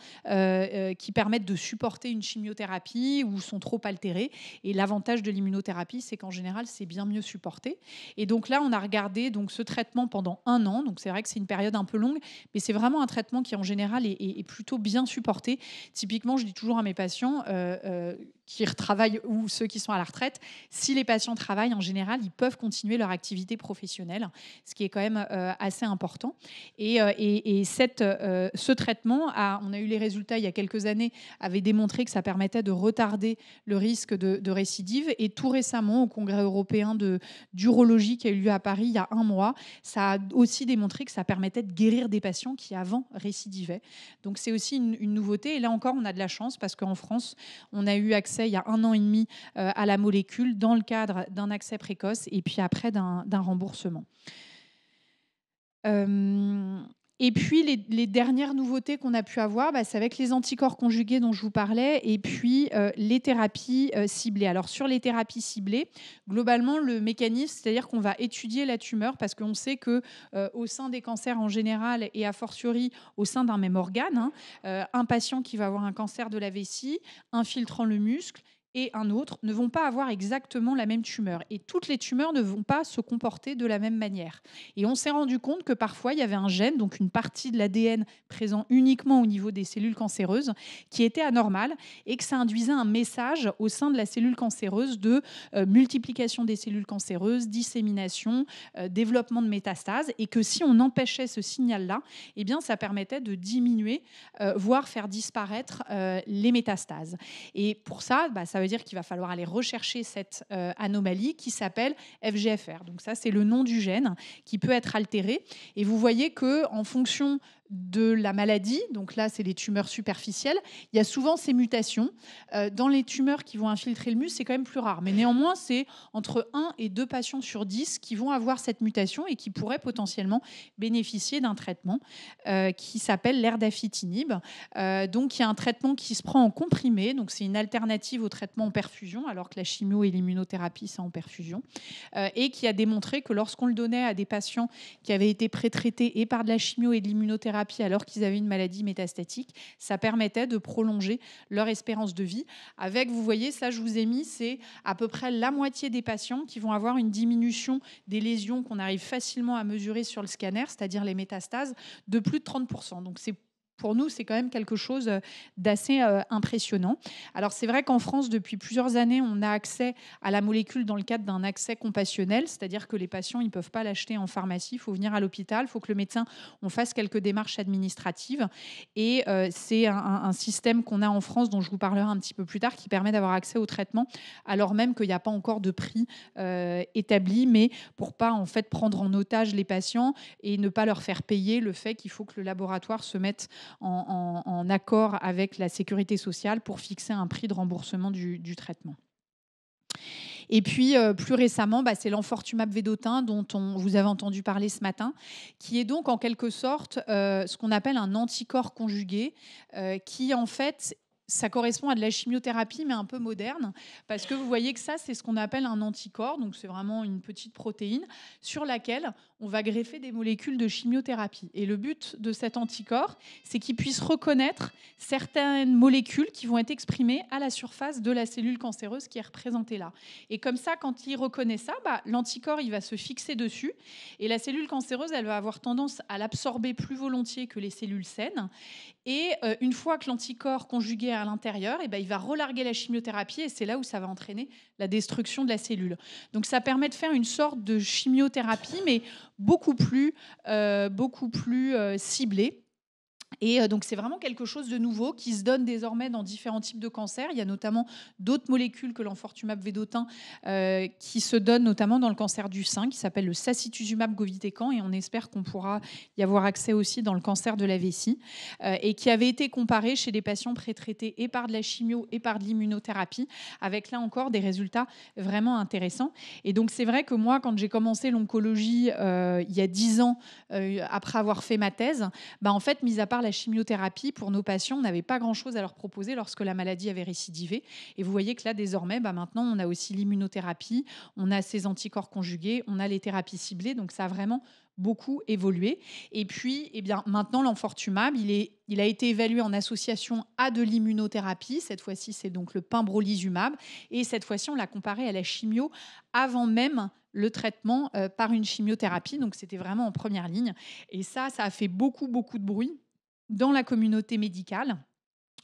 qui permettent de supporter une chimiothérapie ou sont trop altérés. Et l'avantage de l'immunothérapie, c'est qu'en général, c'est bien mieux supporté. Et donc là, on a regardé ce traitement pendant 1 an. Donc c'est vrai que c'est une période un peu longue, mais c'est vraiment un traitement qui en général est plutôt plutôt bien supporté. Typiquement, je dis toujours à mes patients qui retravaillent ou ceux qui sont à la retraite, si les patients travaillent, en général, ils peuvent continuer leur activité professionnelle, ce qui est quand même assez important. Et ce traitement, on a eu les résultats il y a quelques années, avait démontré que ça permettait de retarder le risque de récidive. Et tout récemment, au Congrès européen d'urologie qui a eu lieu à Paris il y a un mois, ça a aussi démontré que ça permettait de guérir des patients qui avant récidivaient. Donc c'est aussi une nouveauté. Et là encore, on a de la chance parce qu'en France, on a eu accès il y a 1 an et demi à la molécule dans le cadre d'un accès précoce et puis après d'un remboursement. Et puis, les dernières nouveautés qu'on a pu avoir, c'est avec les anticorps conjugués dont je vous parlais et puis les thérapies ciblées. Alors, sur les thérapies ciblées, globalement, le mécanisme, c'est-à-dire qu'on va étudier la tumeur parce qu'on sait qu'au sein des cancers en général et a fortiori au sein d'un même organe, un patient qui va avoir un cancer de la vessie infiltrant le muscle et un autre ne vont pas avoir exactement la même tumeur. Et toutes les tumeurs ne vont pas se comporter de la même manière. Et on s'est rendu compte que parfois, il y avait un gène, donc une partie de l'ADN présent uniquement au niveau des cellules cancéreuses, qui était anormale et que ça induisait un message au sein de la cellule cancéreuse de multiplication des cellules cancéreuses, dissémination, développement de métastases. Et que si on empêchait ce signal-là, eh bien, ça permettait de diminuer, voire faire disparaître les métastases. Et pour ça, ça veut dire qu'il va falloir aller rechercher cette anomalie qui s'appelle FGFR. Donc ça, c'est le nom du gène qui peut être altéré. Et vous voyez qu'en fonction de la maladie, donc là, c'est les tumeurs superficielles, il y a souvent ces mutations. Dans les tumeurs qui vont infiltrer le muscle, c'est quand même plus rare. Mais néanmoins, c'est entre 1 et 2 patients sur 10 qui vont avoir cette mutation et qui pourraient potentiellement bénéficier d'un traitement qui s'appelle l'erdafitinib. Donc, il y a un traitement qui se prend en comprimé. Donc, c'est une alternative au traitement en perfusion, alors que la chimio et l'immunothérapie, c'est en perfusion. Et qui a démontré que lorsqu'on le donnait à des patients qui avaient été pré-traités et par de la chimio et de l'immunothérapie, alors qu'ils avaient une maladie métastatique, ça permettait de prolonger leur espérance de vie. Avec, vous voyez, ça je vous ai mis, c'est à peu près la moitié des patients qui vont avoir une diminution des lésions qu'on arrive facilement à mesurer sur le scanner, c'est-à-dire les métastases, de plus de 30%. Donc pour nous, c'est quand même quelque chose d'assez impressionnant. Alors, c'est vrai qu'en France, depuis plusieurs années, on a accès à la molécule dans le cadre d'un accès compassionnel, c'est-à-dire que les patients ne peuvent pas l'acheter en pharmacie, il faut venir à l'hôpital, il faut que le médecin on fasse quelques démarches administratives. Et c'est un système qu'on a en France, dont je vous parlerai un petit peu plus tard, qui permet d'avoir accès au traitement, alors même qu'il n'y a pas encore de prix établi, mais pour pas en fait prendre en otage les patients et ne pas leur faire payer le fait qu'il faut que le laboratoire se mette en accord avec la sécurité sociale pour fixer un prix de remboursement du traitement. Et puis, plus récemment, c'est l'enfortumab vedotin dont vous avez entendu parler ce matin, qui est donc en quelque sorte ce qu'on appelle un anticorps conjugué, qui en fait ça correspond à de la chimiothérapie, mais un peu moderne, parce que vous voyez que ça, c'est ce qu'on appelle un anticorps, donc c'est vraiment une petite protéine sur laquelle on va greffer des molécules de chimiothérapie. Et le but de cet anticorps, c'est qu'il puisse reconnaître certaines molécules qui vont être exprimées à la surface de la cellule cancéreuse qui est représentée là. Et comme ça, quand il reconnaît ça, l'anticorps, il va se fixer dessus, et la cellule cancéreuse, elle va avoir tendance à l'absorber plus volontiers que les cellules saines. Et une fois que l'anticorps conjugué à l'intérieur, il va relarguer la chimiothérapie et c'est là où ça va entraîner la destruction de la cellule. Donc ça permet de faire une sorte de chimiothérapie, mais beaucoup plus ciblée. Et donc, c'est vraiment quelque chose de nouveau qui se donne désormais dans différents types de cancers. Il y a notamment d'autres molécules que l'enfortumab vedotin qui se donnent notamment dans le cancer du sein, qui s'appelle le sacituzumab govitecan, et on espère qu'on pourra y avoir accès aussi dans le cancer de la vessie, et qui avait été comparé chez des patients pré-traités et par de la chimio et par de l'immunothérapie, avec là encore des résultats vraiment intéressants. Et donc, c'est vrai que moi, quand j'ai commencé l'oncologie il y a 10 ans, après avoir fait ma thèse, en fait, mis à part la chimiothérapie, pour nos patients, on n'avait pas grand-chose à leur proposer lorsque la maladie avait récidivé. Et vous voyez que là, désormais, maintenant, on a aussi l'immunothérapie, on a ces anticorps conjugués, on a les thérapies ciblées. Donc, ça a vraiment beaucoup évolué. Et puis, maintenant, l'enfortumab, il a été évalué en association à de l'immunothérapie. Cette fois-ci, c'est donc le pembrolizumab. Et cette fois-ci, on l'a comparé à la chimio avant même le traitement par une chimiothérapie. Donc, c'était vraiment en première ligne. Et ça a fait beaucoup de bruit. dans la communauté médicale.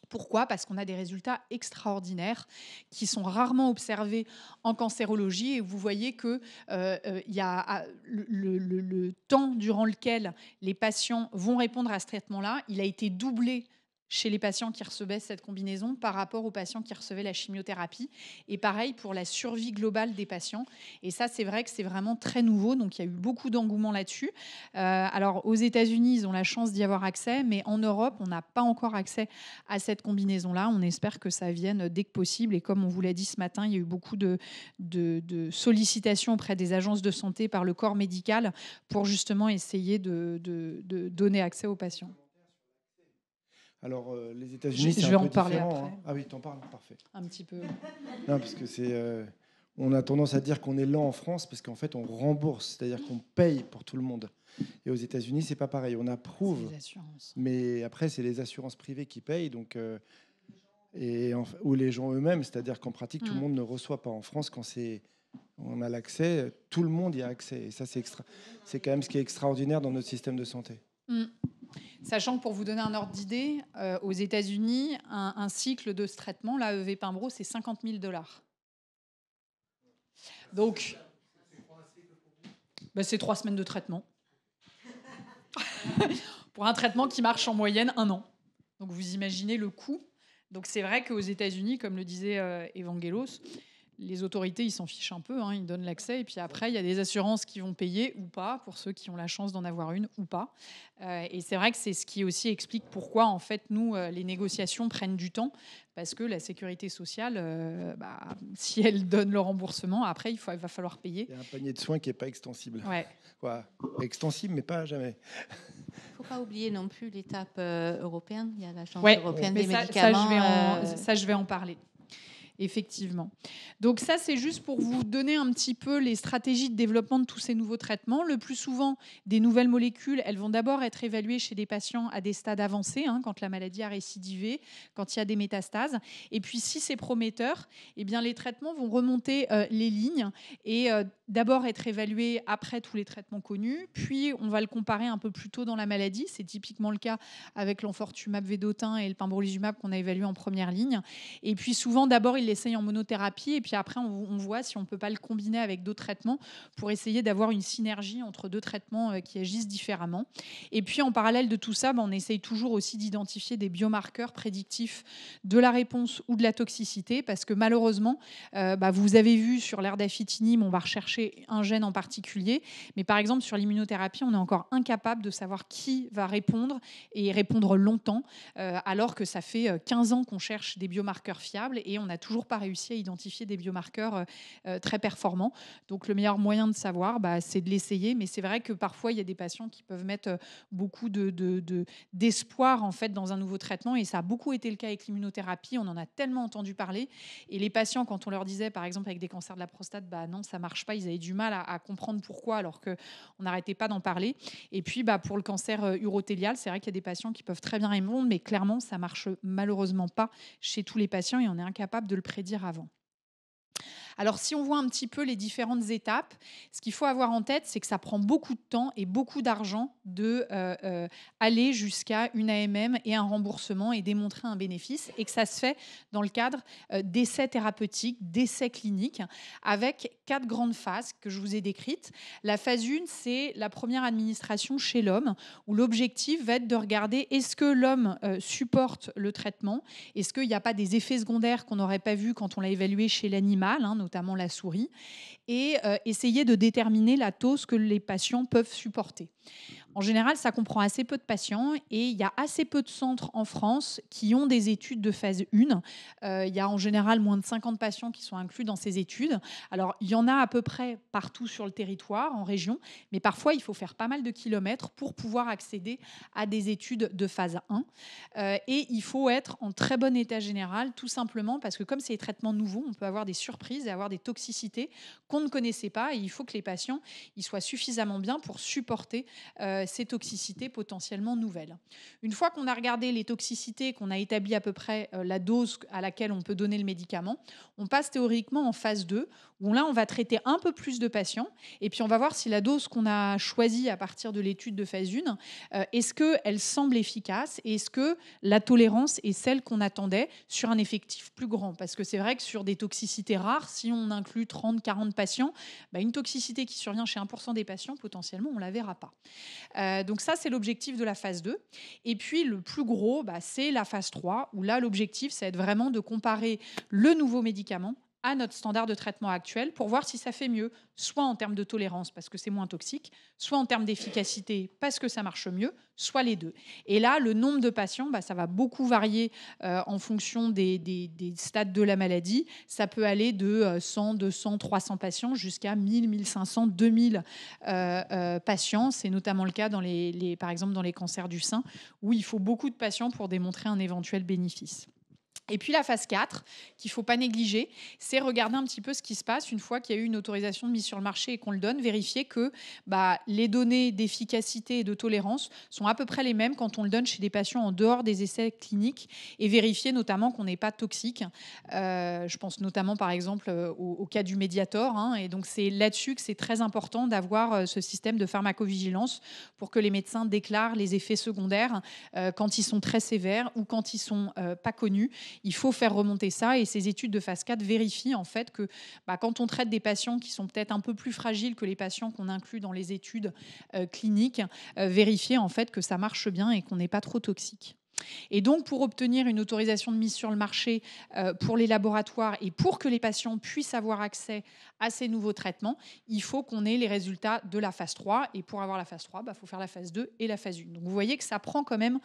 Pourquoi ? Parce qu'on a des résultats extraordinaires qui sont rarement observés en cancérologie. Et vous voyez que y a le temps durant lequel les patients vont répondre à ce traitement-là, il a été doublé chez les patients qui recevaient cette combinaison par rapport aux patients qui recevaient la chimiothérapie. Et pareil pour la survie globale des patients. Et ça, c'est vrai que c'est vraiment très nouveau. Donc, il y a eu beaucoup d'engouement là-dessus. Alors, aux États-Unis, ils ont la chance d'y avoir accès. Mais en Europe, on n'a pas encore accès à cette combinaison-là. On espère que ça vienne dès que possible. Et comme on vous l'a dit ce matin, il y a eu beaucoup de sollicitations auprès des agences de santé par le corps médical pour justement essayer de donner accès aux patients. Alors, les États-Unis, c'est je vais un peu en parler différent. après. Ah oui, t'en parles, parfait. Un petit peu. Non, parce que on a tendance à dire qu'on est lent en France parce qu'en fait, on rembourse, c'est-à-dire qu'on paye pour tout le monde. Et aux États-Unis, c'est pas pareil. On approuve, les assurances. Mais après, c'est les assurances privées qui payent, ou les gens eux-mêmes. C'est-à-dire qu'en pratique, tout le monde ne reçoit pas. En France, quand on a l'accès, tout le monde y a accès. Et ça, c'est quand même ce qui est extraordinaire dans notre système de santé. Sachant que pour vous donner un ordre d'idée, aux États-Unis, un cycle de ce traitement, l'AEV Pimbro, c'est $50 000. Donc, c'est 3 semaines de traitement. Pour un traitement qui marche en moyenne 1 an. Donc, vous imaginez le coût. Donc, c'est vrai qu'aux États-Unis, comme le disait Evangelos, les autorités, ils s'en fichent un peu, ils donnent l'accès. Et puis après, il y a des assurances qui vont payer ou pas, pour ceux qui ont la chance d'en avoir une ou pas. Et c'est vrai que c'est ce qui aussi explique pourquoi, en fait, nous, les négociations prennent du temps. Parce que la sécurité sociale, si elle donne le remboursement, après, il va falloir payer. Il y a un panier de soins qui n'est pas extensible. Ouais. Extensible, mais pas à jamais. Il ne faut pas oublier non plus l'étape européenne. Il y a l'Agence européenne des médicaments. Ça, je vais en parler. Effectivement. Donc ça, c'est juste pour vous donner un petit peu les stratégies de développement de tous ces nouveaux traitements. Le plus souvent, des nouvelles molécules, elles vont d'abord être évaluées chez des patients à des stades avancés, quand la maladie a récidivé, quand il y a des métastases. Et puis, si c'est prometteur, eh bien, les traitements vont remonter les lignes et d'abord être évalués après tous les traitements connus. Puis, on va le comparer un peu plus tôt dans la maladie. C'est typiquement le cas avec l'enfortumab vedotin et le pembrolizumab qu'on a évalué en première ligne. Et puis, souvent, d'abord, il l'essaye en monothérapie et puis après on voit si on ne peut pas le combiner avec d'autres traitements pour essayer d'avoir une synergie entre 2 traitements qui agissent différemment. Et puis en parallèle de tout ça, on essaye toujours aussi d'identifier des biomarqueurs prédictifs de la réponse ou de la toxicité parce que malheureusement, vous avez vu sur l'erdafitinib, on va rechercher un gène en particulier, mais par exemple sur l'immunothérapie, on est encore incapable de savoir qui va répondre et répondre longtemps alors que ça fait 15 ans qu'on cherche des biomarqueurs fiables et on n'a toujours pas réussi à identifier des biomarqueurs très performants. Donc le meilleur moyen de savoir, c'est de l'essayer. Mais c'est vrai que parfois, il y a des patients qui peuvent mettre beaucoup d'espoir en fait, dans un nouveau traitement. Et ça a beaucoup été le cas avec l'immunothérapie. On en a tellement entendu parler. Et les patients, quand on leur disait, par exemple, avec des cancers de la prostate, non, ça ne marche pas, ils avaient du mal à comprendre pourquoi, alors qu'on n'arrêtait pas d'en parler. Et puis, pour le cancer urothélial, c'est vrai qu'il y a des patients qui peuvent très bien répondre, mais clairement, ça ne marche malheureusement pas chez tous les patients et on est incapable de le prédire avant. Alors, si on voit un petit peu les différentes étapes, ce qu'il faut avoir en tête, c'est que ça prend beaucoup de temps et beaucoup d'argent d'aller jusqu'à une AMM et un remboursement et démontrer un bénéfice, et que ça se fait dans le cadre d'essais thérapeutiques, d'essais cliniques, avec 4 grandes phases que je vous ai décrites. La phase 1, c'est la première administration chez l'homme, où l'objectif va être de regarder est-ce que l'homme supporte le traitement, est-ce qu'il n'y a pas des effets secondaires qu'on n'aurait pas vus quand on l'a évalué chez l'animal, notamment la souris, et essayer de déterminer la dose que les patients peuvent supporter. En général, ça comprend assez peu de patients et il y a assez peu de centres en France qui ont des études de phase 1. Il y a en général moins de 50 patients qui sont inclus dans ces études. Alors, il y en a à peu près partout sur le territoire, en région, mais parfois, il faut faire pas mal de kilomètres pour pouvoir accéder à des études de phase 1. Et il faut être en très bon état général, tout simplement parce que comme c'est des traitements nouveaux, on peut avoir des surprises et avoir des toxicités qu'on ne connaissait pas. Et il faut que les patients ils soient suffisamment bien pour supporter ces toxicités potentiellement nouvelles. Une fois qu'on a regardé les toxicités, qu'on a établi à peu près la dose à laquelle on peut donner le médicament, on passe théoriquement en phase 2, où là, on va traiter un peu plus de patients, et puis on va voir si la dose qu'on a choisie à partir de l'étude de phase 1, est-ce qu'elle semble efficace, et est-ce que la tolérance est celle qu'on attendait sur un effectif plus grand. Parce que c'est vrai que sur des toxicités rares, si on inclut 30-40 patients, une toxicité qui survient chez 1% des patients, potentiellement, on ne la verra pas. Donc ça, c'est l'objectif de la phase 2. Et puis, le plus gros, c'est la phase 3, où là, l'objectif, ça va être vraiment de comparer le nouveau médicament à notre standard de traitement actuel pour voir si ça fait mieux, soit en termes de tolérance parce que c'est moins toxique, soit en termes d'efficacité parce que ça marche mieux, soit les deux. Et là, le nombre de patients, ça va beaucoup varier en fonction des stades de la maladie. Ça peut aller de 100, 200, 300 patients jusqu'à 1000, 1500, 2000 patients. C'est notamment le cas par exemple dans les cancers du sein où il faut beaucoup de patients pour démontrer un éventuel bénéfice. Et puis la phase 4, qu'il ne faut pas négliger, c'est regarder un petit peu ce qui se passe une fois qu'il y a eu une autorisation de mise sur le marché et qu'on le donne, vérifier que les données d'efficacité et de tolérance sont à peu près les mêmes quand on le donne chez des patients en dehors des essais cliniques et vérifier notamment qu'on n'est pas toxique. Je pense notamment par exemple au cas du Mediator. Et donc c'est là-dessus que c'est très important d'avoir ce système de pharmacovigilance pour que les médecins déclarent les effets secondaires quand ils sont très sévères ou quand ils ne sont pas connus. Il faut faire remonter ça et ces études de phase 4 vérifient en fait que quand on traite des patients qui sont peut-être un peu plus fragiles que les patients qu'on inclut dans les études cliniques, vérifier en fait que ça marche bien et qu'on n'est pas trop toxique. Et donc, pour obtenir une autorisation de mise sur le marché pour les laboratoires et pour que les patients puissent avoir accès à ces nouveaux traitements, il faut qu'on ait les résultats de la phase 3. Et pour avoir la phase 3, faut faire la phase 2 et la phase 1. Donc, vous voyez que ça prend quand même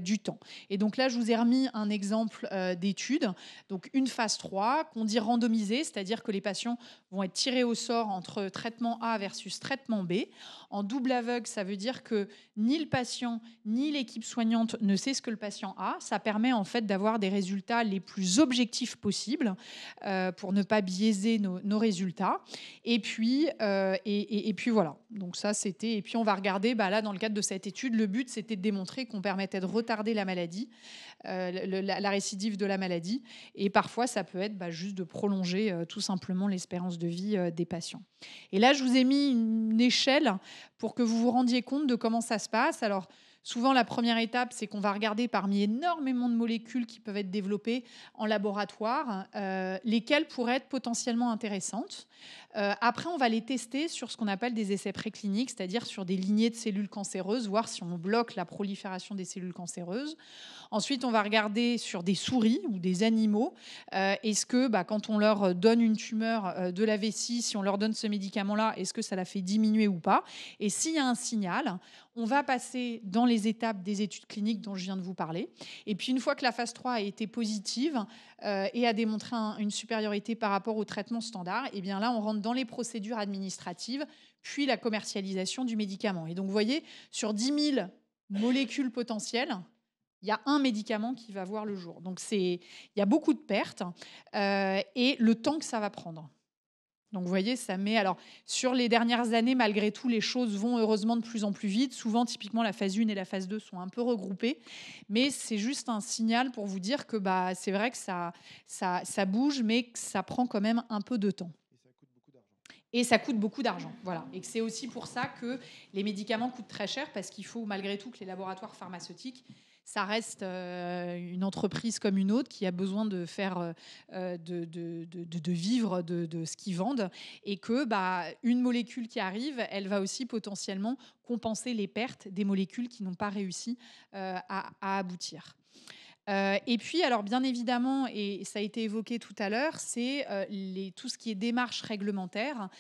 du temps. Et donc là, je vous ai remis un exemple d'étude. Donc, une phase 3 qu'on dit randomisée, c'est-à-dire que les patients vont être tirés au sort entre traitement A versus traitement B. En double aveugle, ça veut dire que ni le patient ni l'équipe soignante ne sait ce que le patient a. Ça permet en fait d'avoir des résultats les plus objectifs possibles pour ne pas biaiser nos résultats. Et puis voilà. Donc ça, c'était. Et puis on va regarder. Là, dans le cadre de cette étude, le but c'était de démontrer qu'on permettait de retarder la maladie, la récidive de la maladie. Et parfois, ça peut être juste de prolonger tout simplement l'espérance de vie des patients. Et là, je vous ai mis une échelle pour que vous vous rendiez compte de comment ça se passe. Alors, souvent, la première étape, c'est qu'on va regarder parmi énormément de molécules qui peuvent être développées en laboratoire, lesquelles pourraient être potentiellement intéressantes. Après, on va les tester sur ce qu'on appelle des essais précliniques, c'est-à-dire sur des lignées de cellules cancéreuses, voir si on bloque la prolifération des cellules cancéreuses. Ensuite, on va regarder sur des souris ou des animaux. Est-ce que quand on leur donne une tumeur de la vessie, si on leur donne ce médicament-là, est-ce que ça la fait diminuer ou pas? Et s'il y a un signal, on va passer dans les étapes des études cliniques dont je viens de vous parler. Et puis, une fois que la phase 3 a été positive et a démontré une supériorité par rapport au traitement standard, et bien là, on rentre dans les procédures administratives, puis la commercialisation du médicament. Et donc, vous voyez, sur 10 000 molécules potentielles, il y a un médicament qui va voir le jour. Donc, il y a beaucoup de pertes et le temps que ça va prendre. Donc, vous voyez, ça met. Alors, sur les dernières années, malgré tout, les choses vont heureusement de plus en plus vite. Souvent, typiquement, la phase 1 et la phase 2 sont un peu regroupées. Mais c'est juste un signal pour vous dire que c'est vrai que ça bouge, mais que ça prend quand même un peu de temps. Et ça coûte beaucoup d'argent. Voilà. Et que c'est aussi pour ça que les médicaments coûtent très cher, parce qu'il faut malgré tout que les laboratoires pharmaceutiques, ça reste une entreprise comme une autre qui a besoin de faire de vivre de ce qu'ils vendent, et que une molécule qui arrive, elle va aussi potentiellement compenser les pertes des molécules qui n'ont pas réussi à aboutir. Et puis, alors bien évidemment, et ça a été évoqué tout à l'heure, c'est tout ce qui est démarche réglementaire.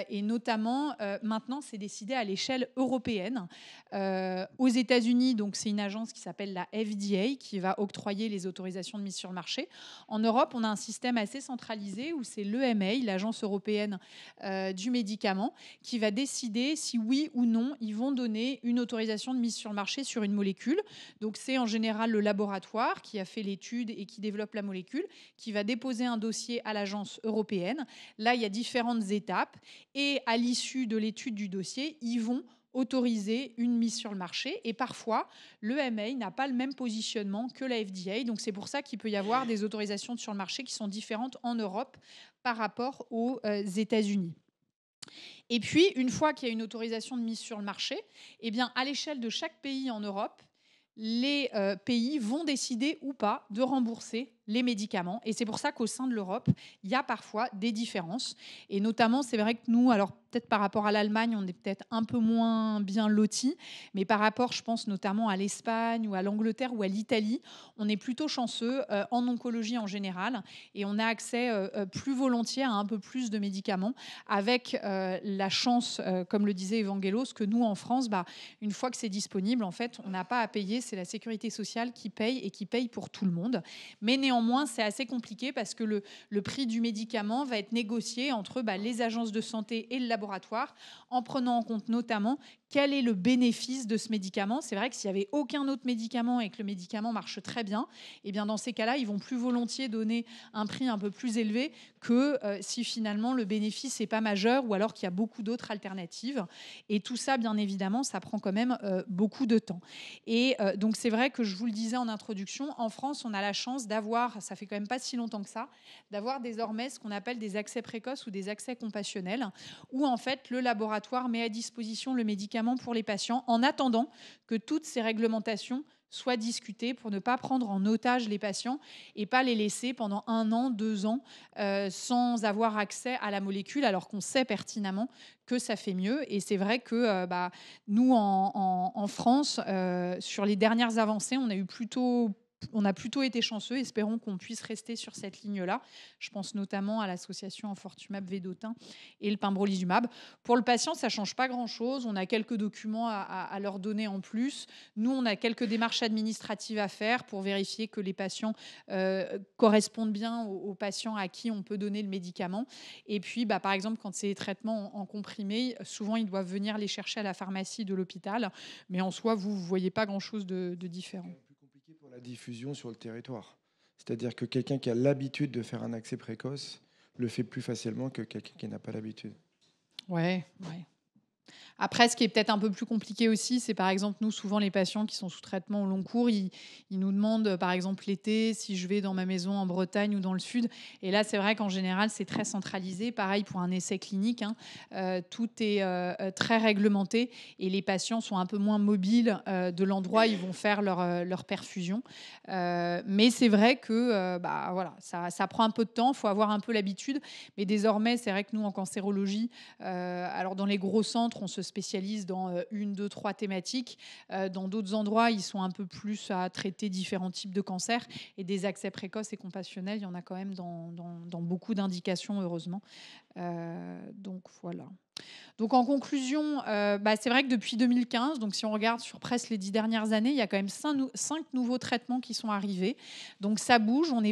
Et notamment, maintenant, c'est décidé à l'échelle européenne. Aux États-Unis, donc c'est une agence qui s'appelle la FDA qui va octroyer les autorisations de mise sur le marché. En Europe, on a un système assez centralisé où c'est l'EMA, l'Agence européenne du médicament, qui va décider si oui ou non ils vont donner une autorisation de mise sur le marché sur une molécule. Donc c'est en général le laboratoire qui a fait l'étude et qui développe la molécule, qui va déposer un dossier à l'agence européenne. Là, il y a différentes étapes et à l'issue de l'étude du dossier, ils vont autoriser une mise sur le marché. Et parfois, l'EMA n'a pas le même positionnement que la FDA. Donc, c'est pour ça qu'il peut y avoir des autorisations sur le marché qui sont différentes en Europe par rapport aux États-Unis. Et puis, une fois qu'il y a une autorisation de mise sur le marché, eh bien, à l'échelle de chaque pays en Europe, les pays vont décider ou pas de rembourser les médicaments. Et c'est pour ça qu'au sein de l'Europe, il y a parfois des différences. Et notamment, c'est vrai que nous, alors peut-être par rapport à l'Allemagne, on est peut-être un peu moins bien lotis, mais par rapport, je pense notamment à l'Espagne ou à l'Angleterre ou à l'Italie, on est plutôt chanceux en oncologie en général, et on a accès plus volontiers à un peu plus de médicaments, avec la chance, comme le disait Evangelos, que nous, en France, une fois que c'est disponible, en fait, on n'a pas à payer, c'est la sécurité sociale qui paye, et qui paye pour tout le monde. Mais néanmoins, c'est assez compliqué parce que le prix du médicament va être négocié entre les agences de santé et le laboratoire, en prenant en compte notamment quel est le bénéfice de ce médicament. C'est vrai que s'il n'y avait aucun autre médicament et que le médicament marche très bien, eh bien dans ces cas-là, ils vont plus volontiers donner un prix un peu plus élevé que si finalement le bénéfice n'est pas majeur, ou alors qu'il y a beaucoup d'autres alternatives. Et tout ça, bien évidemment, ça prend quand même beaucoup de temps. Et donc c'est vrai que je vous le disais en introduction, en France, on a la chance d'avoir, ça fait quand même pas si longtemps que ça, d'avoir désormais ce qu'on appelle des accès précoces ou des accès compassionnels, où en fait le laboratoire met à disposition le médicament pour les patients en attendant que toutes ces réglementations soient discutées, pour ne pas prendre en otage les patients et pas les laisser pendant 1 an, 2 ans sans avoir accès à la molécule, alors qu'on sait pertinemment que ça fait mieux. Et c'est vrai que nous, en France, sur les dernières avancées, on a plutôt été chanceux. Espérons qu'on puisse rester sur cette ligne-là. Je pense notamment à l'association Enfortumab Vedotin et le pembrolizumab. Pour le patient, ça ne change pas grand-chose. On a quelques documents à leur donner en plus. Nous, on a quelques démarches administratives à faire pour vérifier que les patients correspondent bien aux patients à qui on peut donner le médicament. Et puis, par exemple, quand c'est des traitements en comprimé, souvent, ils doivent venir les chercher à la pharmacie de l'hôpital. Mais en soi, vous ne voyez pas grand-chose de différent. Pour la diffusion sur le territoire. C'est-à-dire que quelqu'un qui a l'habitude de faire un accès précoce le fait plus facilement que quelqu'un qui n'a pas l'habitude. Ouais. Après, ce qui est peut-être un peu plus compliqué aussi, c'est par exemple, nous, souvent, les patients qui sont sous traitement au long cours, ils nous demandent, par exemple, l'été, si je vais dans ma maison en Bretagne ou dans le Sud. Et là, c'est vrai qu'en général, c'est très centralisé. Pareil pour un essai clinique, tout est très réglementé et les patients sont un peu moins mobiles de l'endroit où ils vont faire leur perfusion. Mais c'est vrai que voilà, ça prend un peu de temps, il faut avoir un peu l'habitude. Mais désormais, c'est vrai que nous, en cancérologie, alors dans les gros centres, on se spécialise dans 1, 2, 3 thématiques. Dans d'autres endroits, ils sont un peu plus à traiter différents types de cancers. Et des accès précoces et compassionnels, il y en a quand même dans beaucoup d'indications, heureusement. Donc voilà. Donc en conclusion, c'est vrai que depuis 2015, donc si on regarde sur presque les 10 dernières années, il y a quand même 5 nouveaux traitements qui sont arrivés. Donc ça bouge, on ne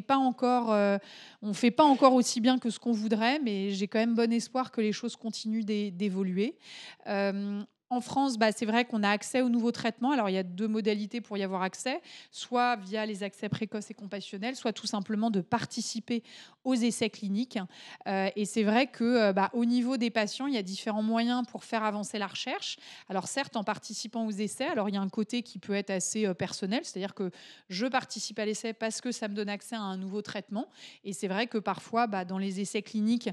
fait pas encore aussi bien que ce qu'on voudrait, mais j'ai quand même bon espoir que les choses continuent d'évoluer. En France, c'est vrai qu'on a accès aux nouveaux traitements. Alors, il y a 2 modalités pour y avoir accès, soit via les accès précoces et compassionnels, soit tout simplement de participer aux essais cliniques. Et c'est vrai qu'au niveau des patients, il y a différents moyens pour faire avancer la recherche. Alors, certes, en participant aux essais, alors il y a un côté qui peut être assez personnel, c'est-à-dire que je participe à l'essai parce que ça me donne accès à un nouveau traitement. Et c'est vrai que parfois, dans les essais cliniques,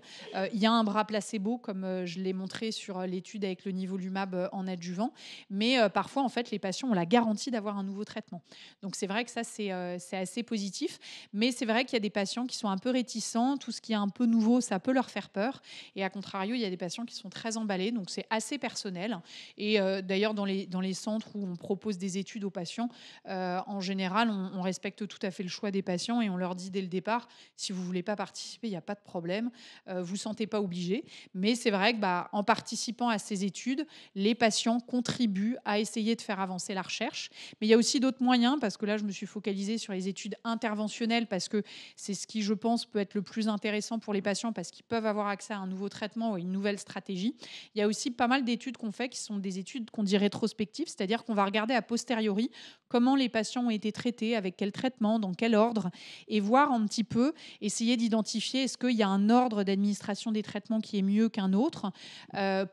il y a un bras placebo, comme je l'ai montré sur l'étude avec le nivolumab en adjuvant, mais parfois en fait les patients ont la garantie d'avoir un nouveau traitement. Donc c'est vrai que ça c'est assez positif, mais c'est vrai qu'il y a des patients qui sont un peu réticents, tout ce qui est un peu nouveau ça peut leur faire peur, et à contrario il y a des patients qui sont très emballés, donc c'est assez personnel. Et d'ailleurs dans les centres où on propose des études aux patients, en général on respecte tout à fait le choix des patients et on leur dit dès le départ, si vous voulez pas participer, il n'y a pas de problème, vous sentez pas obligé. Mais c'est vrai que en participant à ces études, les patients contribuent à essayer de faire avancer la recherche. Mais il y a aussi d'autres moyens, parce que là, je me suis focalisée sur les études interventionnelles, parce que c'est ce qui, je pense, peut être le plus intéressant pour les patients, parce qu'ils peuvent avoir accès à un nouveau traitement ou à une nouvelle stratégie. Il y a aussi pas mal d'études qu'on fait, qui sont des études qu'on dit rétrospectives, c'est-à-dire qu'on va regarder a posteriori comment les patients ont été traités, avec quel traitement, dans quel ordre, et voir un petit peu, essayer d'identifier est-ce qu'il y a un ordre d'administration des traitements qui est mieux qu'un autre,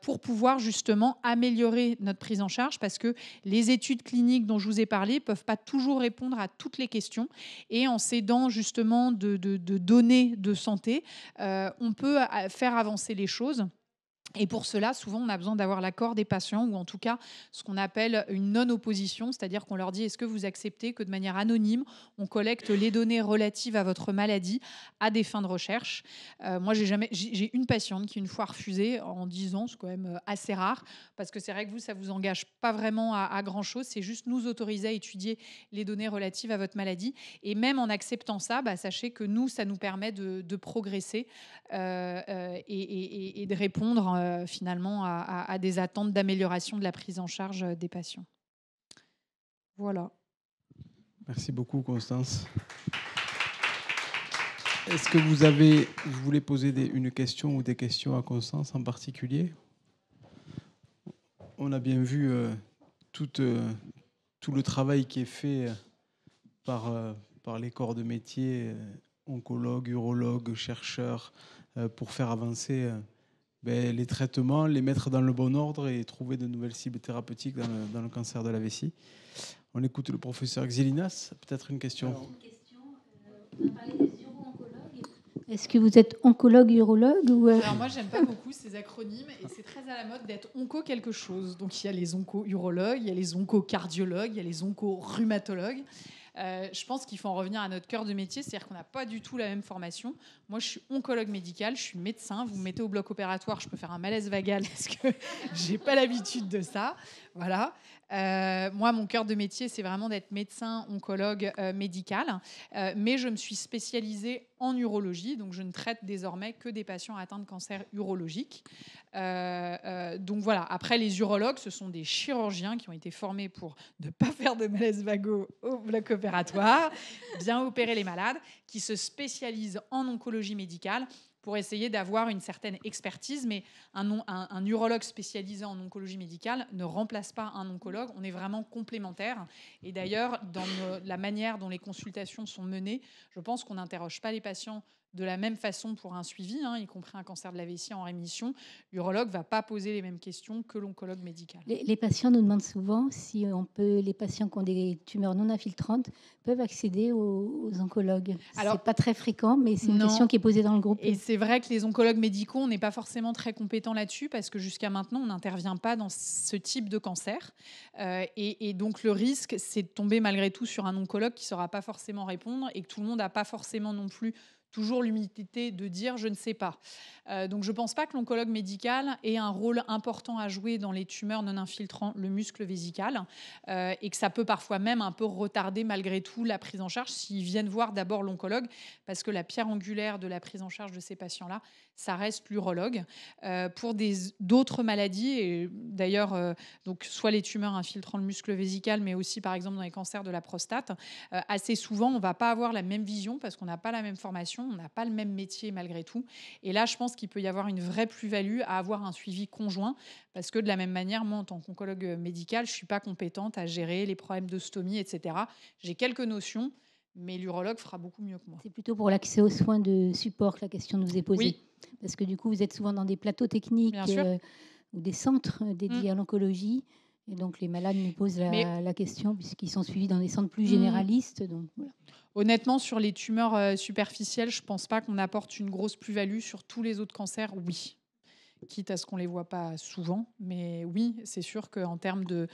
pour pouvoir justement améliorer améliorer notre prise en charge parce que les études cliniques dont je vous ai parlé ne peuvent pas toujours répondre à toutes les questions. Et en s'aidant justement de données de santé, on peut faire avancer les choses. Et pour cela, souvent, on a besoin d'avoir l'accord des patients ou en tout cas ce qu'on appelle une non-opposition, c'est-à-dire qu'on leur dit est-ce que vous acceptez que de manière anonyme, on collecte les données relatives à votre maladie à des fins de recherche. Moi, j'ai une patiente qui une fois refusé en 10 ans, c'est quand même assez rare, parce que c'est vrai que vous, ça ne vous engage pas vraiment à grand-chose, c'est juste nous autoriser à étudier les données relatives à votre maladie. Et même en acceptant ça, sachez que nous, ça nous permet de progresser et de répondre finalement à des attentes d'amélioration de la prise en charge des patients. Voilà. Merci beaucoup, Constance. Est-ce que vous voulez poser une question ou des questions à Constance en particulier? On a bien vu tout le travail qui est fait par les corps de métier, oncologues, urologues, chercheurs, pour faire avancer les traitements, les mettre dans le bon ordre et trouver de nouvelles cibles thérapeutiques dans le cancer de la vessie. On écoute le professeur Xilinas. Peut-être une question. On a parlé des uro-oncologues. Est-ce que vous êtes oncologue, urologue ou Alors moi, j'aime pas beaucoup ces acronymes et c'est très à la mode d'être onco quelque chose. Donc il y a les onco-urologues, il y a les onco-cardiologues, il y a les onco-rhumatologues. Je pense qu'il faut en revenir à notre cœur de métier, c'est-à-dire qu'on n'a pas du tout la même formation. Moi, je suis oncologue médical, je suis médecin. Vous me mettez au bloc opératoire, je peux faire un malaise vagal parce que j'ai pas l'habitude de ça. Voilà. Moi, mon cœur de métier, c'est vraiment d'être médecin, oncologue médical. Mais je me suis spécialisée en urologie, donc je ne traite désormais que des patients atteints de cancer urologique. Donc voilà. Après, les urologues, ce sont des chirurgiens qui ont été formés pour ne pas faire de malaise vagaux au bloc opératoire, bien opérer les malades, qui se spécialisent en oncologie médicale pour essayer d'avoir une certaine expertise. Mais un urologue spécialisé en oncologie médicale ne remplace pas un oncologue. On est vraiment complémentaires. Et d'ailleurs, dans la manière dont les consultations sont menées, je pense qu'on n'interroge pas les patients de la même façon pour un suivi, y compris un cancer de la vessie en rémission. L'urologue ne va pas poser les mêmes questions que l'oncologue médical. Les patients nous demandent souvent si les patients qui ont des tumeurs non infiltrantes peuvent accéder aux oncologues. Alors, c'est pas très fréquent, mais c'est une question qui est posée dans le groupe. Et c'est vrai que les oncologues médicaux, on n'est pas forcément très compétents là-dessus parce que jusqu'à maintenant, on n'intervient pas dans ce type de cancer. Et donc, le risque, c'est de tomber malgré tout sur un oncologue qui ne saura pas forcément répondre et que tout le monde n'a pas forcément non plus toujours l'humilité de dire je ne sais pas. Donc je ne pense pas que l'oncologue médical ait un rôle important à jouer dans les tumeurs non infiltrant le muscle vésical et que ça peut parfois même un peu retarder malgré tout la prise en charge s'ils viennent voir d'abord l'oncologue, parce que la pierre angulaire de la prise en charge de ces patients-là, ça reste l'urologue. Pour d'autres maladies, et d'ailleurs donc soit les tumeurs infiltrant le muscle vésical, mais aussi par exemple dans les cancers de la prostate, assez souvent on ne va pas avoir la même vision parce qu'on n'a pas la même formation, on n'a pas le même métier malgré tout. Et là, je pense qu'il peut y avoir une vraie plus-value à avoir un suivi conjoint parce que de la même manière, moi, en tant qu'oncologue médical, je ne suis pas compétente à gérer les problèmes de stomie, etc. J'ai quelques notions, mais l'urologue fera beaucoup mieux que moi. C'est plutôt pour l'accès aux soins de support que la question nous est posée. Oui. Parce que du coup, vous êtes souvent dans des plateaux techniques ou des centres dédiés à l'oncologie. Et donc, les malades nous posent la question puisqu'ils sont suivis dans des centres plus généralistes. Donc, voilà. Honnêtement, sur les tumeurs superficielles, je ne pense pas qu'on apporte une grosse plus-value. Sur tous les autres cancers, oui. Quitte à ce qu'on ne les voit pas souvent. Mais oui, c'est sûr qu'en termes de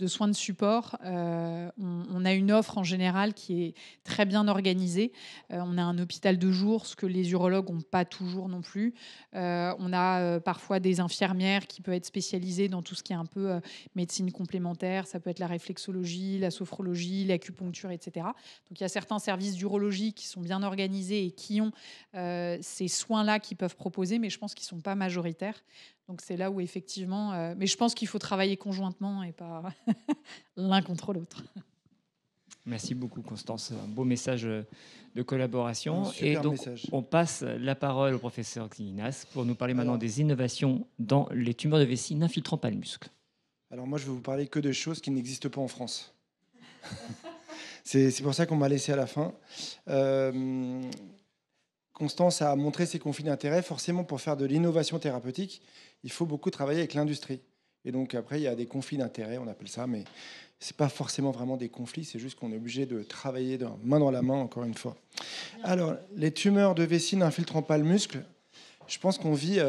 soins de support, on a une offre en général qui est très bien organisée. On a un hôpital de jour, ce que les urologues n'ont pas toujours non plus. On a parfois des infirmières qui peuvent être spécialisées dans tout ce qui est un peu médecine complémentaire. Ça peut être la réflexologie, la sophrologie, l'acupuncture, etc. Donc il y a certains services d'urologie qui sont bien organisés et qui ont ces soins-là qu'ils peuvent proposer, mais je pense qu'ils ne sont pas majoritaires. Donc c'est là où effectivement... mais je pense qu'il faut travailler conjointement et pas l'un contre l'autre. Merci beaucoup, Constance. Un beau message de collaboration. Et donc, on passe la parole au professeur Xilinas pour nous parler maintenant des innovations dans les tumeurs de vessie n'infiltrant pas le muscle. Alors moi, je vais vous parler que de choses qui n'existent pas en France. C'est pour ça qu'on m'a laissé à la fin. Constance a montré ses conflits d'intérêts. Forcément, pour faire de l'innovation thérapeutique, il faut beaucoup travailler avec l'industrie. Et donc après, il y a des conflits d'intérêts, on appelle ça, mais ce n'est pas forcément vraiment des conflits, c'est juste qu'on est obligé de travailler main dans la main, encore une fois. Alors, les tumeurs de vessie n'infiltrant pas le muscle, je pense qu'on vit...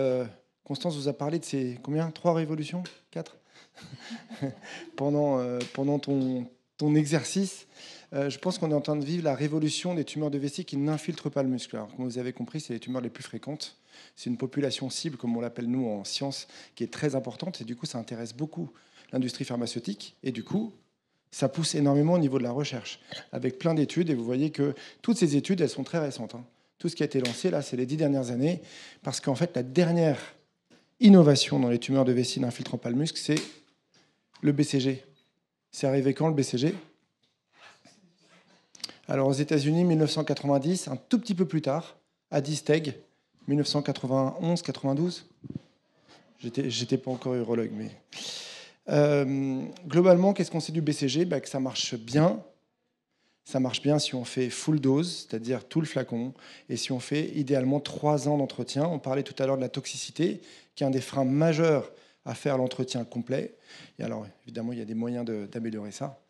Constance vous a parlé de ces 3 révolutions 4 pendant ton exercice. Je pense qu'on est en train de vivre la révolution des tumeurs de vessie qui n'infiltrent pas le muscle. Alors, comme vous avez compris, c'est les tumeurs les plus fréquentes. C'est une population cible, comme on l'appelle nous en sciences, qui est très importante. Et du coup, ça intéresse beaucoup l'industrie pharmaceutique. Et du coup, ça pousse énormément au niveau de la recherche, avec plein d'études. Et vous voyez que toutes ces études, elles sont très récentes. Tout ce qui a été lancé, là, c'est les 10 dernières années. Parce qu'en fait, la dernière innovation dans les tumeurs de vessie n'infiltrant pas le muscle, c'est le BCG. C'est arrivé quand, le BCG ? Alors, aux États-Unis, 1990, un tout petit peu plus tard, à Disteg, 1991-92. J'étais pas encore urologue, mais... globalement, qu'est-ce qu'on sait du BCG ? Que ça marche bien. Ça marche bien si on fait full dose, c'est-à-dire tout le flacon, et si on fait idéalement 3 ans d'entretien. On parlait tout à l'heure de la toxicité, qui est un des freins majeurs à faire l'entretien complet. Et alors, évidemment, il y a des moyens d'améliorer ça,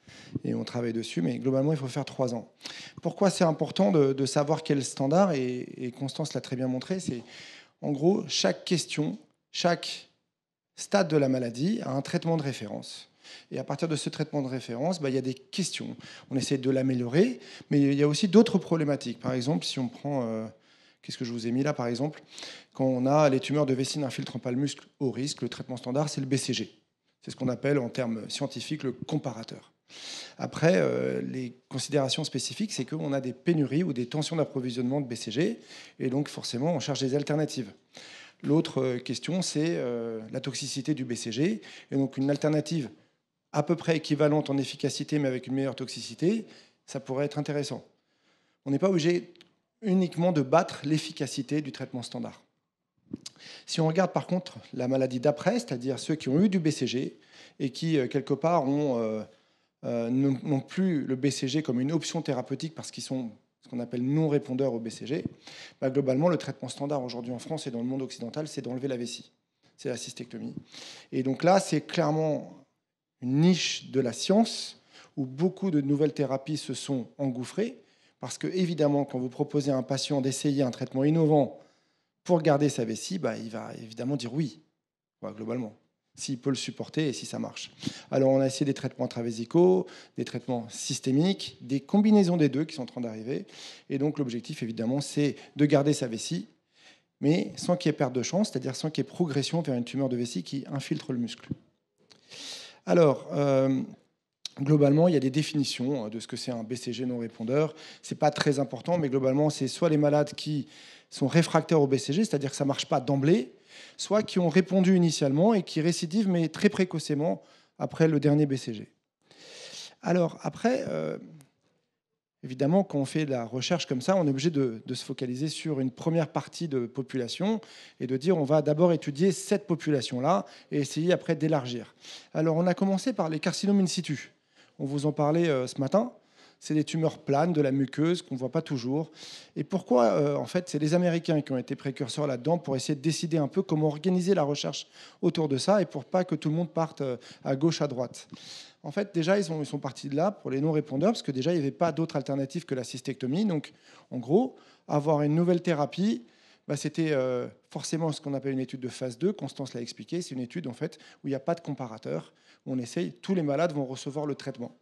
et on travaille dessus, mais globalement, il faut faire 3 ans. Pourquoi c'est important de savoir quel standard ? Et Constance l'a très bien montré, c'est en gros, chaque question, chaque stade de la maladie a un traitement de référence. Et à partir de ce traitement de référence, il y a des questions. On essaie de l'améliorer, mais il y a aussi d'autres problématiques. Par exemple, si on prend... qu'est-ce que je vous ai mis là, par exemple ? Quand on a les tumeurs de vessie n'infiltrant pas le muscle au risque, le traitement standard, c'est le BCG. C'est ce qu'on appelle, en termes scientifiques, le comparateur. Après, les considérations spécifiques, c'est qu'on a des pénuries ou des tensions d'approvisionnement de BCG, et donc forcément, on cherche des alternatives. L'autre question, c'est la toxicité du BCG, et donc une alternative à peu près équivalente en efficacité, mais avec une meilleure toxicité, ça pourrait être intéressant. On n'est pas obligé uniquement de battre l'efficacité du traitement standard. Si on regarde par contre la maladie d'après, c'est-à-dire ceux qui ont eu du BCG et qui, quelque part, n'ont plus le BCG comme une option thérapeutique parce qu'ils sont ce qu'on appelle non-répondeurs au BCG, globalement, le traitement standard aujourd'hui en France et dans le monde occidental, c'est d'enlever la vessie. C'est la cystectomie. Et donc là, c'est clairement une niche de la science où beaucoup de nouvelles thérapies se sont engouffrées parce que, évidemment, quand vous proposez à un patient d'essayer un traitement innovant pour garder sa vessie, il va évidemment dire oui, globalement, s'il peut le supporter et si ça marche. Alors, on a essayé des traitements intravésicaux, des traitements systémiques, des combinaisons des deux qui sont en train d'arriver. Et donc, l'objectif, évidemment, c'est de garder sa vessie, mais sans qu'il y ait perte de chance, c'est-à-dire sans qu'il y ait progression vers une tumeur de vessie qui infiltre le muscle. Alors, globalement, il y a des définitions de ce que c'est un BCG non répondeur. Ce n'est pas très important, mais globalement, c'est soit les malades qui sont réfractaires au BCG, c'est-à-dire que ça ne marche pas d'emblée, soit qui ont répondu initialement et qui récidivent, mais très précocement après le dernier BCG. Alors, après, évidemment, quand on fait de la recherche comme ça, on est obligé de se focaliser sur une première partie de population et de dire on va d'abord étudier cette population-là et essayer après d'élargir. Alors, on a commencé par les carcinomes in situ. On vous en parlait ce matin. C'est des tumeurs planes de la muqueuse qu'on ne voit pas toujours. Et pourquoi en fait, c'est les Américains qui ont été précurseurs là-dedans pour essayer de décider un peu comment organiser la recherche autour de ça et pour pas que tout le monde parte à gauche, à droite. En fait, déjà, ils sont partis de là pour les non-répondeurs parce que déjà, il n'y avait pas d'autre alternative que la cystectomie. Donc, en gros, avoir une nouvelle thérapie, c'était forcément ce qu'on appelle une étude de phase 2. Constance l'a expliqué. C'est une étude en fait, où il n'y a pas de comparateur. Où on essaye, tous les malades vont recevoir le traitement.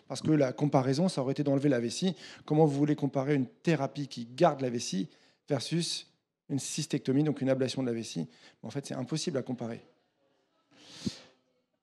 Parce que la comparaison, ça aurait été d'enlever la vessie. Comment vous voulez comparer une thérapie qui garde la vessie versus une cystectomie, donc une ablation de la vessie ? En fait, c'est impossible à comparer.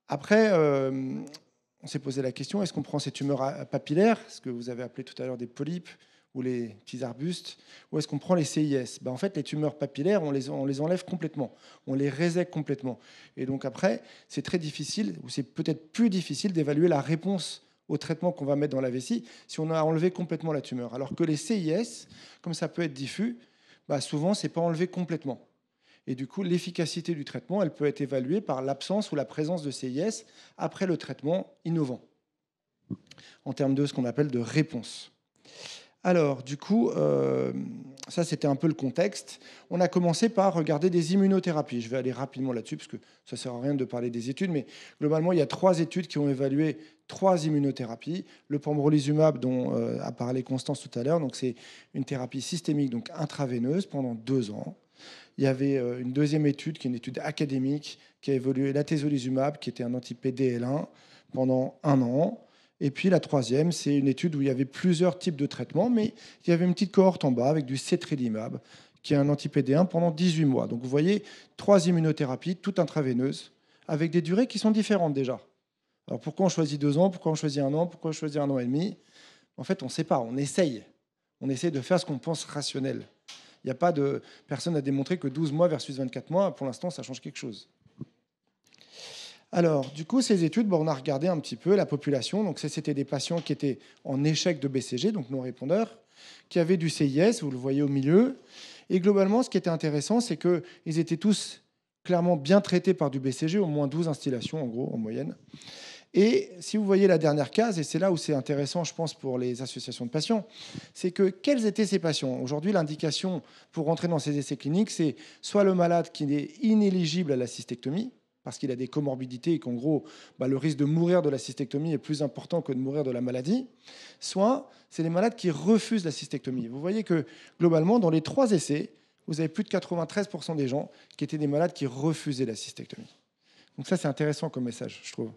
Après, on s'est posé la question, est-ce qu'on prend ces tumeurs papillaires, ce que vous avez appelé tout à l'heure des polypes, ou les petits arbustes, ou est-ce qu'on prend les CIS ? En fait, les tumeurs papillaires, on les enlève complètement, on les résèque complètement. Et donc après, c'est très difficile, ou c'est peut-être plus difficile d'évaluer la réponse au traitement qu'on va mettre dans la vessie si on a enlevé complètement la tumeur. Alors que les CIS, comme ça peut être diffus, souvent, ce n'est pas enlevé complètement. Et du coup, l'efficacité du traitement, elle peut être évaluée par l'absence ou la présence de CIS après le traitement innovant, en termes de ce qu'on appelle de réponse. Alors, du coup, Ça, c'était un peu le contexte. On a commencé par regarder des immunothérapies. Je vais aller rapidement là-dessus, parce que ça ne sert à rien de parler des études, mais globalement, il y a 3 études qui ont évalué 3 immunothérapies. Le pembrolizumab, dont a parlé Constance tout à l'heure, donc c'est une thérapie systémique, donc intraveineuse, pendant 2 ans. Il y avait une deuxième étude, qui est une étude académique, qui a évalué l'atezolizumab, qui était un anti-PDL1, pendant 1 an. Et puis la troisième, c'est une étude où il y avait plusieurs types de traitements, mais il y avait une petite cohorte en bas avec du cetrelimab, qui est un anti-PD1 pendant 18 mois. Donc vous voyez, 3 immunothérapies, toutes intraveineuses, avec des durées qui sont différentes déjà. Alors pourquoi on choisit 2 ans, pourquoi on choisit 1 an, pourquoi on choisit 1 an et demi? En fait, on ne sait pas, on essaye. On essaie de faire ce qu'on pense rationnel. Il n'y a pas de... Personne n'a démontré que 12 mois versus 24 mois, pour l'instant, ça change quelque chose. Alors, du coup, ces études, on a regardé un petit peu la population. Donc, c'était des patients qui étaient en échec de BCG, donc non répondeurs, qui avaient du CIS, vous le voyez au milieu. Et globalement, ce qui était intéressant, c'est qu'ils étaient tous clairement bien traités par du BCG, au moins 12 instillations, en gros, en moyenne. Et si vous voyez la dernière case, et c'est là où c'est intéressant, je pense, pour les associations de patients, c'est que quels étaient ces patients? Aujourd'hui, l'indication pour rentrer dans ces essais cliniques, c'est soit le malade qui est inéligible à la cystectomie, parce qu'il a des comorbidités et qu'en gros, le risque de mourir de la cystectomie est plus important que de mourir de la maladie, soit c'est les malades qui refusent la cystectomie. Vous voyez que globalement, dans les 3 essais, vous avez plus de 93% des gens qui étaient des malades qui refusaient la cystectomie. Donc ça, c'est intéressant comme message, je trouve.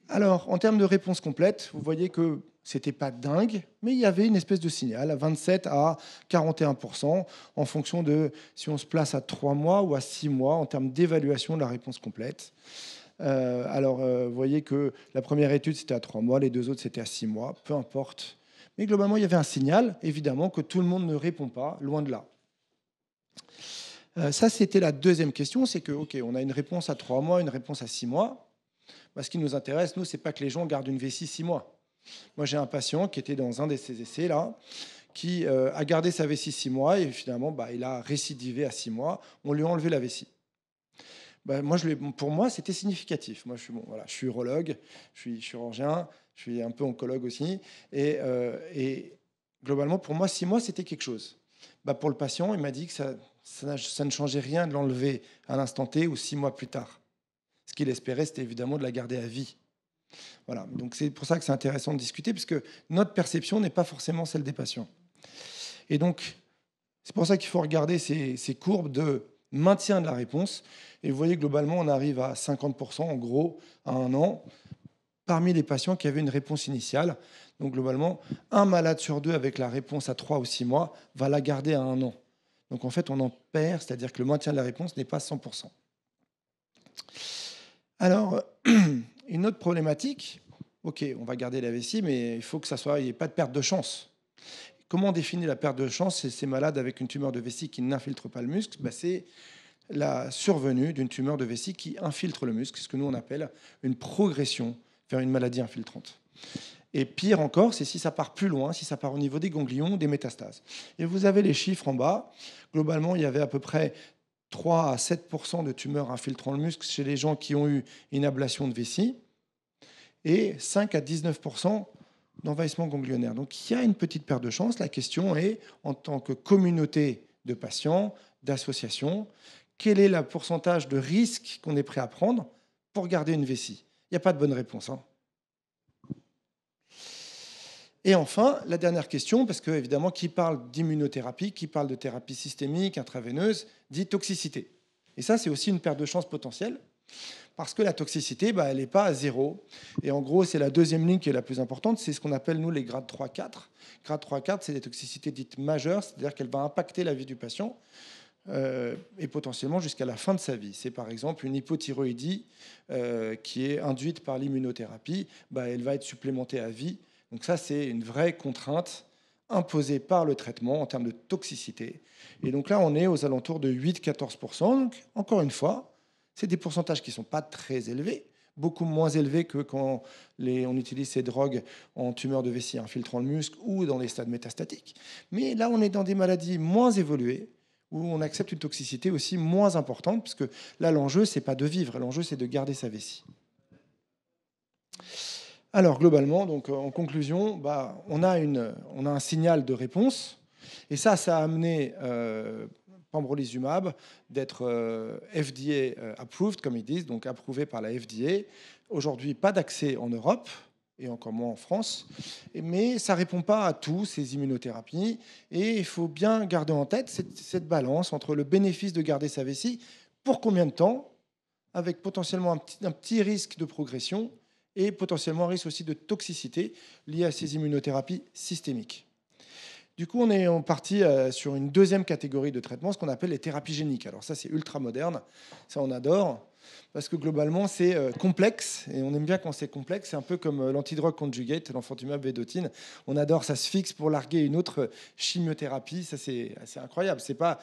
Alors, en termes de réponse complète, vous voyez que c'était pas dingue, mais il y avait une espèce de signal à 27 à 41% en fonction de si on se place à 3 mois ou à 6 mois en termes d'évaluation de la réponse complète. Vous voyez que la première étude, c'était à 3 mois, les 2 autres, c'était à 6 mois, peu importe. Mais globalement, il y avait un signal, évidemment, que tout le monde ne répond pas, loin de là. Ça, c'était la deuxième question, c'est que, OK, on a une réponse à 3 mois, une réponse à 6 mois. Ce qui nous intéresse, nous, c'est pas que les gens gardent une vessie 6 mois. Moi, j'ai un patient qui était dans un de ces essais-là, qui a gardé sa vessie 6 mois et finalement, il a récidivé à 6 mois. On lui a enlevé la vessie. Pour moi, c'était significatif. Moi, je suis urologue, je suis chirurgien, je suis un peu oncologue aussi. Et globalement, pour moi, 6 mois, c'était quelque chose. Pour le patient, il m'a dit que ça ne changeait rien de l'enlever à l'instant T ou 6 mois plus tard. Ce qu'il espérait, c'était évidemment de la garder à vie. Voilà, donc c'est pour ça que c'est intéressant de discuter, parce que notre perception n'est pas forcément celle des patients. Et donc, c'est pour ça qu'il faut regarder ces courbes de maintien de la réponse. Et vous voyez, globalement, on arrive à 50%, en gros, à 1 an, parmi les patients qui avaient une réponse initiale. Donc, globalement, 1 malade sur 2 avec la réponse à 3 ou 6 mois va la garder à 1 an. Donc, en fait, on en perd, c'est-à-dire que le maintien de la réponse n'est pas 100%. Alors, une autre problématique, OK, on va garder la vessie, mais il faut que il n'y ait pas de perte de chance. Comment on définit la perte de chance? C'est ces malades avec une tumeur de vessie qui n'infiltre pas le muscle. C'est la survenue d'une tumeur de vessie qui infiltre le muscle, ce que nous on appelle une progression vers une maladie infiltrante. Et pire encore, c'est si ça part plus loin, si ça part au niveau des ganglions, des métastases. Et vous avez les chiffres en bas. Globalement, il y avait à peu près 3 à 7% de tumeurs infiltrant le muscle chez les gens qui ont eu une ablation de vessie et 5 à 19% d'envahissement ganglionnaire. Donc il y a une petite perte de chance. La question est, en tant que communauté de patients, d'associations, quel est le pourcentage de risque qu'on est prêt à prendre pour garder une vessie? Il n'y a pas de bonne réponse. Et enfin, la dernière question, parce que évidemment, qui parle d'immunothérapie, qui parle de thérapie systémique, intraveineuse, dit toxicité. Et ça, c'est aussi une perte de chance potentielle, parce que la toxicité, elle n'est pas à 0. Et en gros, c'est la deuxième ligne qui est la plus importante, c'est ce qu'on appelle, nous, les grades 3-4. Grade 3-4, c'est des toxicités dites majeures, c'est-à-dire qu'elles vont impacter la vie du patient, et potentiellement jusqu'à la fin de sa vie. C'est par exemple une hypothyroïdie qui est induite par l'immunothérapie, elle va être supplémentée à vie. Donc ça, c'est une vraie contrainte imposée par le traitement en termes de toxicité. Et donc là, on est aux alentours de 8-14%. Donc, encore une fois, c'est des pourcentages qui ne sont pas très élevés, beaucoup moins élevés que quand on utilise ces drogues en tumeur de vessie infiltrant le muscle ou dans les stades métastatiques. Mais là, on est dans des maladies moins évoluées, où on accepte une toxicité aussi moins importante, parce que là, l'enjeu, ce n'est pas de vivre, l'enjeu, c'est de garder sa vessie. Alors, globalement, donc, en conclusion, on a un signal de réponse. Et ça a amené pembrolizumab d'être FDA approved, comme ils disent, donc approuvé par la FDA. Aujourd'hui, pas d'accès en Europe, et encore moins en France. Mais ça ne répond pas à tout, ces immunothérapies. Et il faut bien garder en tête cette balance entre le bénéfice de garder sa vessie, pour combien de temps, avec potentiellement un petit risque de progression, et potentiellement un risque aussi de toxicité lié à ces immunothérapies systémiques. Du coup, on est parti sur une deuxième catégorie de traitement, ce qu'on appelle les thérapies géniques. Alors ça, c'est ultra moderne, ça on adore, parce que globalement, c'est complexe, et on aime bien quand c'est complexe. C'est un peu comme l'antidrogue conjugate, l'enfantumab vedotin. On adore, ça se fixe pour larguer une autre chimiothérapie. Ça, c'est incroyable. C'est pas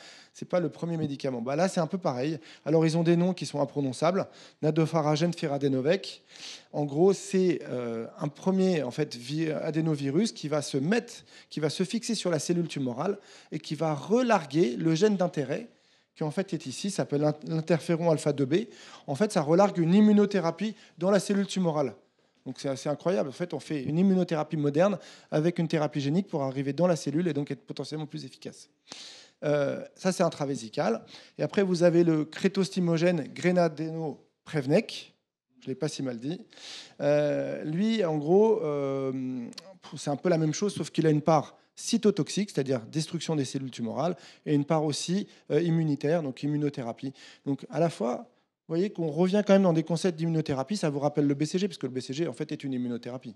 le premier médicament. Bah, là, c'est un peu pareil. Alors, ils ont des noms qui sont imprononçables. Nadofaragène firadenovec. En gros, c'est un premier adénovirus qui va se fixer sur la cellule tumorale et qui va relarguer le gène d'intérêt qui en fait est ici, s'appelle l'interféron alpha 2B. En fait, ça relargue une immunothérapie dans la cellule tumorale. Donc c'est assez incroyable. En fait, on fait une immunothérapie moderne avec une thérapie génique pour arriver dans la cellule et donc être potentiellement plus efficace. Ça, c'est intravésical. Et après, vous avez le crétostimogène Grenadeno-Prevnec. Je ne l'ai pas si mal dit. Lui, en gros, c'est un peu la même chose, sauf qu'il a une part cytotoxique, c'est-à-dire destruction des cellules tumorales, et une part aussi immunitaire, donc immunothérapie. Donc à la fois, vous voyez qu'on revient quand même dans des concepts d'immunothérapie, ça vous rappelle le BCG, parce que le BCG, en fait, est une immunothérapie.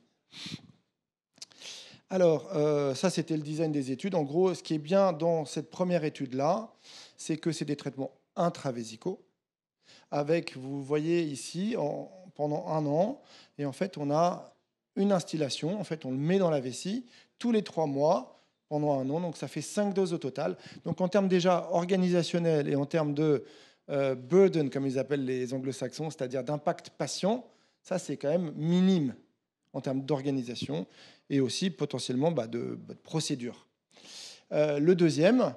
Alors, ça, c'était le design des études. En gros, ce qui est bien dans cette première étude-là, c'est que c'est des traitements intravésicaux, avec, vous voyez ici, pendant 1 an, et en fait, on a une instillation, en fait, on le met dans la vessie, tous les 3 mois, pendant 1 an, donc ça fait 5 doses au total. Donc en termes déjà organisationnels et en termes de burden, comme ils appellent les anglo-saxons, c'est-à-dire d'impact patient, ça c'est quand même minime en termes d'organisation et aussi potentiellement de procédure. Le deuxième,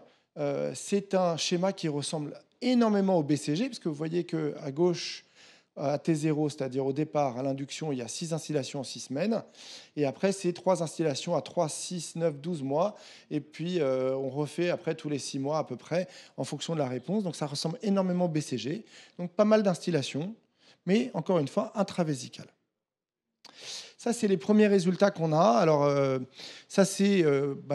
c'est un schéma qui ressemble énormément au BCG, parce que vous voyez qu'à gauche, à T0, c'est-à-dire au départ, à l'induction, il y a 6 instillations en 6 semaines. Et après, c'est 3 instillations à 3, 6, 9, 12 mois. Et puis, on refait après tous les 6 mois à peu près, en fonction de la réponse. Donc, ça ressemble énormément au BCG. Donc, pas mal d'instillations, mais encore une fois, intravésicales. Ça, c'est les premiers résultats qu'on a. Alors, ça, c'est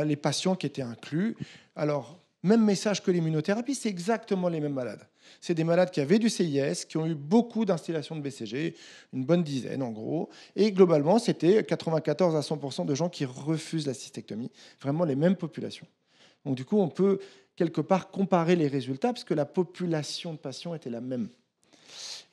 les patients qui étaient inclus. Alors, même message que l'immunothérapie, c'est exactement les mêmes malades. C'est des malades qui avaient du CIS, qui ont eu beaucoup d'instillations de BCG, une bonne dizaine en gros. Et globalement, c'était 94 à 100% de gens qui refusent la cystectomie. Vraiment les mêmes populations. Donc du coup, on peut quelque part comparer les résultats, parce que la population de patients était la même.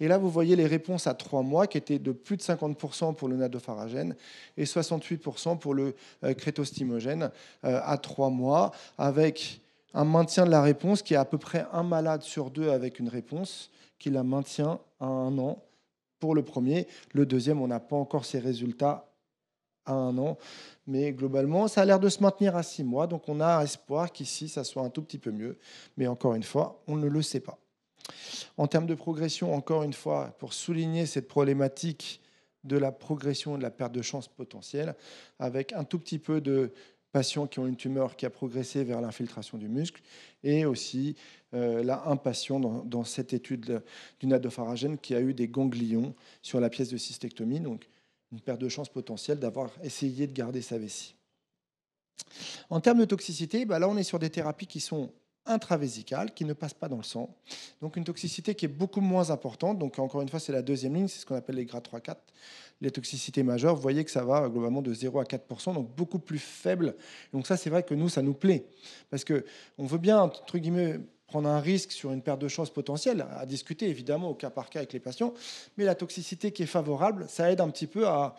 Et là, vous voyez les réponses à 3 mois qui étaient de plus de 50% pour le nadofaragène et 68% pour le crétostimogène à 3 mois, avec un maintien de la réponse qui est à peu près 1 malade sur 2 avec une réponse, qui la maintient à 1 an pour le premier. Le deuxième, on n'a pas encore ces résultats à 1 an, mais globalement, ça a l'air de se maintenir à 6 mois, donc on a espoir qu'ici, ça soit un tout petit peu mieux. Mais encore une fois, on ne le sait pas. En termes de progression, encore une fois, pour souligner cette problématique de la progression et de la perte de chance potentielle, avec un tout petit peu de patients qui ont une tumeur qui a progressé vers l'infiltration du muscle, et aussi là, un patient dans cette étude du nadofaragène qui a eu des ganglions sur la pièce de cystectomie, donc une perte de chance potentielle d'avoir essayé de garder sa vessie. En termes de toxicité, là on est sur des thérapies qui sont intravésicales, qui ne passent pas dans le sang. Donc une toxicité qui est beaucoup moins importante. Donc encore une fois, c'est la deuxième ligne, c'est ce qu'on appelle les grades 3-4. Les toxicités majeures, vous voyez que ça va globalement de 0 à 4%, donc beaucoup plus faible. Donc ça, c'est vrai que nous, ça nous plaît. Parce qu'on veut bien, entre guillemets, prendre un risque sur une perte de chance potentielle, à discuter évidemment au cas par cas avec les patients. Mais la toxicité qui est favorable, ça aide un petit peu à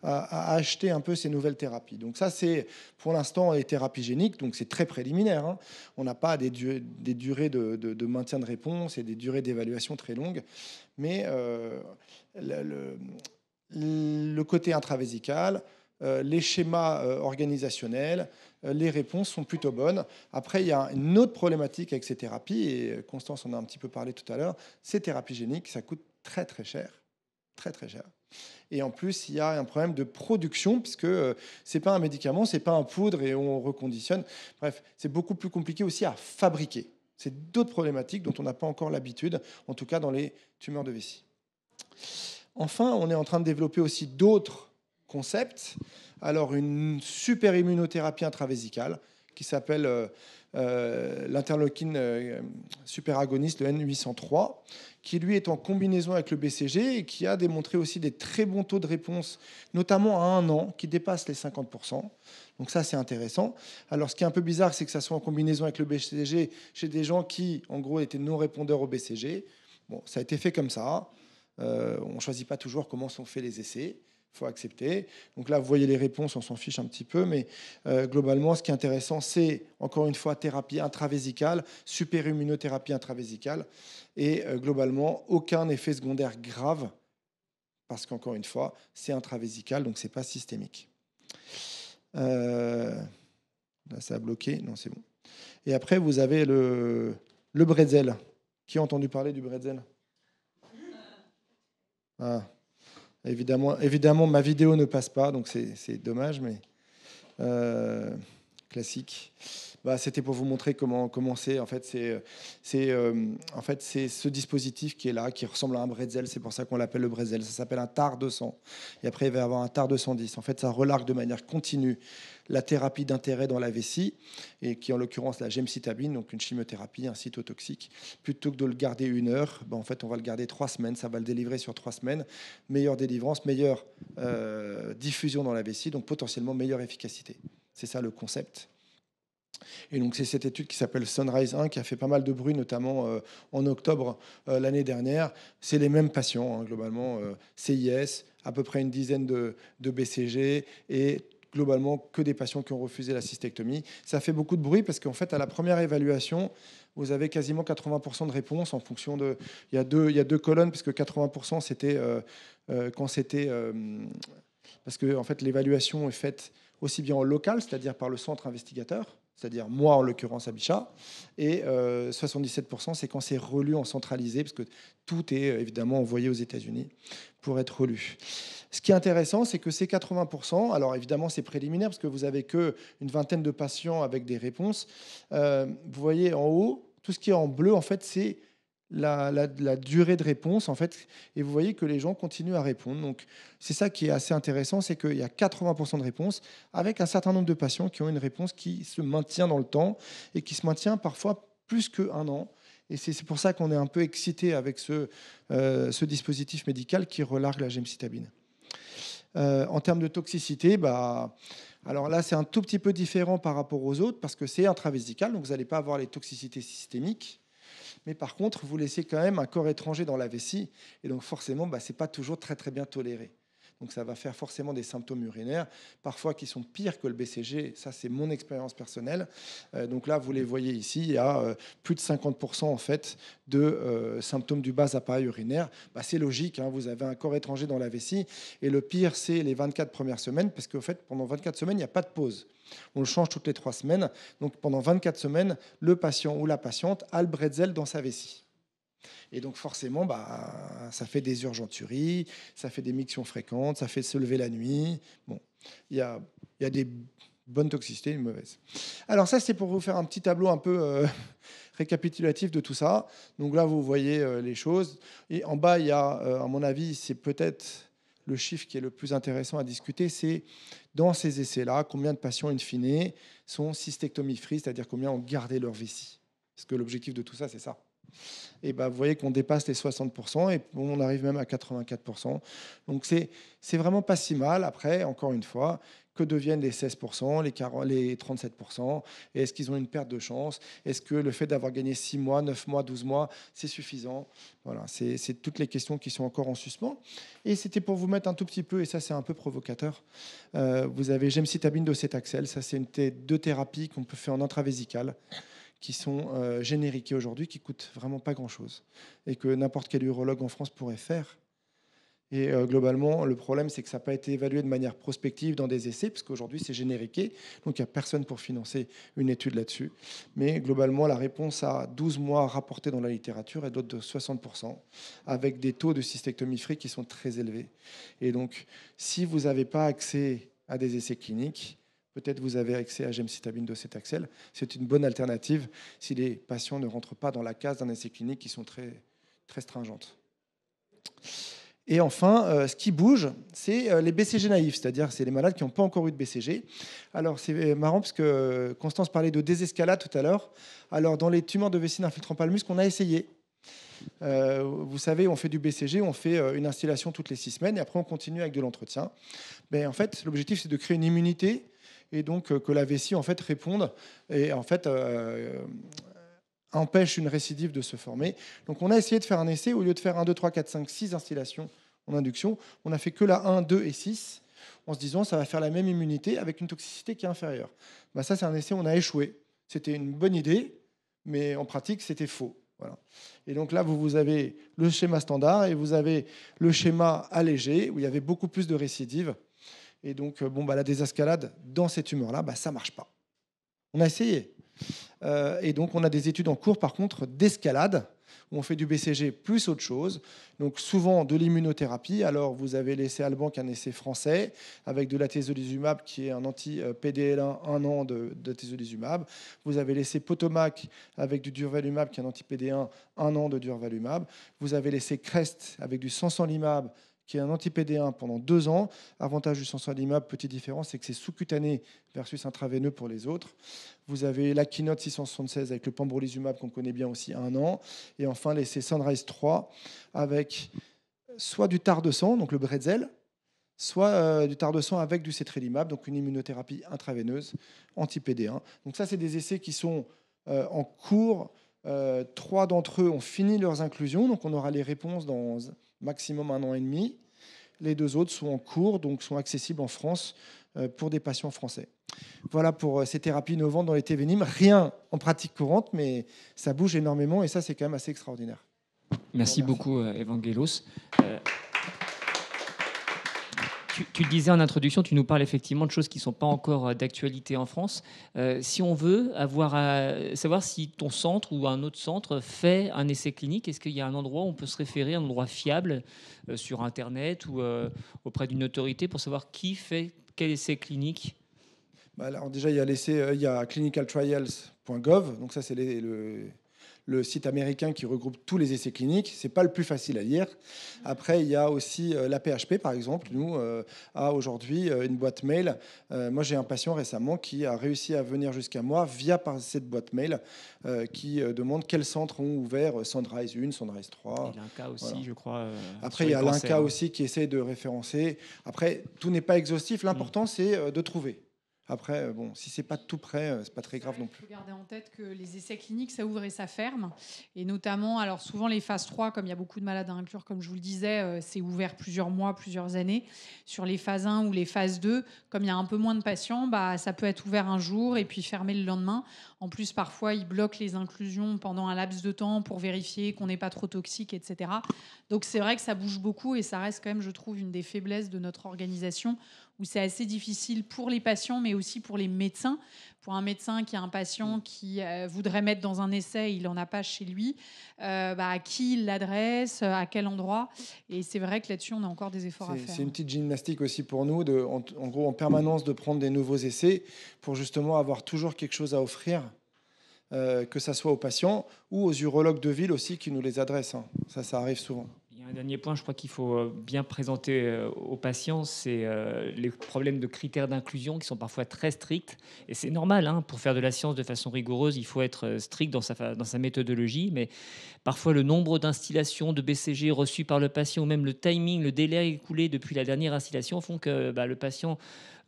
acheter un peu ces nouvelles thérapies. Donc ça, c'est pour l'instant les thérapies géniques, donc c'est très préliminaire, hein. On n'a pas des durées de maintien de réponse et des durées d'évaluation très longues, mais le côté intravésical, les schémas organisationnels, les réponses sont plutôt bonnes. Après, il y a une autre problématique avec ces thérapies, et Constance en a un petit peu parlé tout à l'heure, ces thérapies géniques, ça coûte très très cher. Très très cher. Et en plus, il y a un problème de production, puisque c'est pas un médicament, c'est pas un poudre et on reconditionne. Bref, c'est beaucoup plus compliqué aussi à fabriquer. C'est d'autres problématiques dont on n'a pas encore l'habitude, en tout cas dans les tumeurs de vessie. Enfin, on est en train de développer aussi d'autres concepts. Alors, une super immunothérapie intravésicale qui s'appelle l'interleukine superagoniste, le N803, qui lui est en combinaison avec le BCG et qui a démontré aussi des très bons taux de réponse, notamment à 1 an, qui dépassent les 50%. Donc ça, c'est intéressant. Alors, ce qui est un peu bizarre, c'est que ça soit en combinaison avec le BCG chez des gens qui, en gros, étaient non répondeurs au BCG. Bon, ça a été fait comme ça. On ne choisit pas toujours comment sont faits les essais. Il faut accepter. Donc là, vous voyez les réponses, on s'en fiche un petit peu, mais globalement, ce qui est intéressant, c'est, encore une fois, thérapie intravésicale, super-immunothérapie intravésicale, et globalement, aucun effet secondaire grave, parce qu'encore une fois, c'est intravésical, donc ce n'est pas systémique. Là, ça a bloqué. Non, c'est bon. Et après, vous avez le bretzel. Qui a entendu parler du bretzel? Ah. Évidemment, ma vidéo ne passe pas, donc c'est dommage, mais classique. C'était pour vous montrer comment c'est. En fait, c'est ce dispositif qui est là, qui ressemble à un bretzel. C'est pour ça qu'on l'appelle le bretzel. Ça s'appelle un TAR 200. Et après, il va y avoir un TAR 210. En fait, ça relargue de manière continue la thérapie d'intérêt dans la vessie, et qui est en l'occurrence la gemcitabine, donc une chimiothérapie, un cytotoxique. Plutôt que de le garder 1 heure, en fait, on va le garder 3 semaines. Ça va le délivrer sur 3 semaines. Meilleure délivrance, meilleure diffusion dans la vessie, donc potentiellement meilleure efficacité. C'est ça le concept. Et donc c'est cette étude qui s'appelle Sunrise 1 qui a fait pas mal de bruit, notamment en octobre l'année dernière. C'est les mêmes patients, hein, globalement, CIS, à peu près une dizaine de BCG et globalement que des patients qui ont refusé la cystectomie. Ça fait beaucoup de bruit parce qu'en fait, à la première évaluation, vous avez quasiment 80% de réponses en fonction de... Il y a deux colonnes, parce que 80% c'était quand c'était... parce que en fait, l'évaluation est faite aussi bien en local, c'est-à-dire par le centre investigateur, c'est-à-dire moi en l'occurrence à Bichat, et 77% c'est quand c'est relu en centralisé, parce que tout est évidemment envoyé aux États-Unis pour être relu. Ce qui est intéressant, c'est que ces 80%, alors évidemment c'est préliminaire, parce que vous avez qu'une vingtaine de patients avec des réponses. Vous voyez en haut, tout ce qui est en bleu, en fait, c'est la durée de réponse, en fait, et vous voyez que les gens continuent à répondre. Donc, c'est ça qui est assez intéressant, c'est qu'il y a 80% de réponses, avec un certain nombre de patients qui ont une réponse qui se maintient dans le temps, et qui se maintient parfois plus qu'1 an. Et c'est pour ça qu'on est un peu excité avec ce dispositif médical qui relargue la gemcitabine. En termes de toxicité, alors là, c'est un tout petit peu différent par rapport aux autres, parce que c'est intravésical, donc vous n'allez pas avoir les toxicités systémiques. Mais par contre, vous laissez quand même un corps étranger dans la vessie, et donc forcément, ce n'est pas toujours très très bien toléré. Donc ça va faire forcément des symptômes urinaires, parfois qui sont pires que le BCG. Ça, c'est mon expérience personnelle. Donc là, vous les voyez ici, il y a plus de 50% en fait de symptômes du bas appareil urinaire. C'est logique, hein, vous avez un corps étranger dans la vessie. Et le pire, c'est les 24 premières semaines, parce qu'en fait, pendant 24 semaines, il n'y a pas de pause. On le change toutes les 3 semaines. Donc pendant 24 semaines, le patient ou la patiente a le bretzel dans sa vessie. Et donc forcément, ça fait des urgenturies, ça fait des mictions fréquentes, ça fait se lever la nuit. Bon, il y a des bonnes toxicités et des mauvaises. Alors ça, c'est pour vous faire un petit tableau un peu récapitulatif de tout ça. Donc là, vous voyez les choses. Et en bas, il y a, à mon avis, c'est peut-être le chiffre qui est le plus intéressant à discuter, c'est dans ces essais-là, combien de patients, in fine, sont cystectomie-free, c'est-à-dire combien ont gardé leur vessie. Parce que l'objectif de tout ça, c'est ça. Et vous voyez qu'on dépasse les 60% et on arrive même à 84%. Donc c'est vraiment pas si mal. Après, encore une fois, que deviennent les 16%, les 37%? Et est-ce qu'ils ont une perte de chance? Est-ce que le fait d'avoir gagné 6 mois, 9 mois, 12 mois, c'est suffisant? Voilà, c'est toutes les questions qui sont encore en suspens. Et c'était pour vous mettre un tout petit peu, et ça c'est un peu provocateur, vous avez gemcitabine docétaxel. Ça c'est deux thérapies qu'on peut faire en intravésical, qui sont génériquées aujourd'hui, qui coûtent vraiment pas grand-chose, et que n'importe quel urologue en France pourrait faire. Et globalement, le problème, c'est que ça n'a pas été évalué de manière prospective dans des essais, parce qu'aujourd'hui, c'est génériqué. Donc, il n'y a personne pour financer une étude là-dessus. Mais globalement, la réponse à 12 mois rapportés dans la littérature est d'autres de 60%, avec des taux de cystectomie free qui sont très élevés. Et donc, si vous n'avez pas accès à des essais cliniques, peut-être vous avez accès à gemcitabine docétaxel. C'est une bonne alternative si les patients ne rentrent pas dans la case d'un essai clinique qui sont très, très stringentes. Et enfin, ce qui bouge, c'est les BCG naïfs, c'est-à-dire c'est les malades qui n'ont pas encore eu de BCG. Alors c'est marrant parce que Constance parlait de désescalade tout à l'heure. Alors dans les tumeurs de vessie infiltrant pas le muscle, on a essayé. Vous savez, on fait du BCG, on fait une instillation toutes les 6 semaines et après on continue avec de l'entretien. Mais en fait, l'objectif c'est de créer une immunité et donc que la vessie en fait réponde et en fait empêche une récidive de se former. Donc on a essayé de faire un essai, au lieu de faire 1, 2, 3, 4, 5, 6 instillations en induction, on a fait que la 1, 2 et 6, en se disant ça va faire la même immunité avec une toxicité qui est inférieure. Ben ça c'est un essai, on a échoué. C'était une bonne idée, mais en pratique c'était faux. Voilà. Et donc là vous avez le schéma standard et vous avez le schéma allégé, où il y avait beaucoup plus de récidives. Et donc la désescalade dans ces tumeurs-là, ça ne marche pas. On a essayé. Et donc, on a des études en cours, par contre, d'escalade, où on fait du BCG plus autre chose. Donc, souvent de l'immunothérapie. Alors, vous avez l'essai Alban, qui est un essai français, avec de l'atezolizumab, qui est un anti-PDL1, 1 an d'atezolizumab. Vous avez l'essai Potomac, avec du durvalumab, qui est un anti-PD1, 1 an de durvalumab. Vous avez l'essai CREST, avec du sensalimab, qui est un anti-PD1 pendant 2 ans. Avantage du sensalimab, petite différence, c'est que c'est sous-cutané versus intraveineux pour les autres. Vous avez la Keynote 676 avec le pembrolizumab qu'on connaît bien aussi, 1 an. Et enfin, l'essai Sunrise 3 avec soit du tard de sang, donc le Bretzel, soit du tard de sang avec du cetrelimab, donc une immunothérapie intraveineuse anti-PD1. Donc ça, c'est des essais qui sont en cours. 3 d'entre eux ont fini leurs inclusions, donc on aura les réponses dans maximum 1 an et demi. Les 2 autres sont en cours, donc sont accessibles en France pour des patients français. Voilà pour ces thérapies innovantes dans les TVNIM. Rien en pratique courante, mais ça bouge énormément et ça, c'est quand même assez extraordinaire. Merci beaucoup, Evangelos. Tu le disais en introduction, tu nous parles effectivement de choses qui ne sont pas encore d'actualité en France. Si on veut savoir si ton centre ou un autre centre fait un essai clinique, est-ce qu'il y a un endroit où on peut se référer, un endroit fiable sur Internet ou auprès d'une autorité pour savoir qui fait quel essai clinique? Alors déjà, il y a clinicaltrials.gov, donc ça c'est le site américain qui regroupe tous les essais cliniques. C'est pas le plus facile à lire. Après, il y a aussi la PHP, par exemple. Nous, a aujourd'hui une boîte mail. Moi, j'ai un patient récemment qui a réussi à venir jusqu'à moi via cette boîte mail qui demande quels centres ont ouvert Sunrise 1, Sunrise 3. Et l'INCA aussi, voilà. je crois. Après, il y a l'INCA aussi qui essaie de référencer. Après, tout n'est pas exhaustif. L'important, c'est de trouver. Après, si c'est pas tout près, c'est pas très grave non plus. Il faut garder en tête que les essais cliniques, ça ouvre et ça ferme. Et notamment, alors souvent les phases 3, comme il y a beaucoup de malades à inclure, comme je vous le disais, c'est ouvert plusieurs mois, plusieurs années. Sur les phases 1 ou les phases 2, comme il y a un peu moins de patients, ça peut être ouvert un jour et puis fermé le lendemain. En plus, parfois, ils bloquent les inclusions pendant un laps de temps pour vérifier qu'on n'est pas trop toxique, etc. Donc c'est vrai que ça bouge beaucoup et ça reste quand même, je trouve, une des faiblesses de notre organisation, où c'est assez difficile pour les patients, mais aussi pour les médecins. Pour un médecin qui a un patient qui voudrait mettre dans un essai, il n'en a pas chez lui, à qui il l'adresse, à quel endroit. Et c'est vrai que là-dessus, on a encore des efforts à faire. C'est une petite gymnastique aussi pour nous, en gros, en permanence, de prendre des nouveaux essais pour justement avoir toujours quelque chose à offrir, que ça soit aux patients ou aux urologues de ville aussi qui nous les adressent. Ça arrive souvent. Il y a un dernier point, je crois qu'il faut bien présenter aux patients, c'est les problèmes de critères d'inclusion qui sont parfois très stricts. Et c'est normal, pour faire de la science de façon rigoureuse, il faut être strict dans sa méthodologie. Mais parfois, le nombre d'instillations de BCG reçues par le patient, ou même le timing, le délai écoulé depuis la dernière installation font que le patient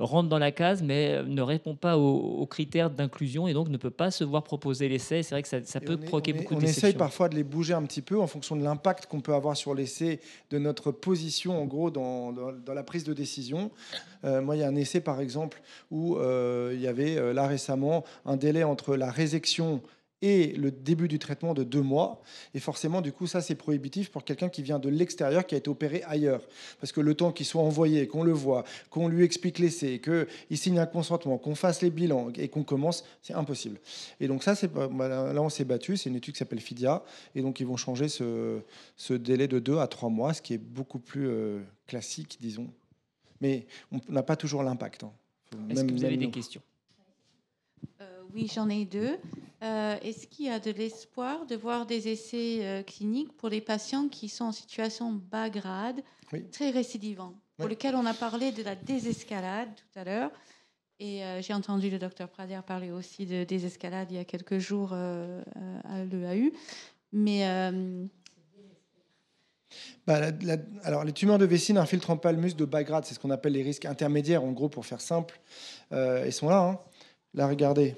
rentre dans la case, mais ne répond pas aux critères d'inclusion et donc ne peut pas se voir proposer l'essai. C'est vrai que ça peut provoquer beaucoup de déception. On essaye parfois de les bouger un petit peu en fonction de l'impact qu'on peut avoir sur l'essai, de notre position en gros dans la prise de décision. Moi, il y a un essai par exemple où il y avait là récemment un délai entre la résection et le début du traitement de 2 mois. Et forcément, du coup, ça, c'est prohibitif pour quelqu'un qui vient de l'extérieur, qui a été opéré ailleurs. Parce que le temps qu'il soit envoyé, qu'on le voit, qu'on lui explique l'essai, qu'il signe un consentement, qu'on fasse les bilans et qu'on commence, c'est impossible. Et donc ça, là, on s'est battu. C'est une étude qui s'appelle FIDIA. Et donc, ils vont changer ce délai de 2 à 3 mois, ce qui est beaucoup plus classique, disons. Mais on n'a pas toujours l'impact. Hein. Est-ce que vous avez des questions? Oui, j'en ai 2. Est-ce qu'il y a de l'espoir de voir des essais cliniques pour les patients qui sont en situation bas grade, très récidivants, pour lesquels on a parlé de la désescalade tout à l'heure? Et j'ai entendu le docteur Prader parler aussi de désescalade il y a quelques jours à l'EAU. Mais alors, les tumeurs de vessie n'infiltrant pas le muscle de bas grade, c'est ce qu'on appelle les risques intermédiaires, en gros, pour faire simple. Ils sont là. Hein. Là, regardez.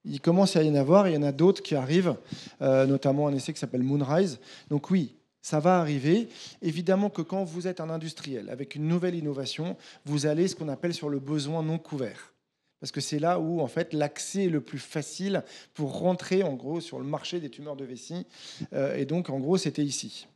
Il commence à y en avoir, et il y en a d'autres qui arrivent, notamment un essai qui s'appelle Moonrise. Donc oui, ça va arriver. Évidemment que quand vous êtes un industriel avec une nouvelle innovation, vous allez ce qu'on appelle sur le besoin non couvert. Parce que c'est là où en fait l'accès est le plus facile pour rentrer en gros sur le marché des tumeurs de vessie. Et donc en gros c'était ici.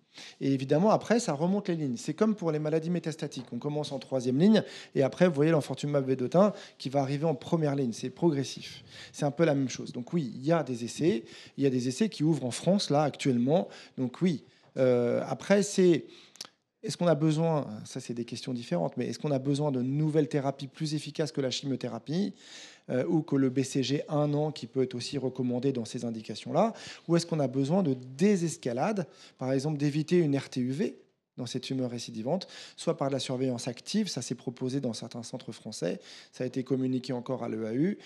Et évidemment, après, ça remonte les lignes. C'est comme pour les maladies métastatiques. On commence en 3e ligne, et après, vous voyez l'enfortumab vedotin qui va arriver en 1re ligne. C'est progressif. C'est un peu la même chose. Donc oui, il y a des essais. Il y a des essais qui ouvrent en France, là, actuellement. Donc oui. Après, est-ce qu'on a besoin, ça c'est des questions différentes, mais est-ce qu'on a besoin de nouvelles thérapies plus efficaces que la chimiothérapie ou que le BCG 1 an qui peut être aussi recommandé dans ces indications-là? Ou est-ce qu'on a besoin de désescalade, par exemple d'éviter une RTUV dans ces tumeurs récidivantes, soit par de la surveillance active, ça s'est proposé dans certains centres français, ça a été communiqué encore à l'EAU.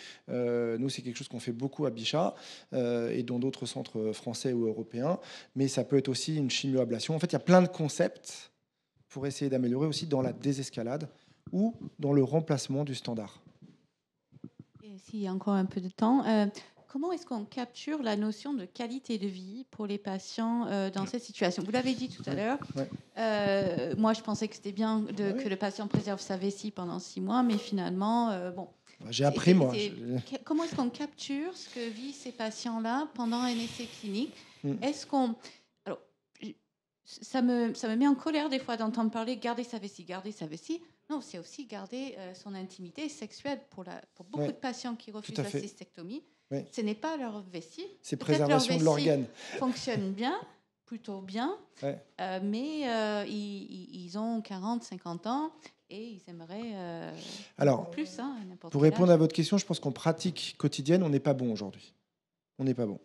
Nous, c'est quelque chose qu'on fait beaucoup à Bichat et dans d'autres centres français ou européens, mais ça peut être aussi une chimioablation. En fait, il y a plein de concepts pour essayer d'améliorer aussi dans la désescalade ou dans le remplacement du standard. Et s'il y a encore un peu de temps, comment est-ce qu'on capture la notion de qualité de vie pour les patients dans cette situation? Vous l'avez dit tout à l'heure. Moi, je pensais que c'était bien que le patient préserve sa vessie pendant 6 mois, mais finalement, bon. J'ai appris, moi. Comment est-ce qu'on capture ce que vivent ces patients-là pendant un essai clinique? Est-ce qu'on... Alors, ça me met en colère des fois d'entendre parler garder sa vessie, garder sa vessie. Non, c'est aussi garder son intimité sexuelle pour beaucoup de patients qui refusent la cystectomie. Ce n'est pas leur vessie. C'est préservation de l'organe. Fonctionne bien, plutôt bien, mais ils ont 40, 50 ans et ils aimeraient plus. Hein, pour répondre à votre question, je pense qu'en pratique quotidienne, on n'est pas bon aujourd'hui. On n'est pas bon.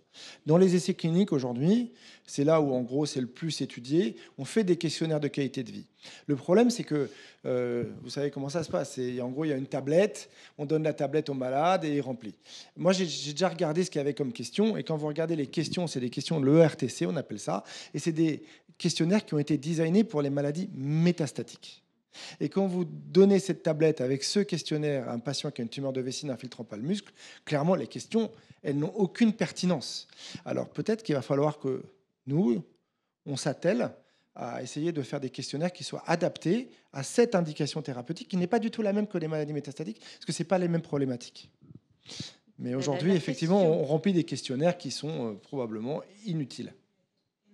Dans les essais cliniques aujourd'hui, c'est là où en gros c'est le plus étudié, on fait des questionnaires de qualité de vie. Le problème c'est que, vous savez comment ça se passe, en gros il y a une tablette, on donne la tablette au malade et il remplit. Moi j'ai déjà regardé ce qu'il y avait comme questions, et quand vous regardez les questions, c'est des questions de l'ERTC, on appelle ça, et c'est des questionnaires qui ont été designés pour les maladies métastatiques. Et quand vous donnez cette tablette avec ce questionnaire à un patient qui a une tumeur de vessie n'infiltrant pas le muscle, clairement, les questions, elles n'ont aucune pertinence. Alors peut-être qu'il va falloir que nous, on s'attelle à essayer de faire des questionnaires qui soient adaptés à cette indication thérapeutique, qui n'est pas du tout la même que les maladies métastatiques, parce que ce n'est pas les mêmes problématiques. Mais aujourd'hui, effectivement, on remplit des questionnaires qui sont probablement inutiles.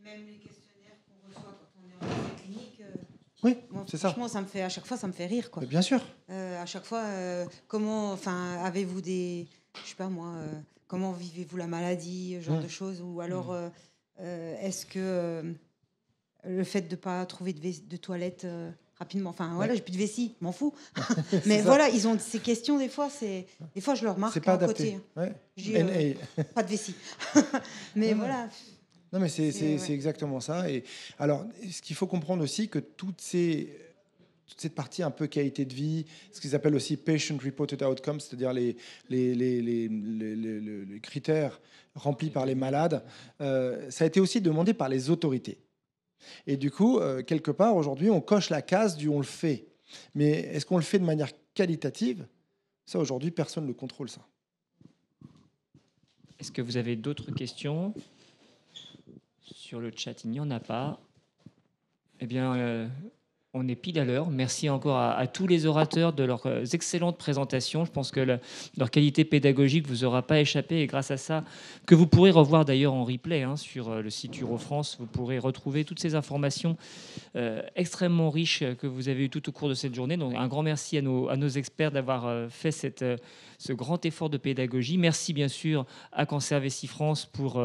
Même les questionnaires qu'on reçoit quand on est en essai clinique... Oui, c'est ça. Franchement, à chaque fois, ça me fait rire, quoi. Mais bien sûr. À chaque fois, avez-vous des, je sais pas moi, comment vivez-vous la maladie, ce genre de choses, ou alors est-ce que le fait de pas trouver de toilette rapidement, j'ai plus de vessie, m'en fous. Mais voilà, ils ont ces questions des fois, je leur marque pas à adapté. Côté. Pas de vessie. Mais voilà. Non, mais c'est exactement ça. Et alors, ce qu'il faut comprendre aussi, que toute cette partie un peu qualité de vie, ce qu'ils appellent aussi patient reported outcomes, c'est-à-dire les critères remplis par les malades, ça a été aussi demandé par les autorités. Et du coup, quelque part, aujourd'hui, on coche la case du on le fait. Mais est-ce qu'on le fait de manière qualitative? Ça, aujourd'hui, personne ne le contrôle, ça. Est-ce que vous avez d'autres questions? Sur le chat, il n'y en a pas. Eh bien, On est pile à l'heure. Merci encore à tous les orateurs de leurs excellentes présentations. Je pense que leur qualité pédagogique ne vous aura pas échappé. Et grâce à ça, que vous pourrez revoir d'ailleurs en replay sur le site Eurofrance, vous pourrez retrouver toutes ces informations extrêmement riches que vous avez eues tout au cours de cette journée. Donc un grand merci à nos experts d'avoir fait ce grand effort de pédagogie. Merci bien sûr à Conservesi France pour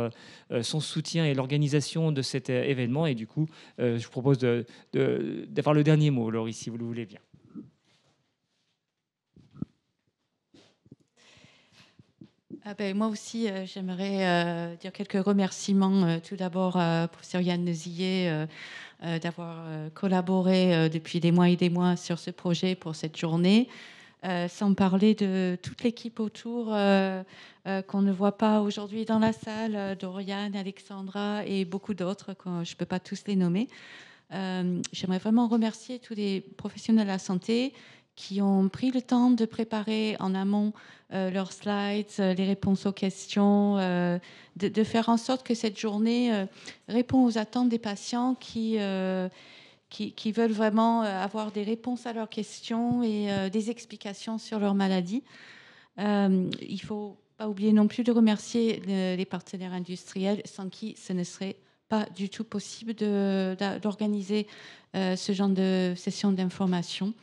son soutien et l'organisation de cet événement. Et du coup, je vous propose d'avoir le dernier mot, Laurie, si vous le voulez bien. Moi aussi, j'aimerais dire quelques remerciements. Tout d'abord, professeur Yann Nezillet, d'avoir collaboré depuis des mois et des mois sur ce projet pour cette journée. Sans parler de toute l'équipe autour qu'on ne voit pas aujourd'hui dans la salle, Doriane, Alexandra et beaucoup d'autres, je ne peux pas tous les nommer. J'aimerais vraiment remercier tous les professionnels de la santé qui ont pris le temps de préparer en amont leurs slides, les réponses aux questions, de faire en sorte que cette journée répond aux attentes des patients qui veulent vraiment avoir des réponses à leurs questions et des explications sur leur maladie. Il ne faut pas oublier non plus de remercier les partenaires industriels sans qui ce ne serait pas du tout possible d'organiser ce genre de session d'information.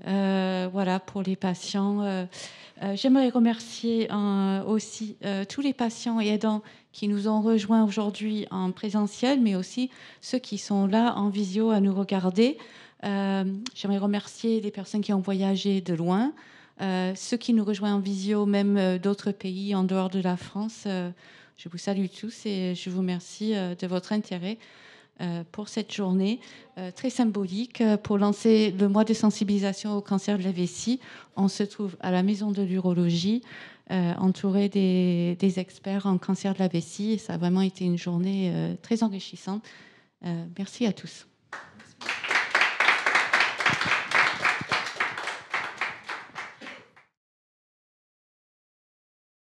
Voilà, pour les patients. J'aimerais remercier aussi tous les patients et aidants qui nous ont rejoints aujourd'hui en présentiel, mais aussi ceux qui sont là en visio à nous regarder. J'aimerais remercier les personnes qui ont voyagé de loin, ceux qui nous rejoignent en visio, même d'autres pays en dehors de la France. Je vous salue tous et je vous remercie de votre intérêt pour cette journée très symbolique pour lancer le mois de sensibilisation au cancer de la vessie. On se trouve à la Maison de l'Urologie, entouré des experts en cancer de la vessie. Et ça a vraiment été une journée très enrichissante. Merci à tous.